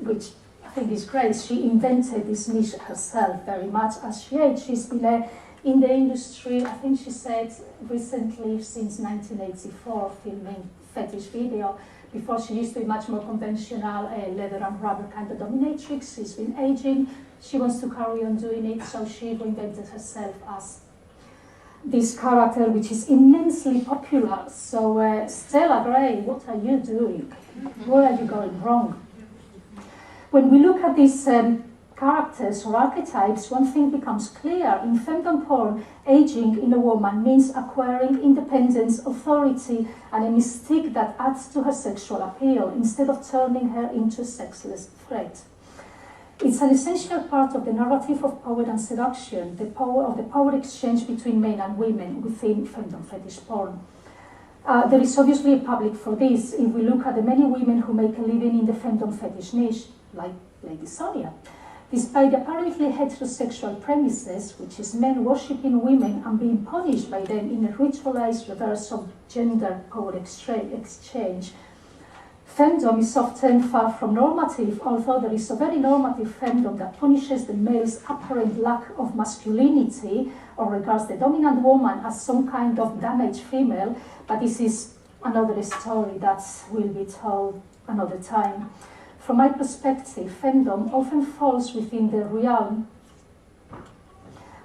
which I think is great. She invented this niche herself very much as she aged. She's been in the industry, I think she said recently, since 1984, filming fetish video. Before, she used to be much more conventional, leather and rubber kind of dominatrix. She's been aging. She wants to carry on doing it, so she reinvented herself as this character, which is immensely popular. So, Stella Gray, what are you doing? Where are you going wrong? When we look at these characters or archetypes, one thing becomes clear. In femdom porn, aging in a woman means acquiring independence, authority, and a mystique that adds to her sexual appeal instead of turning her into a sexless threat. It's an essential part of the narrative of power and seduction, the power exchange between men and women within femdom fetish porn. There is obviously a public for this if we look at the many women who make a living in the femdom fetish niche, like Lady Sonia. Despite apparently heterosexual premises, which is men worshipping women and being punished by them in a ritualized reverse of gender power exchange, femdom is often far from normative, although there is a very normative femdom that punishes the male's apparent lack of masculinity or regards the dominant woman as some kind of damaged female, but this is another story that will be told another time. From my perspective, femdom often falls within the realm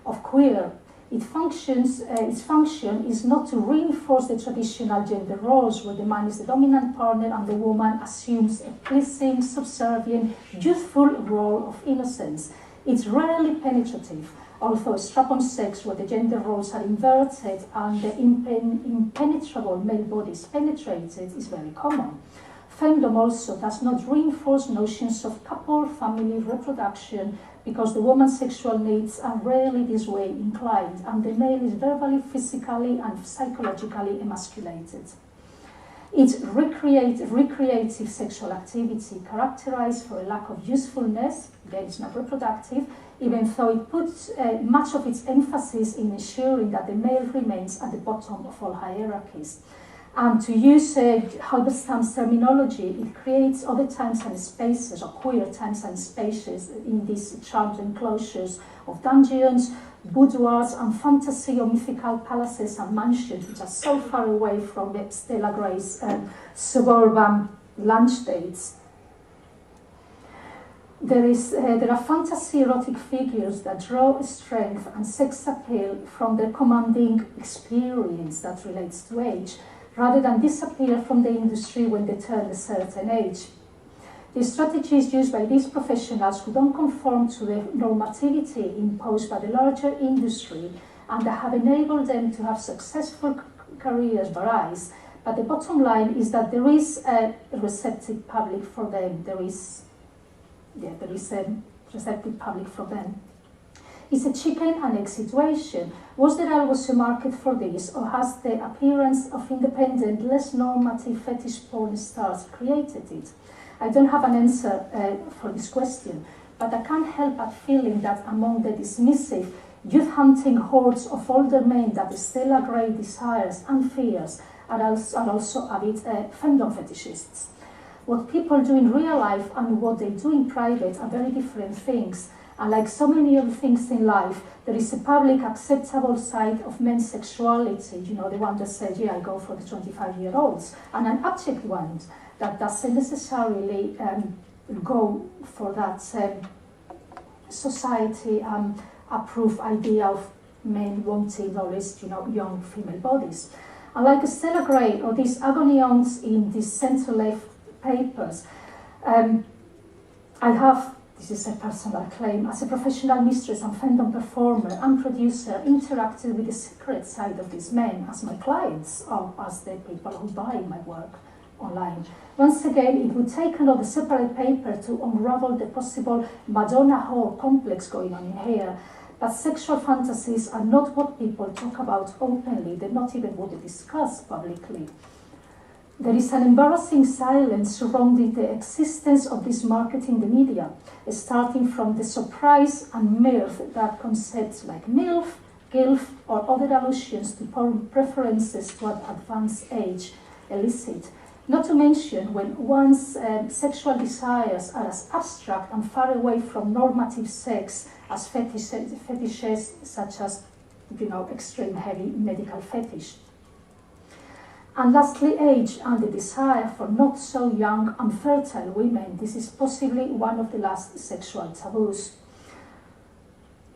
of queer. Its function is not to reinforce the traditional gender roles where the man is the dominant partner and the woman assumes a pleasing, subservient, youthful role of innocence. It's rarely penetrative, although strap-on sex where the gender roles are inverted and the impenetrable male body is penetrated is very common. Femdom also does not reinforce notions of couple, family, reproduction, because the woman's sexual needs are rarely this way inclined, and the male is verbally, physically, and psychologically emasculated. It's recreative sexual activity characterized for a lack of usefulness, again it's not reproductive, even though it puts much of its emphasis in ensuring that the male remains at the bottom of all hierarchies. And to use Halberstam's terminology, it creates other times and spaces, or queer times and spaces, in these charmed enclosures of dungeons, boudoirs, and fantasy or mythical palaces and mansions, which are so far away from Stella Gray's suburban lunch dates. There are fantasy erotic figures that draw strength and sex appeal from their commanding experience that relates to age, rather than disappear from the industry when they turn a certain age. The strategies used by these professionals who don't conform to the normativity imposed by the larger industry and that have enabled them to have successful careers varies, but the bottom line is that there is a receptive public for them. There is a receptive public for them. It's a chicken and egg situation. Was there always a market for this, or has the appearance of independent, less normative fetish porn stars created it? I don't have an answer for this question, but I can't help but feeling that among the dismissive, youth-hunting hordes of older men that Stella Gray desires and fears are also avid femdom fetishists. What people do in real life and what they do in private are very different things. And like so many other things in life, there is a public acceptable side of men's sexuality, the one that says, yeah, I go for the 25-year-olds, and an abject one that doesn't necessarily go for that society approved idea of men wanting always, young female bodies. And like Stella Gray or these agonions in these center-left papers, this is a personal claim, as a professional mistress and femdom performer and producer, interacted with the secret side of these men as my clients or as the people who buy my work online. Once again, it would take another separate paper to unravel the possible Madonna whore complex going on in here. But sexual fantasies are not what people talk about openly. They're not even what they discuss publicly. There is an embarrassing silence surrounding the existence of this market in the media, starting from the surprise and mirth that concepts like MILF, GILF, or other allusions to porn preferences to an advanced age elicit. Not to mention when one's sexual desires are as abstract and far away from normative sex as fetishes such as, extreme heavy medical fetish. And lastly, age and the desire for not so young and fertile women. This is possibly one of the last sexual taboos.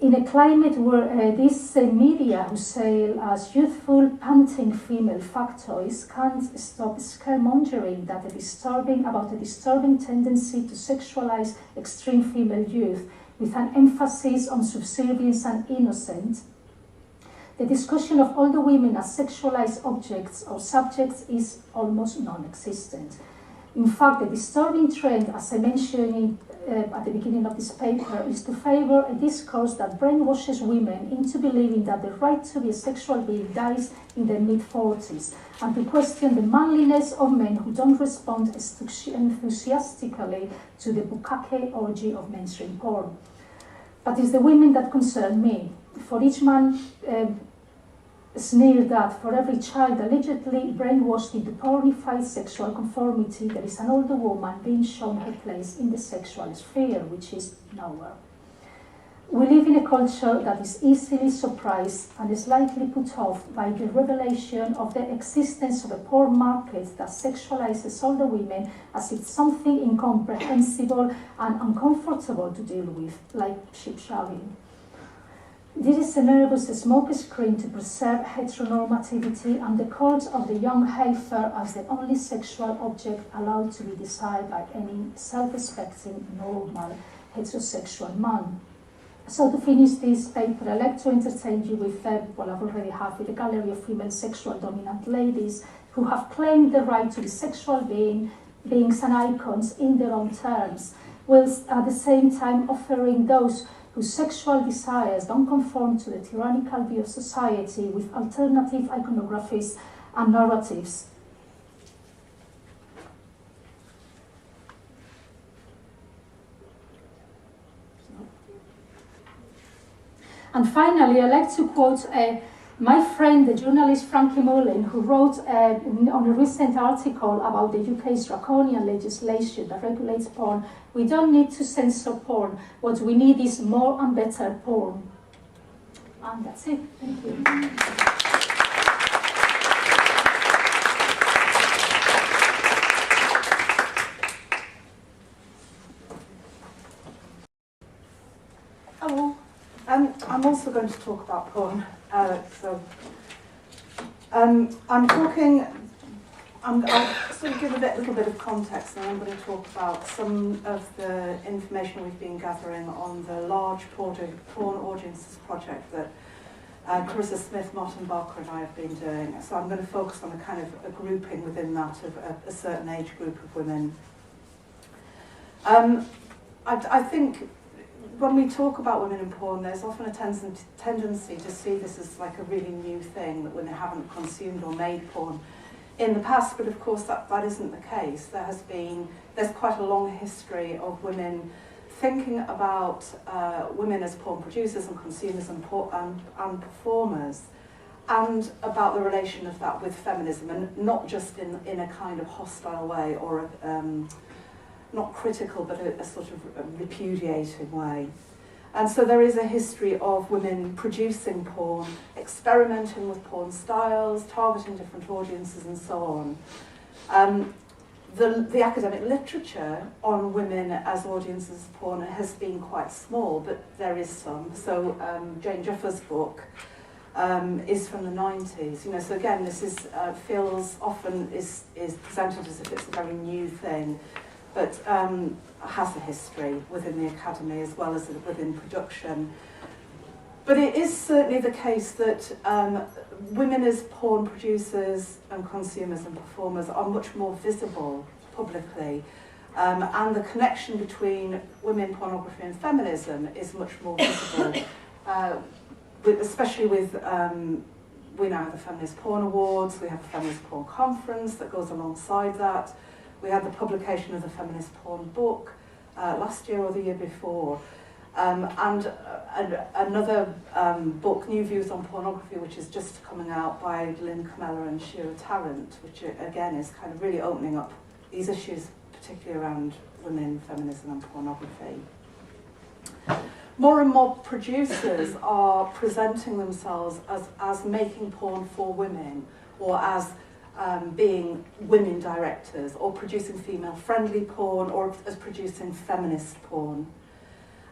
In a climate where these media who sail as youthful, panting female factoids can't stop scaremongering about a disturbing tendency to sexualize extreme female youth with an emphasis on subservience and innocence, the discussion of older women as sexualized objects or subjects is almost non-existent. In fact, the disturbing trend, as I mentioned at the beginning of this paper, is to favor a discourse that brainwashes women into believing that the right to be a sexual being dies in their mid-40s, and to question the manliness of men who don't respond enthusiastically to the bukkake orgy of mainstream porn. But it's the women that concern me. For each man sneered that for every child allegedly brainwashed into pornified sexual conformity, there is an older woman being shown her place in the sexual sphere, which is nowhere. We live in a culture that is easily surprised and slightly put off by the revelation of the existence of a porn market that sexualizes older women as if something incomprehensible and uncomfortable to deal with, like sheep shaving. This is a nervous smokescreen to preserve heteronormativity and the cult of the young heifer as the only sexual object allowed to be desired by any self-respecting, normal, heterosexual man. So to finish this paper, I'd like to entertain you with, what I've already had, with a gallery of female sexual dominant ladies who have claimed the right to be sexual beings and icons in their own terms, whilst at the same time offering those whose sexual desires don't conform to the tyrannical view of society with alternative iconographies and narratives. And finally, I'd like to quote my friend, the journalist Frankie Mullin, who wrote on a recent article about the UK's draconian legislation that regulates porn. We don't need to censor porn. What we need is more and better porn. And that's it. Thank you. Hello. I'm also going to talk about porn. I'll sort of give a little bit of context, and I'm going to talk about some of the information we've been gathering on the large porn audiences project that Carissa Smith, Martin Barker and I have been doing. So I'm going to focus on a kind of a grouping within that of a certain age group of women. I think when we talk about women in porn, there's often a tendency to see this as like a really new thing, that women haven't consumed or made porn in the past, but of course that isn't the case. There's quite a long history of women thinking about women as porn producers and consumers and performers, and about the relation of that with feminism, and not just in a kind of hostile way or not critical, but a sort of repudiating way. And so there is a history of women producing porn, experimenting with porn styles, targeting different audiences and so on. The academic literature on women as audiences of porn has been quite small, but there is some. So Jane Juffer's book is from the 90s. So again, this feels often is presented as if it's a very new thing, but has a history within the academy as well as within production. But it is certainly the case that women as porn producers and consumers and performers are much more visible publicly. And the connection between women pornography and feminism is much more visible, especially with, we now have the Feminist Porn Awards, we have the Feminist Porn Conference that goes alongside that. We had the publication of the Feminist Porn Book last year or the year before. And another book, New Views on Pornography, which is just coming out by Lynn Camella and Shira Tarrant, which again is kind of really opening up these issues, particularly around women, feminism and pornography. More and more producers are presenting themselves as making porn for women, or as being women directors, or producing female-friendly porn, or as producing feminist porn.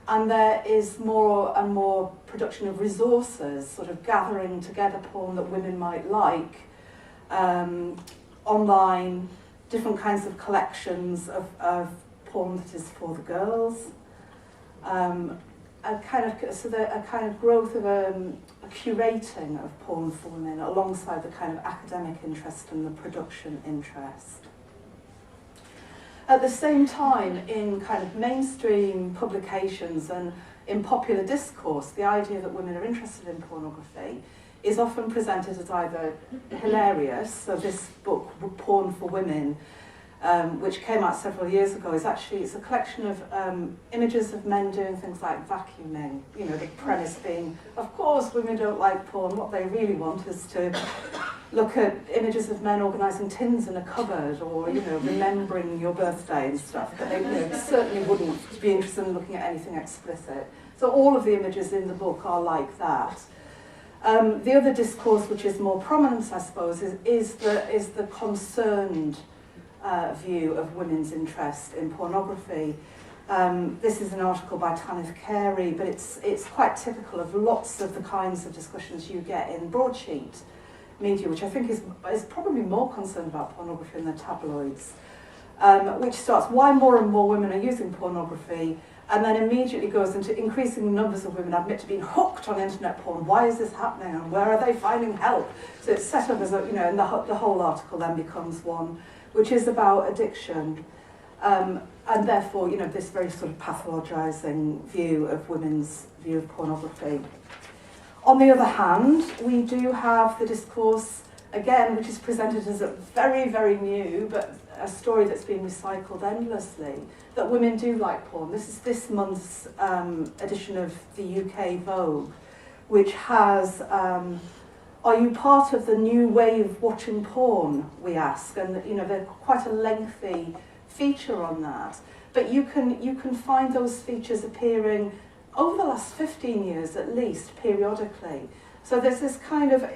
And there is more and more production of resources, sort of gathering together porn that women might like, online, different kinds of collections of porn that is for the girls. A kind of growth of a curating of porn for women alongside the kind of academic interest and the production interest. At the same time, in kind of mainstream publications and in popular discourse, the idea that women are interested in pornography is often presented as either hilarious, so this book, Porn for Women, which came out several years ago, it's a collection of images of men doing things like vacuuming, you know, the premise being, of course women don't like porn, what they really want is to look at images of men organising tins in a cupboard, or, you know, remembering your birthday and stuff, but they, you know, certainly wouldn't be interested in looking at anything explicit. So all of the images in the book are like that. The other discourse, which is more prominent, I suppose, is the concerned view of women's interest in pornography. This is an article by Tanith Carey, but it's quite typical of lots of the kinds of discussions you get in broadsheet media, which I think is probably more concerned about pornography in the tabloids, which starts, why more and more women are using pornography, and then immediately goes into increasing numbers of women admit to being hooked on internet porn. Why is this happening, and where are they finding help? So it's set up as a, you know, and the whole article then becomes one which is about addiction, and therefore, you know, this very sort of pathologizing view of women's view of pornography. On the other hand, we do have the discourse, again, which is presented as a very, very new, but a story that's been recycled endlessly, that women do like porn. This is this month's edition of the UK Vogue, which has, are you part of the new wave watching porn, we ask, and you know, there's quite a lengthy feature on that. But you can find those features appearing over the last 15 years at least, periodically. So there's this kind of,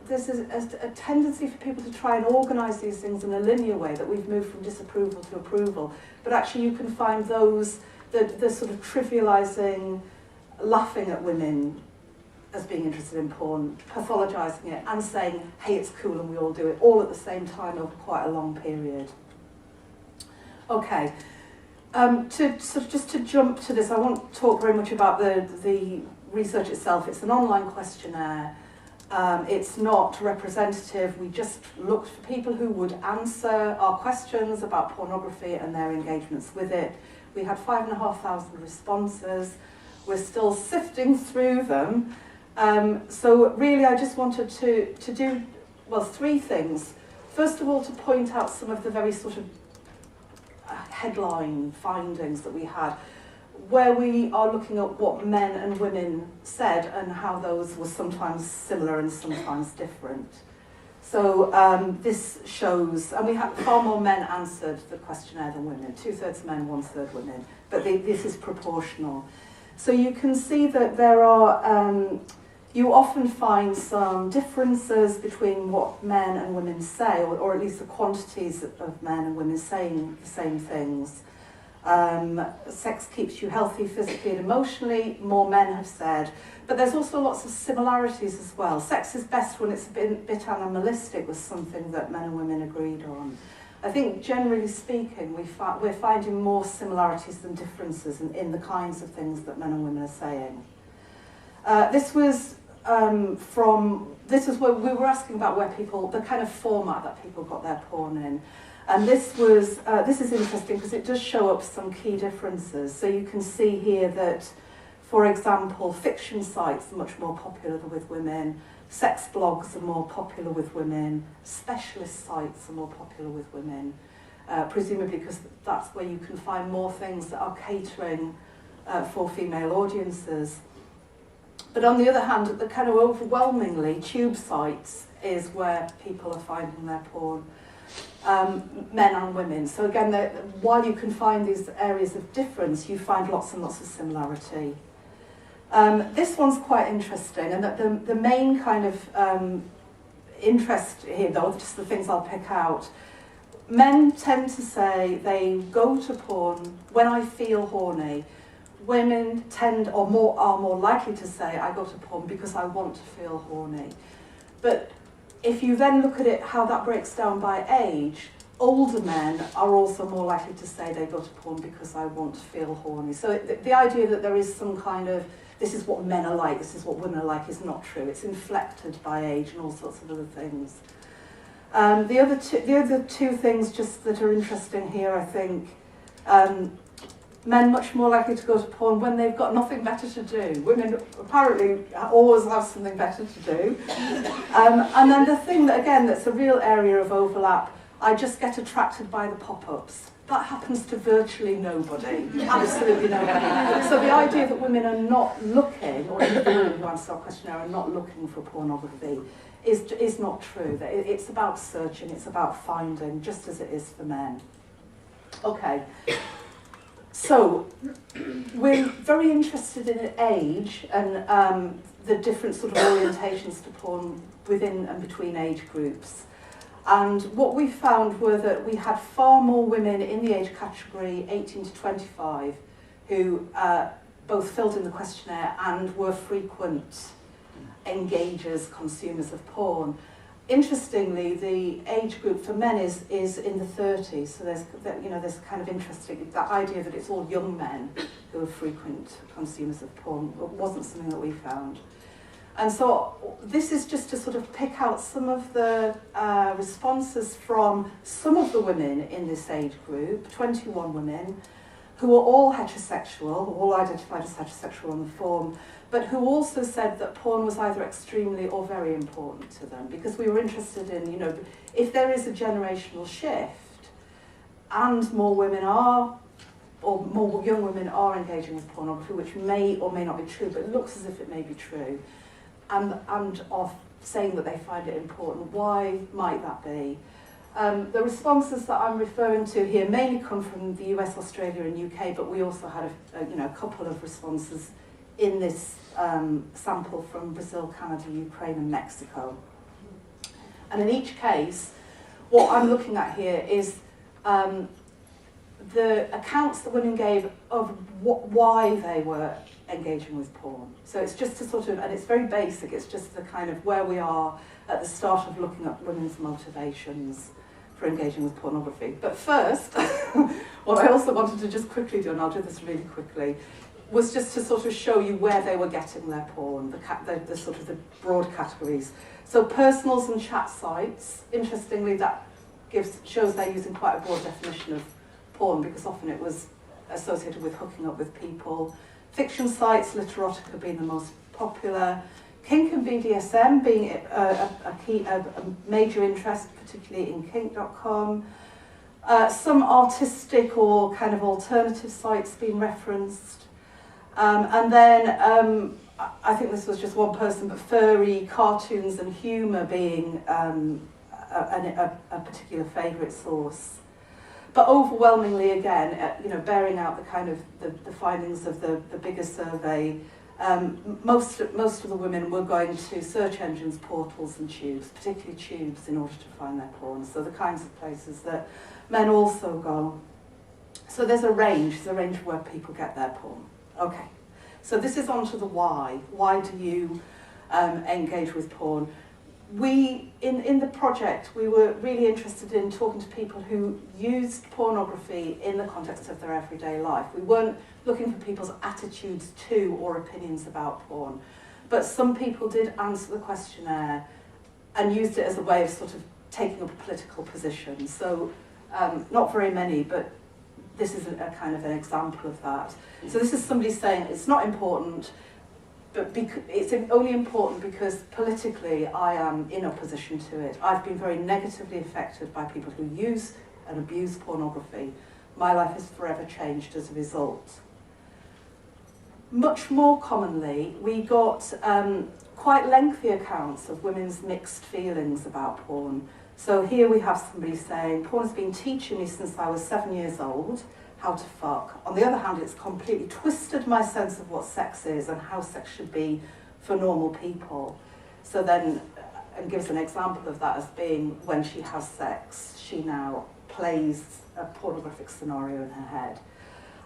there's a tendency for people to try and organise these things in a linear way, that we've moved from disapproval to approval. But actually you can find those, the sort of trivialising, laughing at women as being interested in porn, pathologising it, and saying, hey, it's cool and we all do it, all at the same time over quite a long period. Okay. Just to jump to this, I won't talk very much about the research itself. It's an online questionnaire. It's not representative. We just looked for people who would answer our questions about pornography and their engagements with it. We had 5,500 responses. We're still sifting through them. So really I just wanted to do, well, three things. First of all, to point out some of the very sort of headline findings that we had, where we are looking at what men and women said and how those were sometimes similar and sometimes different. So this shows, and we had far more men answered the questionnaire than women, 2/3 men, 1/3 women, but this is proportional. So you can see that there are, you often find some differences between what men and women say, or at least the quantities of men and women saying the same things. Sex keeps you healthy physically and emotionally, more men have said. But there's also lots of similarities as well. Sex is best when it's a bit animalistic, was something that men and women agreed on. I think generally speaking, we're finding more similarities than differences in the kinds of things that men and women are saying. This was this is where we were asking about where people, the kind of format that people got their porn in. And this is interesting because it does show up some key differences. So you can see here that, for example, fiction sites are much more popular with women, sex blogs are more popular with women, specialist sites are more popular with women, presumably because that's where you can find more things that are catering for female audiences. But on the other hand, the kind of overwhelmingly, tube sites is where people are finding their porn, men and women. So again, while you can find these areas of difference, you find lots and lots of similarity. This one's quite interesting, and the main kind of interest here, though, just the things I'll pick out. Men tend to say they go to porn when I feel horny. Women are more likely to say I go to porn because I want to feel horny. But if you then look at it, how that breaks down by age, older men are also more likely to say they go to porn because I want to feel horny. So the idea that there is some kind of, this is what men are like, this is what women are like, is not true. It's inflected by age and all sorts of other things. The other two things just that are interesting here, I think, men much more likely to go to porn when they've got nothing better to do. Women apparently always have something better to do. And then the thing that, again, that's a real area of overlap, I just get attracted by the pop-ups. That happens to virtually nobody, absolutely nobody. So the idea that women are not looking, or even women who answer our questionnaire are not looking for pornography, is not true. It's about searching, it's about finding, just as it is for men. Okay. So, we're very interested in age and the different sort of orientations to porn within and between age groups. And what we found were that we had far more women in the age category 18 to 25 who both filled in the questionnaire and were frequent engagers, consumers of porn. Interestingly, the age group for men is in the 30s, so there's kind of interesting, that idea that it's all young men who are frequent consumers of porn wasn't something that we found. And so this is just to sort of pick out some of the responses from some of the women in this age group, 21 women, who are all heterosexual, all identified as heterosexual on the form, but who also said that porn was either extremely or very important to them, because we were interested in, if there is a generational shift and more women are, or more young women are engaging with pornography, which may or may not be true, but it looks as if it may be true, and are saying that they find it important, why might that be? The responses that I'm referring to here mainly come from the US, Australia and UK, but we also had a couple of responses in this sample from Brazil, Canada, Ukraine and Mexico. And in each case, what I'm looking at here is the accounts that women gave of why they were engaging with porn. So it's just to sort of, and it's very basic, it's just the kind of where we are at the start of looking at women's motivations for engaging with pornography. But first, what I also wanted to just quickly do, and I'll do this really quickly, was just to sort of show you where they were getting their porn, the sort of the broad categories. So personals and chat sites, interestingly, that shows they're using quite a broad definition of porn because often it was associated with hooking up with people. Fiction sites, literotica being the most popular. Kink and BDSM being a major interest, particularly in kink.com. Some artistic or kind of alternative sites being referenced. And then, I think this was just one person, but furry, cartoons and humour being a particular favourite source. But overwhelmingly, again, bearing out the kind of the findings of the bigger survey, most of the women were going to search engines, portals and tubes, particularly tubes, in order to find their porn. So the kinds of places that men also go. So there's a range of where people get their porn. Okay, so this is on to the why. Why do you engage with porn? In the project, we were really interested in talking to people who used pornography in the context of their everyday life. We weren't looking for people's attitudes to or opinions about porn, but some people did answer the questionnaire and used it as a way of sort of taking up a political position. So not very many, but this is a kind of an example of that. So this is somebody saying it's not important, but it's only important because politically I am in opposition to it. I've been very negatively affected by people who use and abuse pornography. My life has forever changed as a result. Much more commonly, we got quite lengthy accounts of women's mixed feelings about porn. So here we have somebody saying, porn has been teaching me since I was 7 years old how to fuck. On the other hand, it's completely twisted my sense of what sex is and how sex should be for normal people. So then, and gives an example of that as being when she has sex, she now plays a pornographic scenario in her head.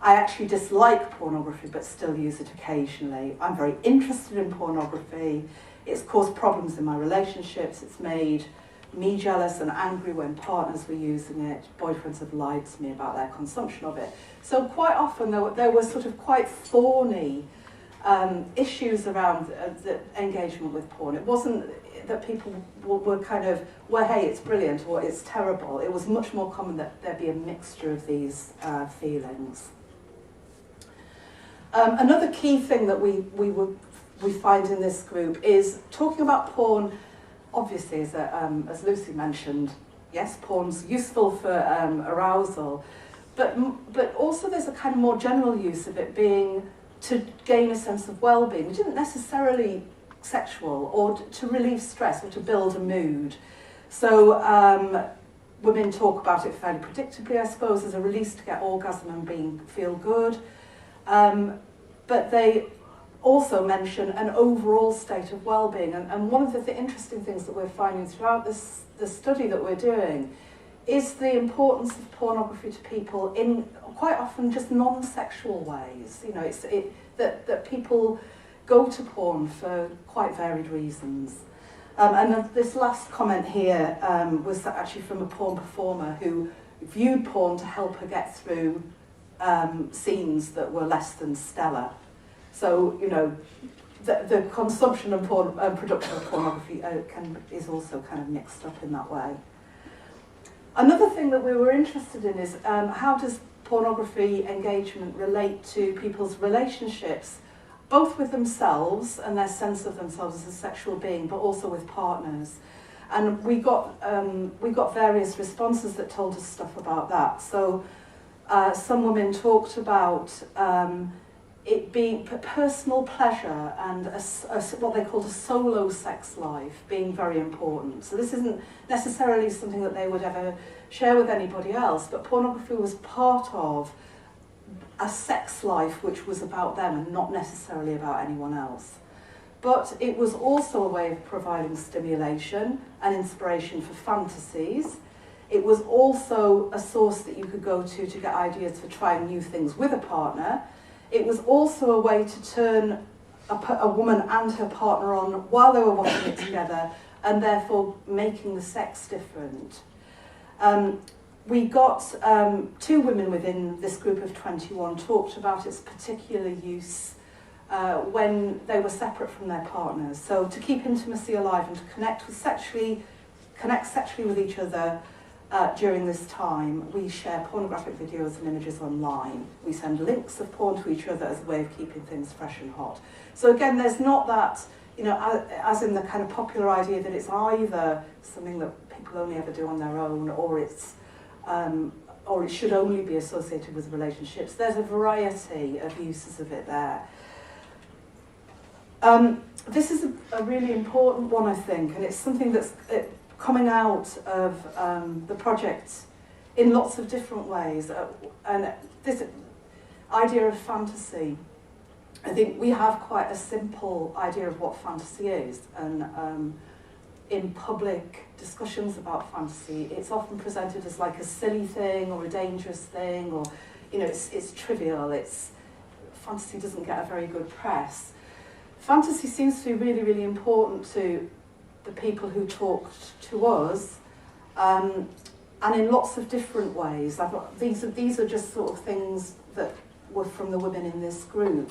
I actually dislike pornography but still use it occasionally. I'm very interested in pornography. It's caused problems in my relationships. It's made me jealous and angry when partners were using it. Boyfriends have lied to me about their consumption of it. So quite often there were sort of quite thorny issues around the engagement with porn. It wasn't that people were kind of, well, hey, it's brilliant or it's terrible. It was much more common that there be a mixture of these feelings. Another key thing that we find in this group is talking about porn. Obviously, as Lucy mentioned, yes, porn's useful for arousal, but also there's a kind of more general use of it being to gain a sense of well-being, which isn't necessarily sexual, or to relieve stress or to build a mood. So women talk about it fairly predictably, I suppose, as a release to get orgasm and feel good. But they also mention an overall state of well-being. And one of the interesting things that we're finding throughout the study that we're doing is the importance of pornography to people in quite often just non-sexual ways. You know, that people go to porn for quite varied reasons. And this last comment here was actually from a porn performer who viewed porn to help her get through scenes that were less than stellar. So, you know, the consumption of porn and production of pornography is also kind of mixed up in that way. Another thing that we were interested in is how does pornography engagement relate to people's relationships, both with themselves and their sense of themselves as a sexual being, but also with partners. And we got various responses that told us stuff about that. So some women talked about it being personal pleasure and what they called a solo sex life being very important. So this isn't necessarily something that they would ever share with anybody else, but pornography was part of a sex life which was about them and not necessarily about anyone else. But it was also a way of providing stimulation and inspiration for fantasies. It was also a source that you could go to get ideas for trying new things with a partner. It was also a way to turn a woman and her partner on while they were watching it together, and therefore making the sex different. We got 2 women within this group of 21 talked about its particular use when they were separate from their partners. So to keep intimacy alive and to connect sexually with each other during this time, we share pornographic videos and images online. We send links of porn to each other as a way of keeping things fresh and hot. So again, there's not that, you know, as in the kind of popular idea that it's either something that people only ever do on their own, or it should only be associated with relationships. There's a variety of uses of it there. This is a really important one, I think, and it's something that's coming out of the project in lots of different ways. And this idea of fantasy, I think we have quite a simple idea of what fantasy is, and in public discussions about fantasy, it's often presented as like a silly thing or a dangerous thing, or, you know, it's trivial. Fantasy doesn't get a very good press. Fantasy seems to be really, really important to the people who talked to us, and in lots of different ways. These are just sort of things that were from the women in this group.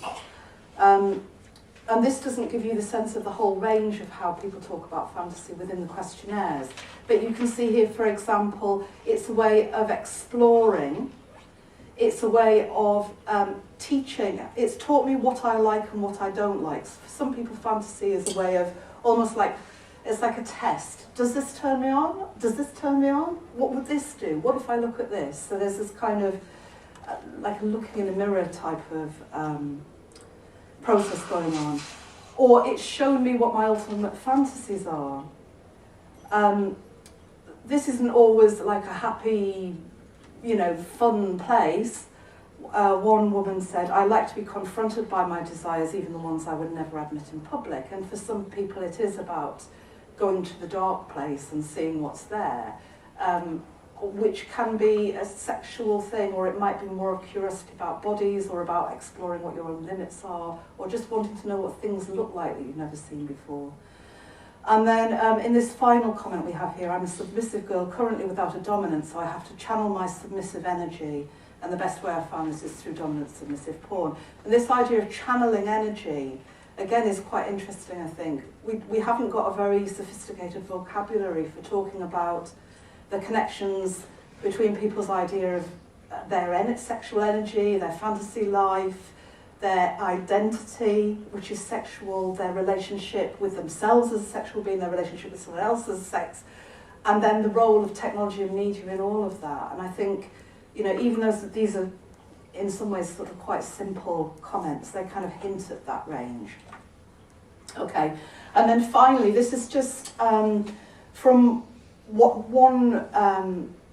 and this doesn't give you the sense of the whole range of how people talk about fantasy within the questionnaires, but you can see here, for example, it's a way of exploring, it's a way of teaching. It's taught me what I like and what I don't like. For some people, fantasy is a way of almost like, it's like a test. Does this turn me on? Does this turn me on? What would this do? What if I look at this? So there's this kind of like a looking in a mirror type of process going on. Or it's shown me what my ultimate fantasies are. This isn't always like a happy, you know, fun place. One woman said, I like to be confronted by my desires, even the ones I would never admit in public. And for some people it is about going to the dark place and seeing what's there, which can be a sexual thing, or it might be more of curiosity about bodies, or about exploring what your own limits are, or just wanting to know what things look like that you've never seen before. And then in this final comment we have here, I'm a submissive girl currently without a dominant, so I have to channel my submissive energy, and the best way I found this is through dominant submissive porn. And this idea of channeling energy, again, is quite interesting, I think. We haven't got a very sophisticated vocabulary for talking about the connections between people's idea of their sexual energy, their fantasy life, their identity, which is sexual, their relationship with themselves as a sexual being, their relationship with someone else as sex, and then the role of technology and media in all of that. And I think, you know, even though these are in some ways sort of quite simple comments, they kind of hint at that range. Okay, and then finally, this is just from one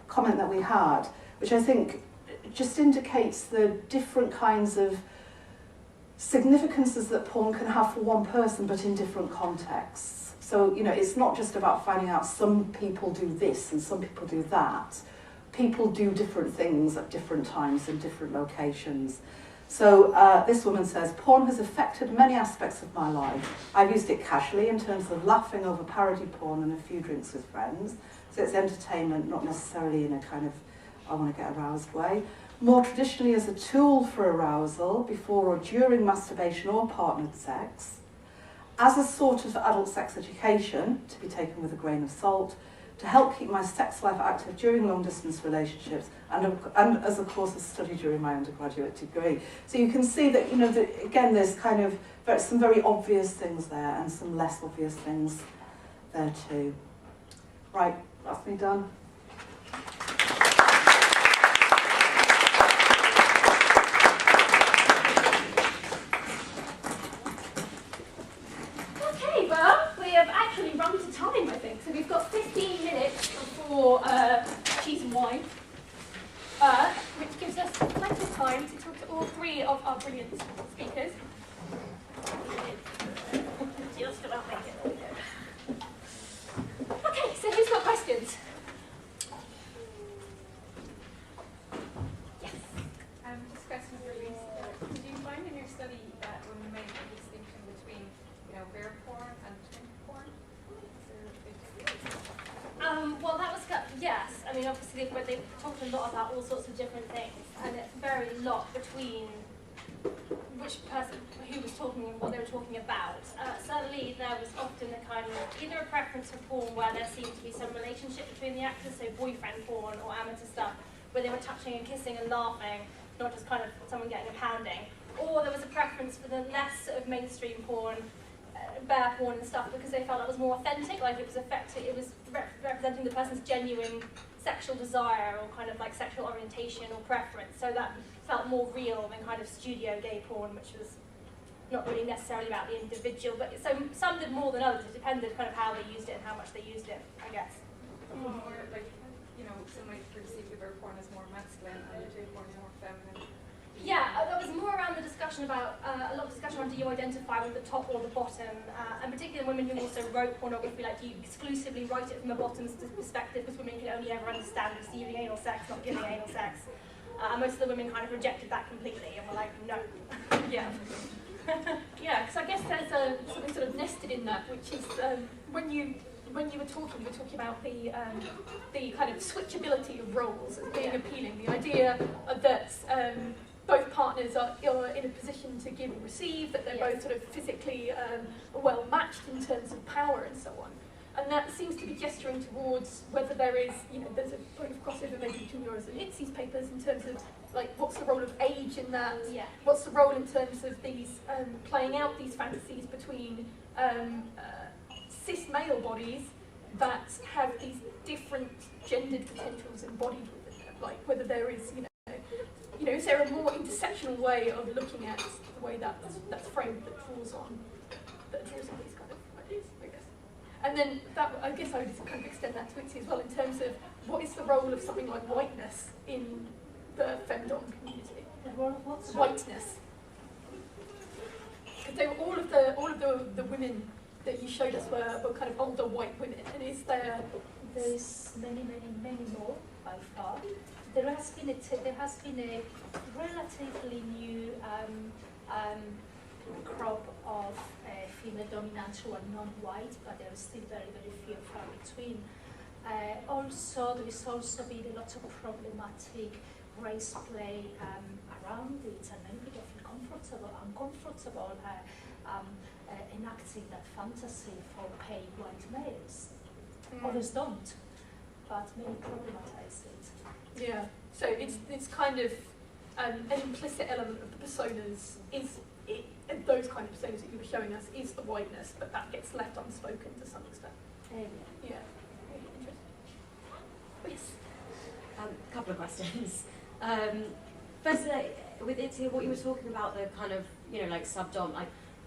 comment that we had, which I think just indicates the different kinds of significances that porn can have for one person, but in different contexts. So, you know, it's not just about finding out some people do this and some people do that. People do different things at different times in different locations. So this woman says, porn has affected many aspects of my life. I've used it casually in terms of laughing over parody porn and a few drinks with friends. So it's entertainment, not necessarily in a kind of, I want to get aroused way. More traditionally as a tool for arousal before or during masturbation or partnered sex. As a sort of adult sex education, to be taken with a grain of salt, to help keep my sex life active during long-distance relationships, and as a course of study during my undergraduate degree. So you can see that, you know, that again, there's kind of some very obvious things there and some less obvious things there too. Right, that's me done. Okay, well, we have actually run to time, I think. So we've got 15 minutes before cheese and wine, which gives us plenty of time to talk to all three of our brilliant speakers. Just about make it. There we go. Okay, so who's got questions? Yes. Just a question for Lisa. Did you find in your study that when you made the distinction between, you know, bear porn and twin porn? Well, that was, yes. I mean, obviously, they talked a lot about all sorts of different things, and it varied a lot between which person, who was talking and what they were talking about. Certainly, there was often a kind of either a preference for porn where there seemed to be some relationship between the actors, so boyfriend porn or amateur stuff, where they were touching and kissing and laughing, not just kind of someone getting a pounding. Or there was a preference for the less sort of mainstream porn, bear porn and stuff, because they felt that was more authentic, like it was representing the person's genuine sexual desire or kind of like sexual orientation or preference. So that felt more real than kind of studio gay porn, which was not really necessarily about the individual. But so some did more than others. It depended kind of how they used it and how much they used it, I guess. Or like, you know, some might perceive the bear porn as more masculine and the twin porn is more feminine. Yeah, there was more around the discussion about, a lot of discussion around do you identify with the top or the bottom, and particularly women who also wrote pornography, like do you exclusively write it from a bottom's perspective, because women can only ever understand receiving anal sex, not giving anal sex. Most of the women kind of rejected that completely and were like, no. Yeah. Yeah, because I guess there's something sort of nested in that, which is when you were talking about the kind of switchability of roles as being appealing. The idea that both partners are in a position to give and receive, that they're both sort of physically well matched in terms of power and so on. And that seems to be gesturing towards whether there is, there's a point of crossover maybe between yours and Itzy's papers in terms of like what's the role of age in that, what's the role in terms of these playing out these fantasies between cis male bodies that have these different gendered potentials embodied within them, like whether there is, is there a more intersectional way of looking at the way that's framed that draws on these kind of ideas, I guess. And then that, I guess I would just kind of extend that to Itzy as well in terms of what is the role of something like whiteness in the femdom community? The role of what? Whiteness. Because they were all of the women that you showed us were kind of older white women, and is there? There's many more by far. There has been a relatively new crop of female dominants who are non-white, but there are still very few and far between. Also, there has also been a lot of problematic race play around it, and many people feel uncomfortable enacting that fantasy for paid white males. Others don't, but many problematize it. Yeah, so it's kind of an implicit element of the personas those kind of personas that you were showing us is the whiteness, but that gets left unspoken to some extent. Yeah. Interesting. Yes. A couple of questions. Firstly, with Itzy, what you were talking about, the kind of, like subdom,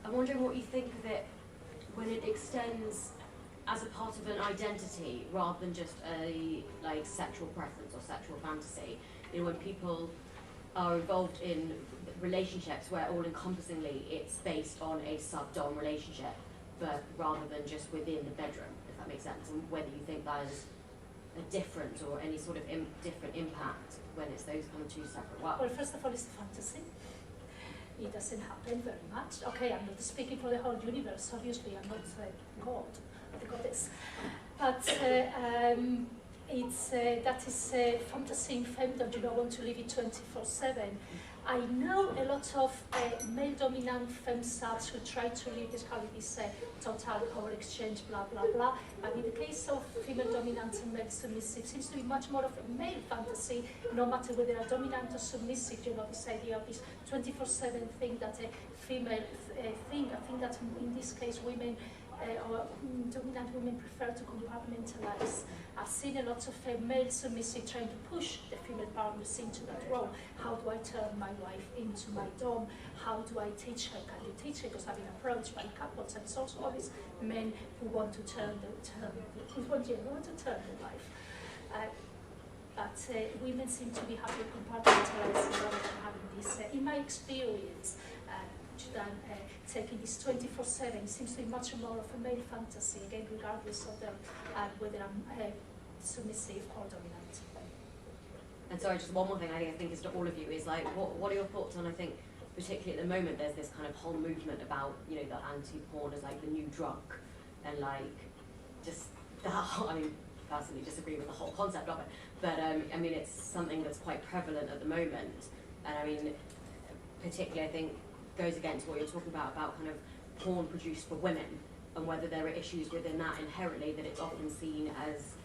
I'm wondering what you think of it when it extends as a part of an identity rather than just a sexual preference or sexual fantasy. When people are involved in relationships where all-encompassingly it's based on a subdom relationship, but rather than just within the bedroom, if that makes sense, and whether you think that is a difference or any sort of different impact when it's those kind of two separate worlds. Well, first of all, it's fantasy. It doesn't happen very much. Okay, I'm not speaking for the whole universe, obviously, I'm not God, the goddess. But that is fantasy in femdom, you don't want to live it 24/7. I know a lot of male-dominant femsubs who try to live this, total power exchange, blah, blah, blah. But in the case of female-dominant and male-submissive, seems to be much more of a male fantasy, no matter whether they're dominant or submissive, this idea of this 24/7 thing that a female thing. I think that in this case, women or dominant women prefer to compartmentalize. I've seen a lot of male submissive trying to push the female partners into that role. How do I turn my wife into my dom? How do I teach her? Can you teach her? Because I've been approached by couples, and it's also always men who want to turn the life. But women seem to be happy compartmentalizing rather than having this. In my experience, than taking this 24/7 seems to be much more of a male fantasy, again, regardless of whether I'm submissive or dominant. And sorry, just one more thing I think is to all of you is what are your thoughts on, I think, particularly at the moment, there's this kind of whole movement about, the anti-porn as the new drug, and just that, personally disagree with the whole concept of it, but it's something that's quite prevalent at the moment, and particularly I think goes against what you're talking about kind of porn produced for women, and whether there are issues within that inherently, that it's often seen as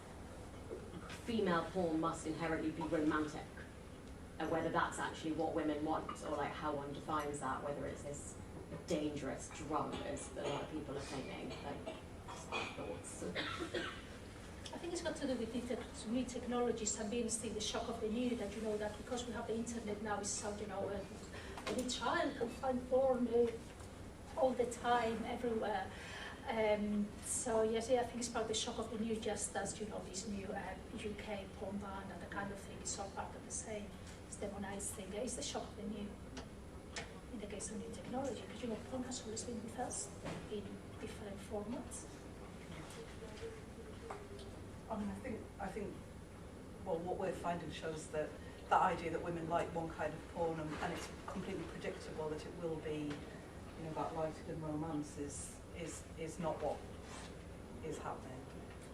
female porn must inherently be romantic, and whether that's actually what women want, or how one defines that, whether it's this dangerous drug as a lot of people are claiming. Thoughts? I think it's got to do with new technologies and being still the shock of the new, that that because we have the internet now, it's so any child can find porn all the time, everywhere. So yes, I think it's part of the shock of the new, just as this new UK porn ban and the kind of thing is all part of the same. It's demonized thing. It's the shock of the new. In the case of new technology, because porn has always been with us in different formats. I think, what we're finding shows that idea that women like one kind of porn and it's completely predictable that it will be, about lighting and romance is not what is happening.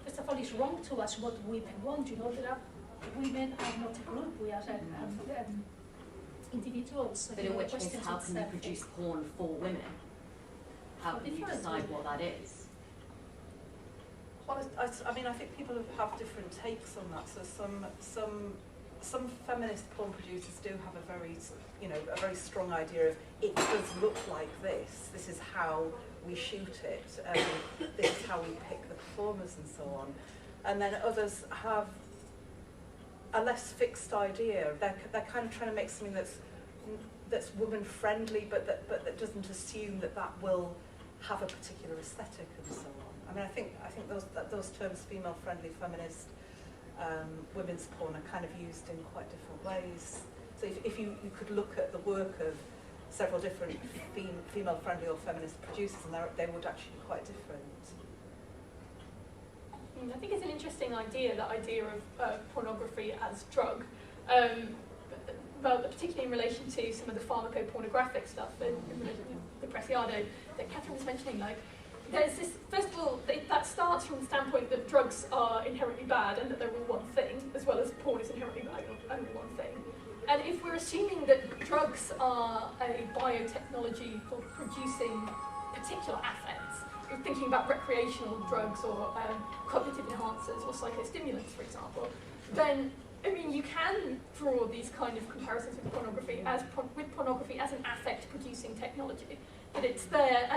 First of all, it's wrong to us what women want. Women are not a group. We are individuals. So But in the which case, question how can you itself produce is- porn for women? How can you different. decide what that is? Well, I mean, I think people have different takes on that. So some feminist porn producers do have a very, a very strong idea of it does look like this. This is how we shoot it. This is how we pick the performers and so on. And then others have a less fixed idea. They're kind of trying to make something that's woman friendly, but that doesn't assume that will have a particular aesthetic and so on. I mean, I think those terms, female friendly, feminist, women's porn, are kind of used in quite different ways. So if you could look at the work of several different female friendly or feminist producers, and they would actually be quite different. I think it's an interesting idea, that idea of pornography as drug, but particularly in relation to some of the pharmacopornographic stuff in relation to the Preciado that Catherine was mentioning. Like, there's this, first of all, that starts from the standpoint that drugs are inherently bad and that they're all one thing, as well as porn is inherently bad and only one thing. And if we're assuming that drugs are a biotechnology for producing particular affects, we're thinking about recreational drugs or cognitive enhancers or psychostimulants, for example, then I mean, you can draw these kind of comparisons with pornography as an affect-producing technology. That it's there,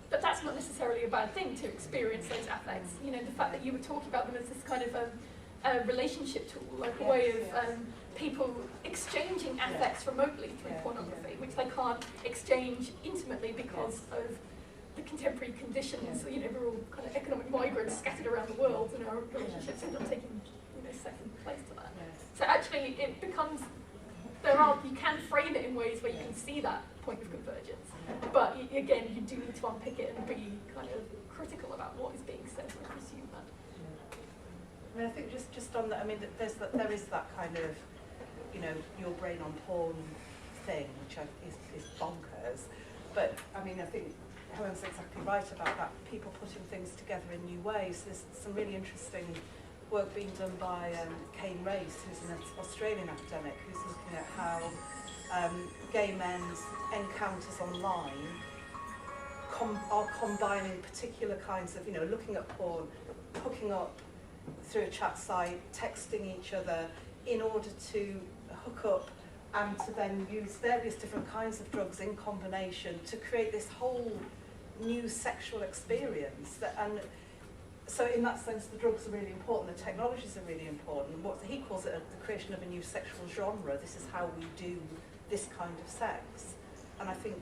but that's not necessarily a bad thing to experience those affects. You know, the fact that you were talking about them as this kind of a relationship tool, like a way of people exchanging affects remotely through pornography, which they can't exchange intimately because of the contemporary conditions. You know, we're all kind of economic migrants scattered around the world, and our relationships end up taking second place to that. So actually, it becomes you can frame it in ways where you can see that point of convergence, but again, you do need to unpick it and be kind of critical about what is being said when you assume that. I mean, I think just on that, I mean, there is that kind of, your brain on porn thing, which is bonkers. But I mean, I think Helen's exactly right about that. People putting things together in new ways. There's some really interesting work being done by Kane Race, who's an Australian academic, who's looking at how gay men's encounters online are combining particular kinds of, looking at porn, hooking up through a chat site, texting each other in order to hook up and to then use various different kinds of drugs in combination to create this whole new sexual experience. So in that sense, the drugs are really important, the technologies are really important. What he calls it the creation of a new sexual genre. This is how we do this kind of sex. And I think,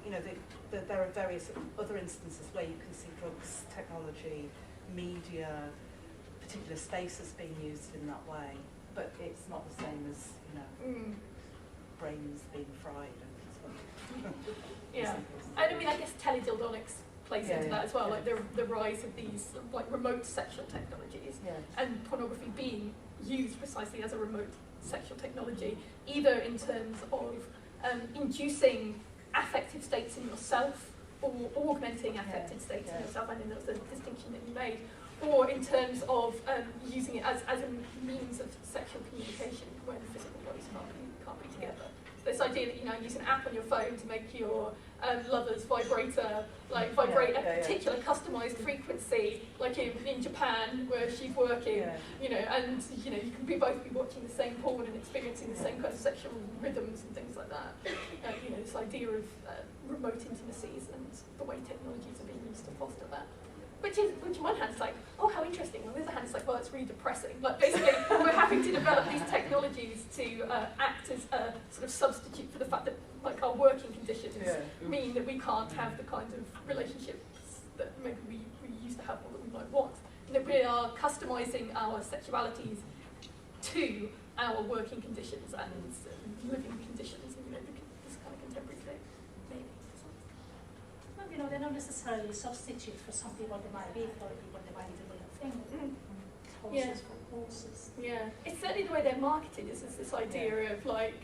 there are various other instances where you can see drugs, technology, media, particular spaces being used in that way. But it's not the same as, brains being fried. Yeah. I mean, I guess teledildonics plays into that as well, like the rise of these like remote sexual technologies, and pornography being used precisely as a remote sexual technology, either in terms of inducing affective states in yourself or augmenting affective states in yourself, and that's the distinction that you made, or in terms of using it as a means of sexual communication when physical bodies can't be together. This idea that you now use an app on your phone to make your lover's vibrator vibrate a particular customized frequency, like in Japan where she's working, and you can both be watching the same porn and experiencing the same kind of sexual rhythms and things like that. This idea of remote intimacies and the way technologies are being used to foster that. Which on one hand is like, oh, how interesting. On the other hand, it's like, well, it's really depressing. Like, basically, we're having to develop these technologies to act as a sort of substitute for the fact that, like, our working conditions mean that we can't have the kind of relationships that maybe we used to have or that we might want. And that we are customizing our sexualities to our working conditions and living conditions, and this kind of contemporary thing. Maybe. They're not necessarily a substitute for some people. They might be, for people they might be doing a thing. Horses for horses. Yeah, it's certainly the way they're marketed. Is this idea of like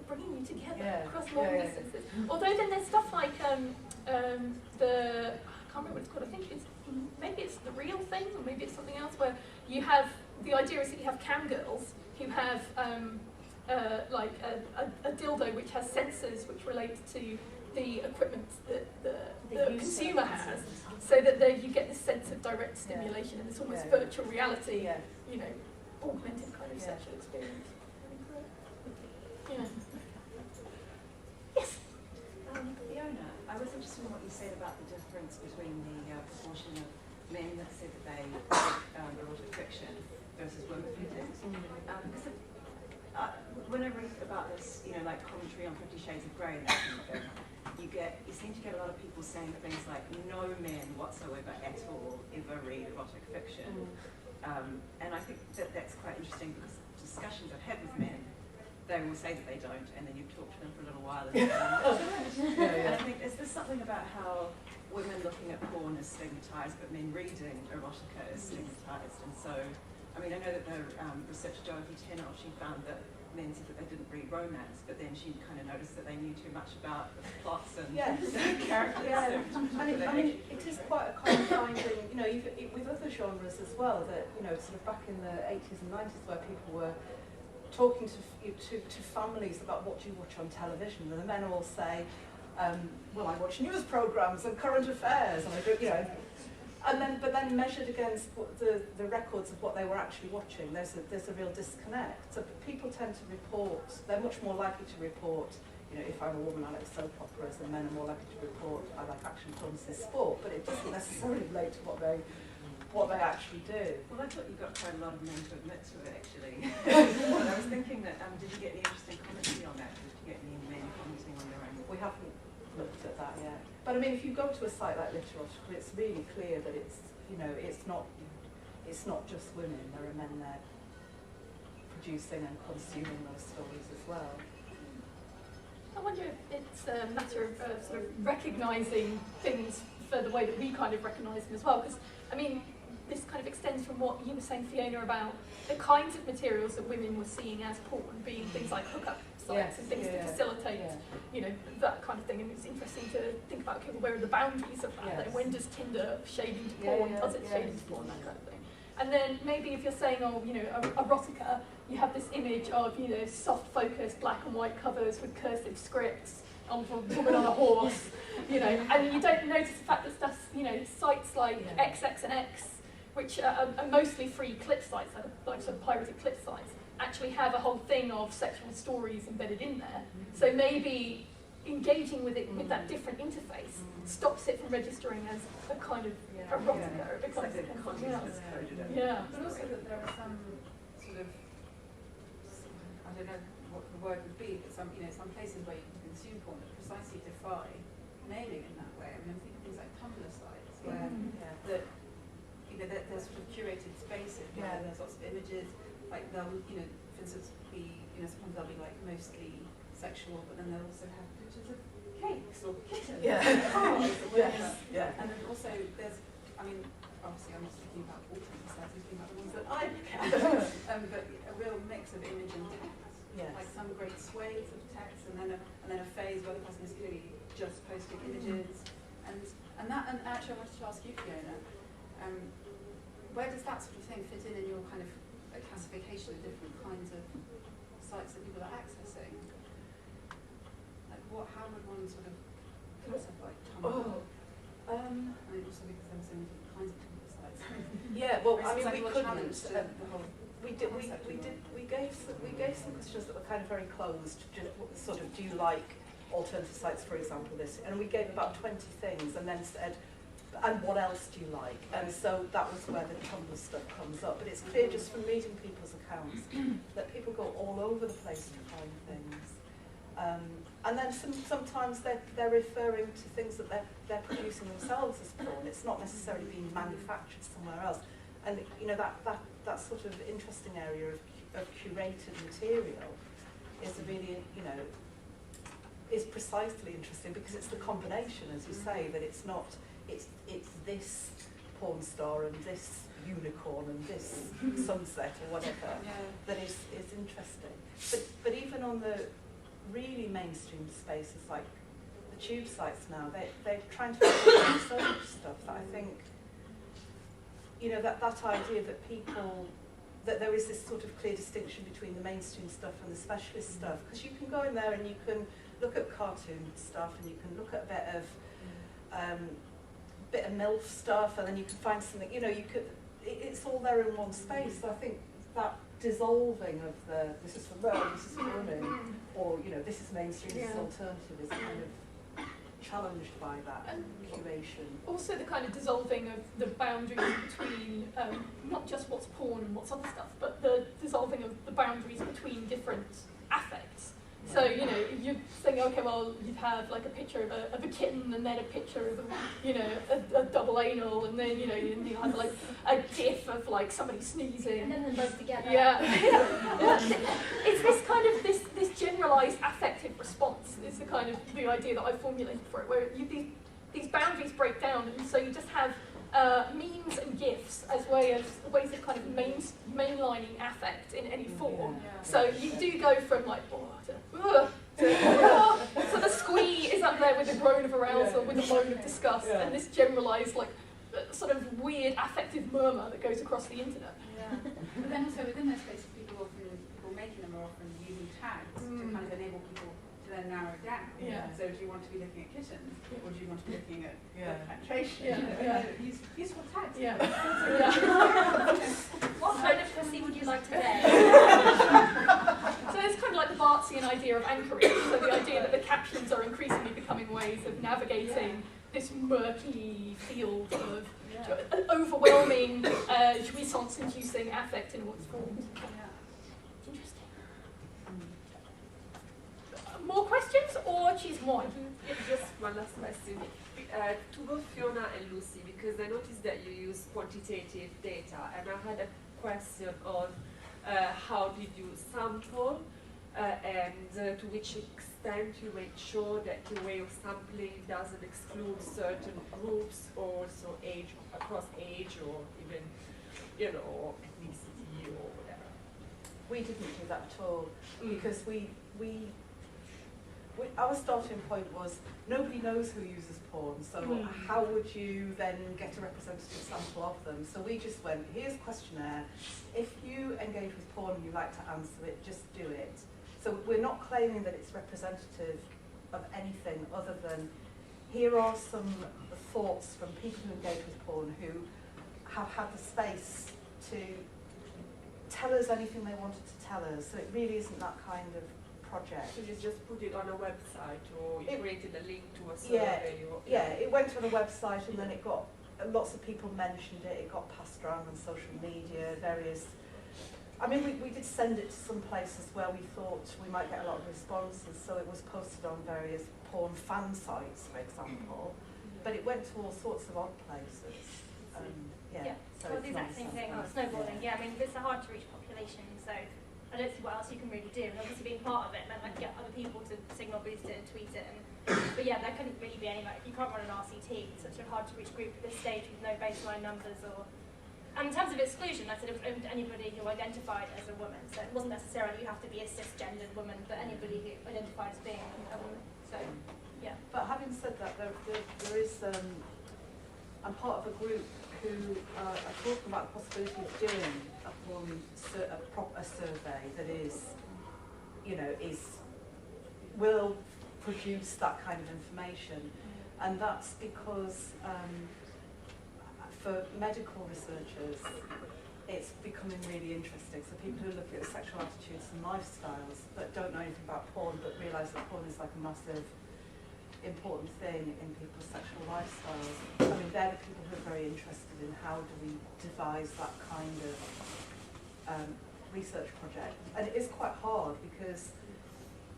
bringing you together across long distances. Although then there's stuff like I can't remember what it's called. I think maybe it's The Real Thing, or maybe it's something else, where you have the idea is that you have cam girls who have like a dildo which has sensors which relate to the equipment that the consumer has, so that you get this sense of direct stimulation and this almost virtual reality, you know, augmented kind of sexual experience. Yeah. Yes. Fiona, I was interested in what you said about the difference between the proportion of men that said that they read erotic fiction versus women who did. Because when I read about this, you know, like commentary on 50 Shades of Grey and that kind of thing, you seem to get a lot of people saying things like no men whatsoever at all ever read erotic fiction. And I think that that's quite interesting because discussions I've had with men, they will say that they don't, and then you talk to them for a little while. And I think, is there something about how women looking at porn is stigmatized, but men reading erotica is stigmatized? And so, I mean, I know that the researcher Dorothy Tennell, she found that men said that they didn't read romance, but then she kind of noticed that they knew too much about the plots and characters. And I mean, it is quite a common finding, you know, with other genres as well, that, you know, sort of back in the 80s and 90s where people were talking to families about what do you watch on television, and the men all say, well, I watch news programs and current affairs, and I do, you know, but then measured against what the records of what they were actually watching, there's a real disconnect. So people tend to report, they're much more likely to report, you know, if I'm a woman, I like soap operas, and men are more likely to report, I like action films and sport, but it doesn't necessarily relate to what they actually do. Well, I thought you got quite a lot of men to admit to it, actually. Well, I was thinking that, did you get any interesting commentary on that? Did you get any men commenting on their own? We haven't looked at that yet. But I mean, if you go to a site like Literotica, it's really clear that it's, you know, it's not just women. There are men there producing and consuming those stories as well. I wonder if it's a matter of sort of recognising things for the way that we kind of recognise them as well. Because, I mean, this kind of extends from what you were saying, Fiona, about the kinds of materials that women were seeing as porn, being things like hookup sites and things to facilitate, you know, that kind of thing. And it's interesting to think about, okay, well, where are the boundaries of that? And when does Tinder shade into porn? Does it shade into porn? That kind of thing. And then maybe if you're saying, oh, you know, erotica, you have this image of, you know, soft focus, black and white covers with cursive scripts of a woman on a horse, you know, and you don't notice the fact that stuff, you know, sites like XX and X, which are mostly free clip sites, like sort of pirated clip sites, actually have a whole thing of sexual stories embedded in there. So maybe engaging with it with that different interface stops it from registering as a kind of erotica. It becomes something else. But also that there are some sort of, I don't know what the word would be, but some places where you can consume porn that precisely defy naming in that way. I mean, I'm thinking things like Tumblr sites where that, you know, they're sort of curated spaces where there's lots of images. Like they'll, you know, for instance, sometimes they'll be like mostly sexual, but then they'll also have pictures of cakes or kittens or cars or whatever. And then also there's, I mean, obviously I'm not thinking about all kinds of sites, I'm thinking about the ones that I look at, but a real mix of image and text. Like some great swathes of text, and then a phase where the person is clearly just posting images, and actually I wanted to ask you, Fiona, where does that sort of thing fit in your kind of classification of different kinds of sites that people are accessing? Like how would one sort of classify Tumblr? I mean, also because there are so many different kinds of Tumblr sites. Well, I mean, we couldn't. We gave some questions that were kind of very closed. Sort of, do you like alternative sites, for example, this? And we gave about 20 things, and then said, and what else do you like? And so that was where the Tumblr stuff comes up. But it's clear just from reading people's accounts that people go all over the place to find things. And then sometimes they're referring to things that they're producing themselves as porn. It's not necessarily being manufactured somewhere else. And you know, that sort of interesting area of curated material is really, you know, is precisely interesting because it's the combination, as you say, that it's not, it's this porn star and this unicorn and this sunset or whatever that is interesting. But even on the really mainstream spaces like the tube sites now, they're trying to do so much stuff that I think, you know, that idea that people, that there is this sort of clear distinction between the mainstream stuff and the specialist stuff, because you can go in there and you can look at cartoon stuff and you can look at a bit of MILF stuff, and then you can find something, you know, it's all there in one space. So I think that dissolving of this is for men, this is for women, or, you know, this is mainstream, this is alternative, is kind of challenged by that curation. Also the kind of dissolving of the boundaries between not just what's porn and what's other stuff, but the dissolving of the boundaries between different affects. So, you know, you think, okay, well, you'd have like a picture of a kitten, and then a picture of, you know, a double anal, and then, you know, you have like a gif of like somebody sneezing. And then they're both together. Yeah. It's this kind of, this generalised affective response is the kind of the idea that I formulated for it, where these boundaries break down, and so you just have memes and GIFs as ways of kind of mainlining affect in any form. So you do go from like, so the squee is up there with a groan of arousal, with a moan of disgust, and this generalised like sort of weird affective murmur that goes across the internet. Yeah. But then also within those spaces, people making them are often using tags to kind of enable people to then narrow it down. Yeah. So do you want to be looking at kittens, or do you want to be looking at penetration? Yeah. Useful tags. Yeah. What kind of pussy would you like today? So it's kind of like the Bartesian idea of anchorage, so the idea that the captions are increasingly becoming ways of navigating this murky field of an overwhelming, jouissance-inducing affect in all its forms. Interesting. More questions, or choose one? Just one last question. To both Fiona and Lucy, because I noticed that you use quantitative data, and I had a question on how did you sample, and to which extent you make sure that your way of sampling doesn't exclude certain groups, or so age, across age, or even, you know, ethnicity or whatever. We didn't do that at all, because our starting point was nobody knows who uses porn, so how would you then get a representative sample of them? So we just went, here's a questionnaire, if you engage with porn and you like to answer it, just do it. So we're not claiming that it's representative of anything other than here are some thoughts from people who engage with porn who have had the space to tell us anything they wanted to tell us. So it really isn't that kind of project. So you just put it on a website, or you created a link to a survey? It went on a website, and then it got, lots of people mentioned it, it got passed around on social media, various, I mean, we did send it to some places where we thought we might get a lot of responses, so it was posted on various porn fan sites, for example, but it went to all sorts of odd places. So it's the exact same thing, snowboarding. I mean, it's a hard to reach population, so I don't see what else you can really do. And obviously being part of it meant I could get other people to signal boost it and tweet it. But yeah, there couldn't really be any, like, you can't run an RCT. It's such a hard to reach group at this stage with no baseline numbers or... And in terms of exclusion, I said it was open to anybody who identified as a woman. So it wasn't necessarily you have to be a cisgendered woman, but anybody who identified as being a woman. So, yeah. But having said that, there is, I'm part of a group who are talking about the possibility of doing a survey that is, you know, will produce that kind of information, and that's because for medical researchers it's becoming really interesting. So people who look at sexual attitudes and lifestyles but don't know anything about porn, but realise that porn is like a massive important thing in people's sexual lifestyles. I mean, they're the people who are very interested in how do we devise that kind of research project. And it is quite hard because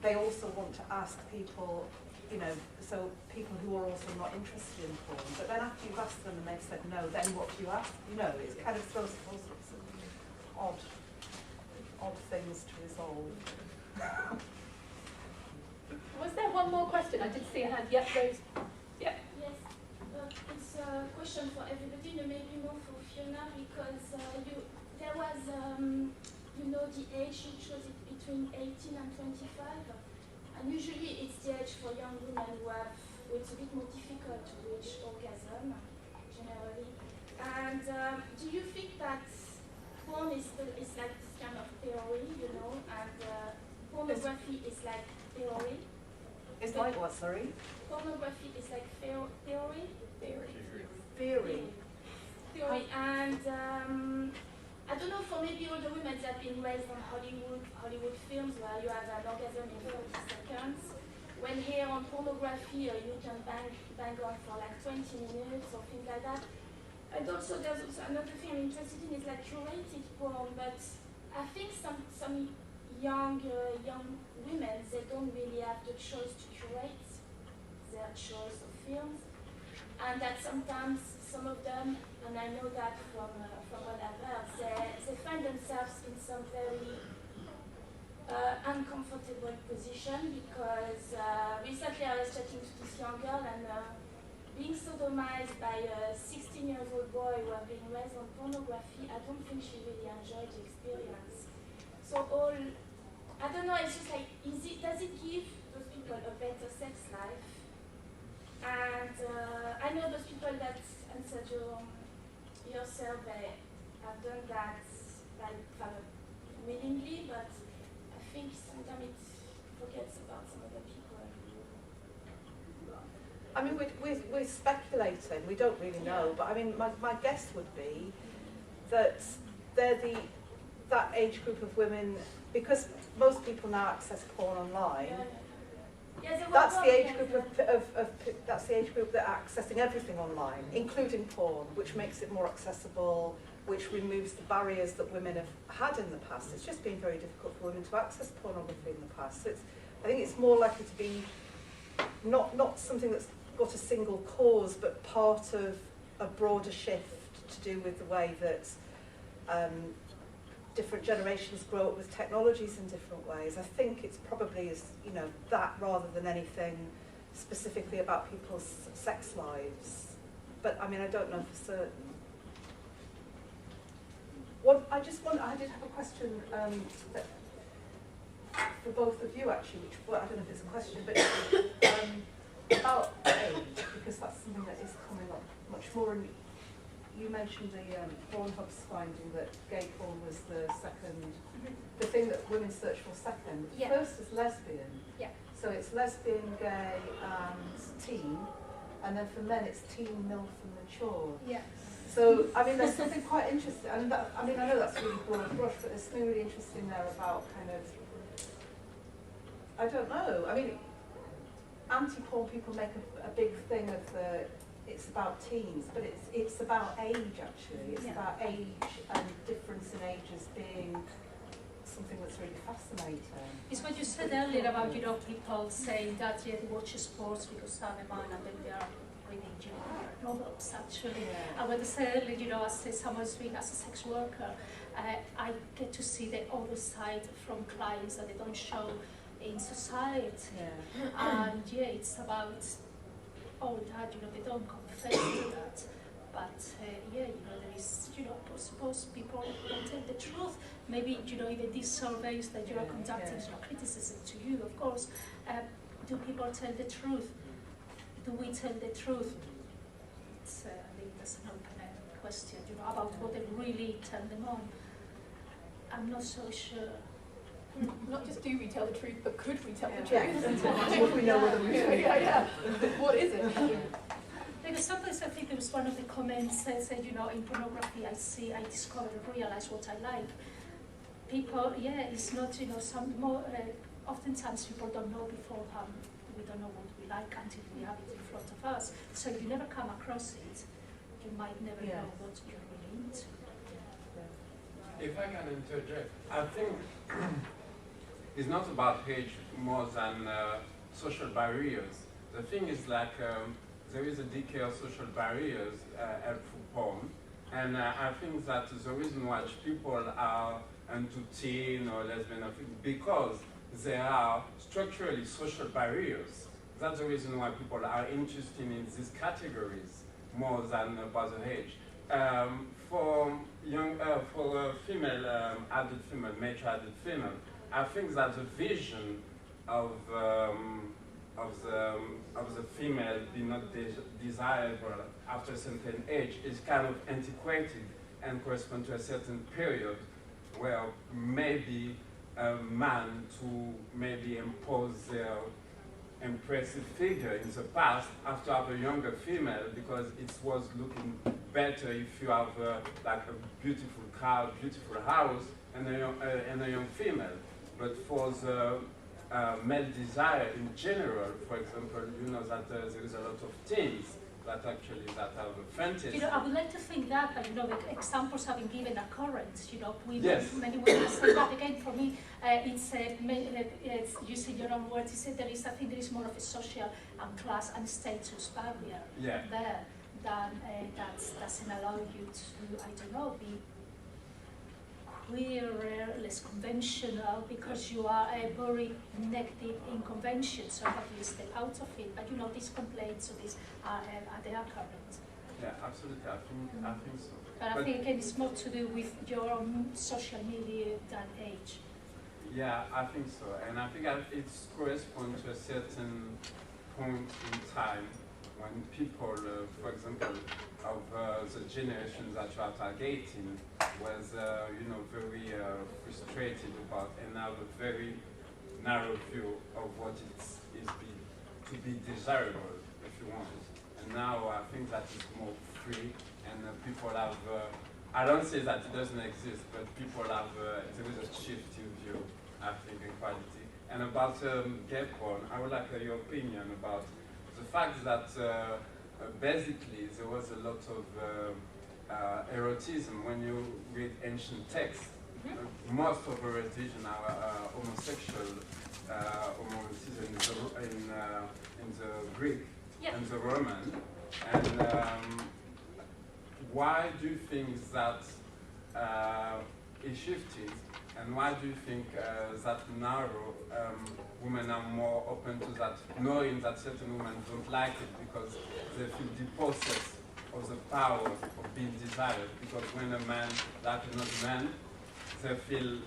they also want to ask people, you know, so people who are also not interested in porn, but then after you've asked them and they've said no, then what do you ask? You know, it kind of throws all sorts of odd things to resolve. Was there one more question? I did see a hand. Yep, Rose. Yeah. Yes. It's a question for everybody, maybe more for Fiona, because there was, you know, the age you chose between 18 and 25. And usually it's the age for young women who it's a bit more difficult to reach orgasm, generally. And do you think that porn is like this kind of theory, you know, and pornography is like theory. It's like what, sorry? Pornography is like theory. Theory. Theory, and I don't know, for maybe all the women that have been raised on Hollywood films where you have an orgasm in 30 seconds. When here on pornography, you can bang on for like 20 minutes or things like that. And also, there's also another thing I'm interested in is like curated porn, but I think some young women, they don't really have the choice to curate their choice of films, and that sometimes some of them, and I know that from what I've heard, they find themselves in some very uncomfortable position because recently I was chatting to this young girl and being sodomized by a 16-year-old boy who was being raised on pornography, I don't think she really enjoyed the experience. So I don't know, it's just like, does it give those people a better sex life? And I know those people that answered your survey have done that like willingly, but I think sometimes it forgets about some other people. I mean, we're speculating, we don't really know, but I mean, my guess would be that they're that age group of women, because most people now access porn online. That's the age group that's the age group that are accessing everything online, including porn, which makes it more accessible, which removes the barriers that women have had in the past. It's just been very difficult for women to access pornography in the past. So I think it's more likely to be not something that's got a single cause, but part of a broader shift to do with the way that different generations grow up with technologies in different ways. I think it's probably that rather than anything specifically about people's sex lives. But I mean, I don't know for certain. I did have a question for both of you actually, I don't know if it's a question, but about age, because that's something that is coming up much more. And you mentioned the Pornhub's finding that gay porn was the thing that women search for second. Yeah. First is lesbian. Yeah. So it's lesbian, gay, and teen, and then for men it's teen, MILF, and mature. Yeah. So I mean, there's something quite interesting, and I know that's really broad brush, but there's something really interesting there about kind of, I don't know. I mean, anti-porn people make a big thing of it's about teens, but it's about age actually. It's about age and difference in ages being something that's really fascinating. It's what you said earlier about people saying that they watch sports because I'm a man and then they are reading novels actually. And when I said earlier, as someone who's been as a sex worker, I get to see the other side from clients that they don't show in society. And it's about all that, they don't confess to that. But there is, suppose people don't tell the truth. Maybe, even these surveys that you are conducting, is no criticism to you, of course. Do people tell the truth? Do we tell the truth? It's, I think that's an open question, about what they really turn them on. I'm not so sure. Not just do we tell the truth, but could we tell the truth? Yeah. Would we know whether we should? What is it? Because sometimes I think there was one of the comments that said, in pornography I discover and realize what I like. People, it's not, some more, oftentimes people don't know beforehand. We don't know what we like until we have it in front of us. So if you never come across it, you might never know what you're really into. If I can interject, I think it's not about age more than social barriers. The thing is there is a decay of social barriers through porn, and I think that the reason why people are into teen or lesbian because there are structurally social barriers. That's the reason why people are interested in these categories more than about the age. For female, adult female, mature adult female, I think that the vision of the female being not desirable after a certain age is kind of antiquated and correspond to a certain period where maybe a man to maybe impose their impressive figure in the past have to have a younger female because it was looking better if you have like a beautiful car, beautiful house, and a young female. But for the male desire in general, for example, you know that there is a lot of teens that actually that have a fantasy. You know, I would like to think that, but you know, the examples have been given are current. You know, Yes. many women say that again. For me, it's using your own words. You said I think there is more of a social and class and status barrier there than that doesn't allow you to, I don't know, be queer, less conventional, because you are very negative in convention, so how do you step out of it? But you know, these complaints or these they are current. Yeah, absolutely, I think so. But I think again, it's more to do with your own social media than age. Yeah, I think so, and I think it corresponds to a certain point in time when people, for example, of the generation that you are targeting was, you know, very frustrated about and have a very narrow view of what to be desirable, if you want. And now I think that it's more free, and people have, I don't say that it doesn't exist, but people have, there is a shift in view, I think, in quality. And about gay porn, I would like your opinion about the fact that basically there was a lot of erotism when you read ancient texts. Most of erotism are homosexual homoeroticism in the Greek and the Roman. And why do you think that it shifted? And why do you think that now women are more open to that, knowing that certain women don't like it because they feel depossessed of the power of being desired? Because when a man likes another man, they feel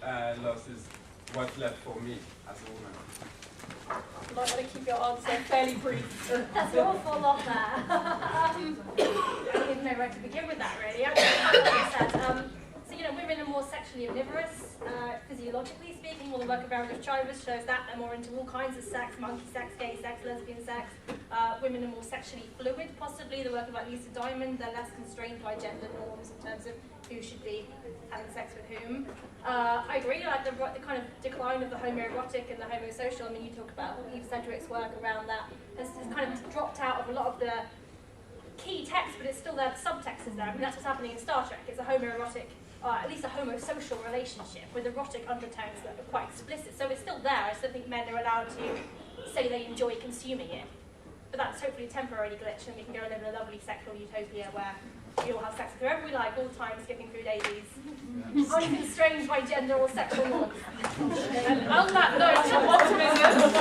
lost is what's left for me as a woman. You might want to keep your answer fairly brief. That's an awful lot there. I don't even know where to begin with that, really. I so, you know, women are more sexually omnivorous, physiologically speaking. All the work of Meredith Chivers shows that they're more into all kinds of sex, monkey sex, gay sex, lesbian sex. Women are more sexually fluid, possibly. The work of like Lisa Diamond, they're less constrained by gender norms in terms of who should be having sex with whom. I agree, like the kind of decline of the homoerotic and the homosocial. I mean, you talk about Eve Sedgwick's work around that. It's kind of dropped out of a lot of the key text, but it's still there, the subtext is there. I mean, that's what's happening in Star Trek. It's a homoerotic, at least a homosocial relationship with erotic undertones that are quite explicit. So it's still there. I still think men are allowed to say they enjoy consuming it. But that's hopefully a temporary glitch, and we can go and live in a lovely sexual utopia where we all have sex with whoever we like, all the time, skipping through daisies, unconstrained by gender or sexual norms. And on that note of optimism,